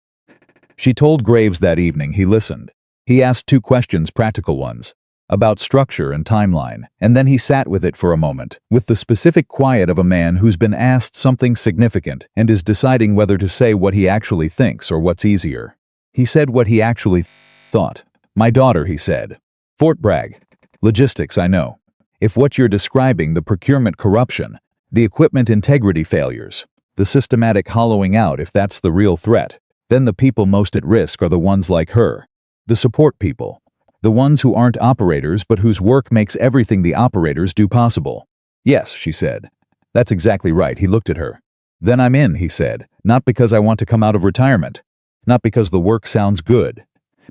She told Graves that evening. He listened. He asked 2 questions, practical ones, about structure and timeline, and then he sat with it for a moment, with the specific quiet of a man who's been asked something significant and is deciding whether to say what he actually thinks or what's easier. He said what he actually thought. My daughter, he said. Fort Bragg. Logistics, I know. If what you're describing, the procurement corruption, the equipment integrity failures, the systematic hollowing out, if that's the real threat, then the people most at risk are the ones like her. The support people. The ones who aren't operators but whose work makes everything the operators do possible. Yes, she said. That's exactly right. He looked at her. Then I'm in, he said, not because I want to come out of retirement. Not because the work sounds good.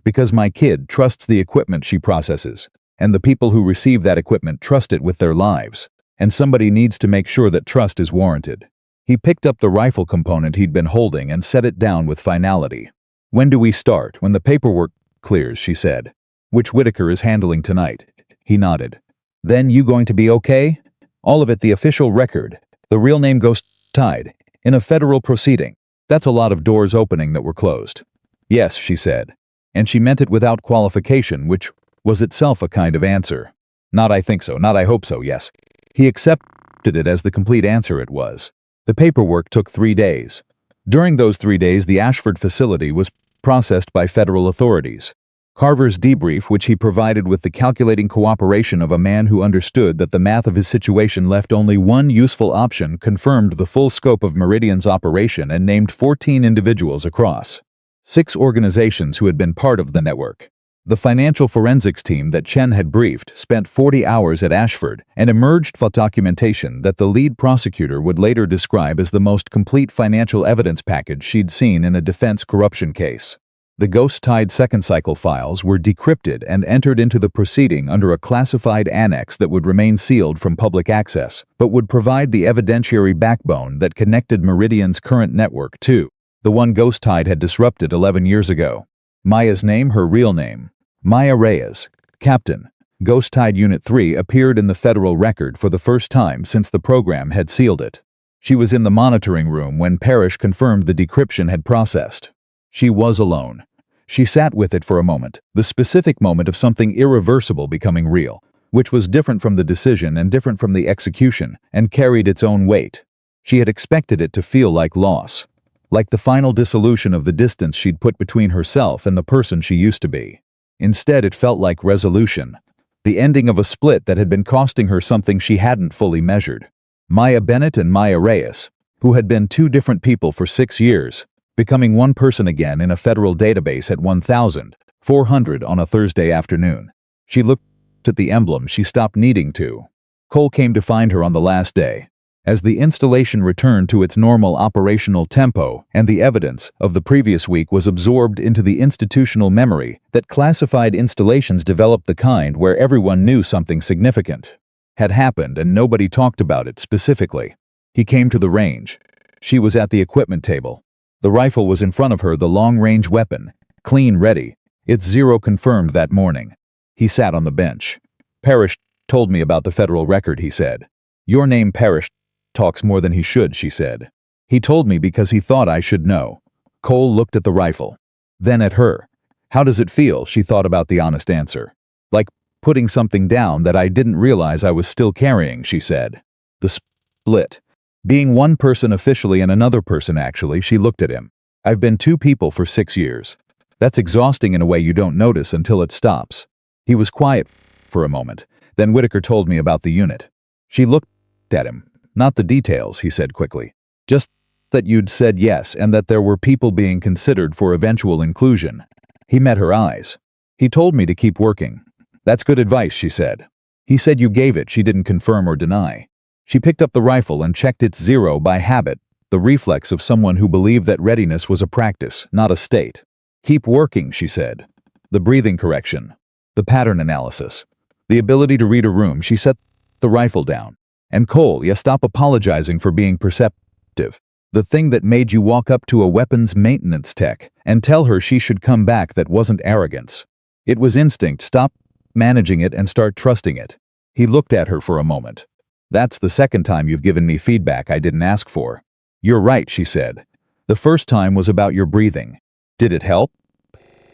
Because my kid trusts the equipment she processes. And the people who receive that equipment trust it with their lives. And somebody needs to make sure that trust is warranted. He picked up the rifle component he'd been holding and set it down with finality. When do we start? When the paperwork clears, she said. Which Whitaker is handling tonight. He nodded. Then you going to be okay? All of it the official record. The real name Ghost Tide. In a federal proceeding. That's a lot of doors opening that were closed. Yes, she said. And she meant it without qualification, which was itself a kind of answer. Not I think so, not I hope so, yes. He accepted it as the complete answer it was. The paperwork took 3 days. During those 3 days, the Ashford facility was processed by federal authorities. Carver's debrief, which he provided with the calculating cooperation of a man who understood that the math of his situation left only one useful option, confirmed the full scope of Meridian's operation and named 14 individuals across 6 organizations who had been part of the network. The financial forensics team that Chen had briefed spent 40 hours at Ashford and emerged with documentation that the lead prosecutor would later describe as the most complete financial evidence package she'd seen in a defense corruption case. The Ghost Tide second cycle files were decrypted and entered into the proceeding under a classified annex that would remain sealed from public access, but would provide the evidentiary backbone that connected Meridian's current network to the one Ghost Tide had disrupted 11 years ago. Maya's name, her real name, Maya Reyes, Captain, Ghost Tide Unit 3, appeared in the federal record for the first time since the program had sealed it. She was in the monitoring room when Parrish confirmed the decryption had processed. She was alone. She sat with it for a moment, the specific moment of something irreversible becoming real, which was different from the decision and different from the execution, and carried its own weight. She had expected it to feel like loss, like the final dissolution of the distance she'd put between herself and the person she used to be. Instead, it felt like resolution, the ending of a split that had been costing her something she hadn't fully measured. Maya Bennett and Maya Reyes, who had been 2 different people for 6 years, becoming one person again in a federal database at 1,400 on a Thursday afternoon. She looked at the emblem she stopped needing to. Cole came to find her on the last day. As the installation returned to its normal operational tempo and the evidence of the previous week was absorbed into the institutional memory that classified installations developed, the kind where everyone knew something significant had happened and nobody talked about it specifically. He came to the range. She was at the equipment table. The rifle was in front of her, the long-range weapon, clean ready. Its zero confirmed that morning. He sat on the bench. Parrish told me about the federal record, he said. Your name, Parrish, talks more than he should, she said. He told me because he thought I should know. Cole looked at the rifle. Then at her. How does it feel? She thought about the honest answer. Like putting something down that I didn't realize I was still carrying, she said. The split. Being one person officially and another person actually, she looked at him. I've been 2 people for 6 years. That's exhausting in a way you don't notice until it stops. He was quiet for a moment. Then Whitaker told me about the unit. She looked at him. Not the details, he said quickly. Just that you'd said yes and that there were people being considered for eventual inclusion. He met her eyes. He told me to keep working. That's good advice, she said. He said you gave it, she didn't confirm or deny. She picked up the rifle and checked its zero by habit, the reflex of someone who believed that readiness was a practice, not a state. Keep working, she said. The breathing correction. The pattern analysis. The ability to read a room. She set the rifle down. And Cole, stop apologizing for being perceptive. The thing that made you walk up to a weapons maintenance tech and tell her she should come back, that wasn't arrogance. It was instinct. Stop managing it and start trusting it. He looked at her for a moment. That's the second time you've given me feedback I didn't ask for. You're right, she said. The first time was about your breathing. Did it help?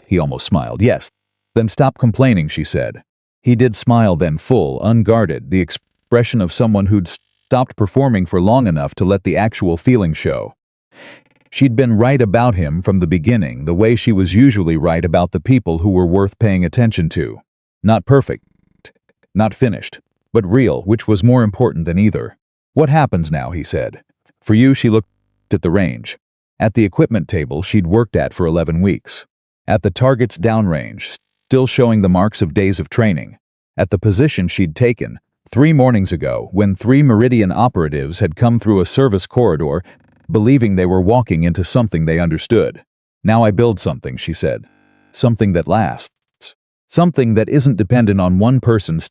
He almost smiled. Yes. Then stop complaining, she said. He did smile, then full, unguarded, the expression of someone who'd stopped performing for long enough to let the actual feeling show. She'd been right about him from the beginning, the way she was usually right about the people who were worth paying attention to. Not perfect, not finished, but real, which was more important than either. What happens now, he said. For you, she looked at the range. At the equipment table she'd worked at for 11 weeks. At the target's downrange, still showing the marks of days of training. At the position she'd taken 3 mornings ago when 3 Meridian operatives had come through a service corridor, believing they were walking into something they understood. Now I build something, she said. Something that lasts. Something that isn't dependent on one person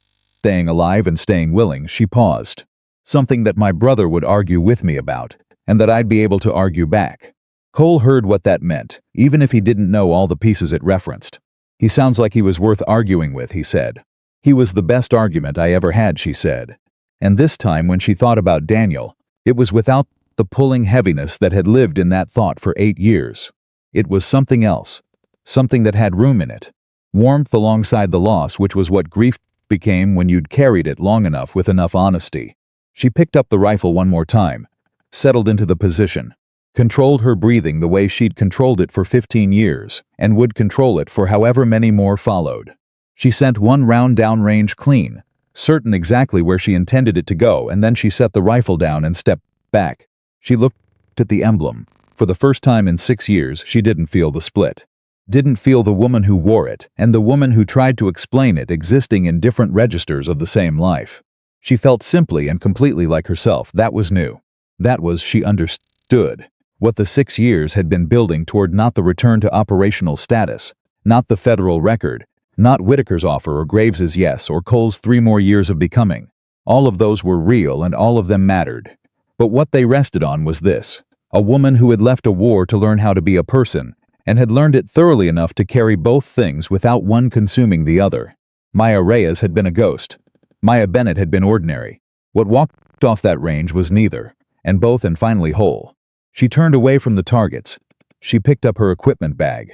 staying alive and staying willing. She paused. Something that my brother would argue with me about, and that I'd be able to argue back. Cole heard what that meant, even if he didn't know all the pieces it referenced. He sounds like he was worth arguing with, he said. He was the best argument I ever had, she said. And this time when she thought about Daniel, it was without the pulling heaviness that had lived in that thought for 8 years. It was something else, something that had room in it. Warmth alongside the loss, which was what grief became when you'd carried it long enough with enough honesty. She picked up the rifle one more time, settled into the position, controlled her breathing the way she'd controlled it for 15 years, and would control it for however many more followed. She sent one round downrange clean, certain exactly where she intended it to go, and then she set the rifle down and stepped back. She looked at the emblem. For the first time in 6 years, she didn't feel the split. Didn't feel the woman who wore it, and the woman who tried to explain it existing in different registers of the same life. She felt simply and completely like herself. That was new. That was, she understood, what the 6 years had been building toward, not the return to operational status, not the federal record, not Whitaker's offer or Graves's yes or Cole's 3 more years of becoming. All of those were real and all of them mattered. But what they rested on was this: a woman who had left a war to learn how to be a person, and had learned it thoroughly enough to carry both things without one consuming the other. Maya Reyes had been a ghost. Maya Bennett had been ordinary. What walked off that range was neither, and both, and finally whole. She turned away from the targets. She picked up her equipment bag.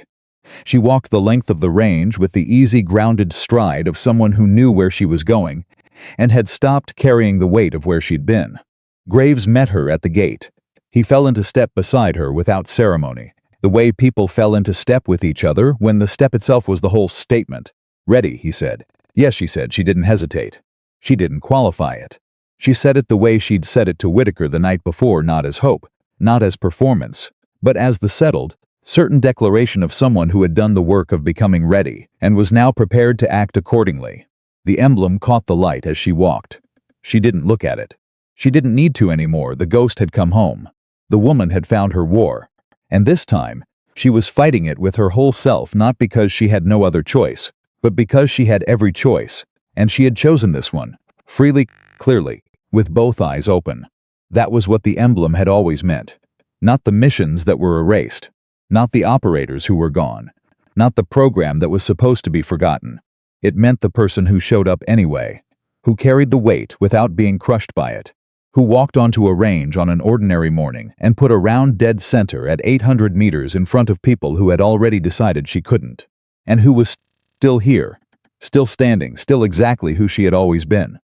She walked the length of the range with the easy, grounded stride of someone who knew where she was going, and had stopped carrying the weight of where she'd been. Graves met her at the gate. He fell into step beside her without ceremony, the way people fell into step with each other when the step itself was the whole statement. "Ready," he said. "Yes," she said. She didn't hesitate. She didn't qualify it. She said it the way she'd said it to Whitaker the night before, not as hope, not as performance, but as the settled, certain declaration of someone who had done the work of becoming ready and was now prepared to act accordingly. The emblem caught the light as she walked. She didn't look at it. She didn't need to anymore. The ghost had come home. The woman had found her war. And this time, she was fighting it with her whole self, not because she had no other choice, but because she had every choice, and she had chosen this one, freely, clearly, with both eyes open. That was what the emblem had always meant. Not the missions that were erased, not the operators who were gone, not the program that was supposed to be forgotten. It meant the person who showed up anyway, who carried the weight without being crushed by it, who walked onto a range on an ordinary morning and put a round dead center at 800 meters in front of people who had already decided she couldn't, and who was still here, still standing, still exactly who she had always been.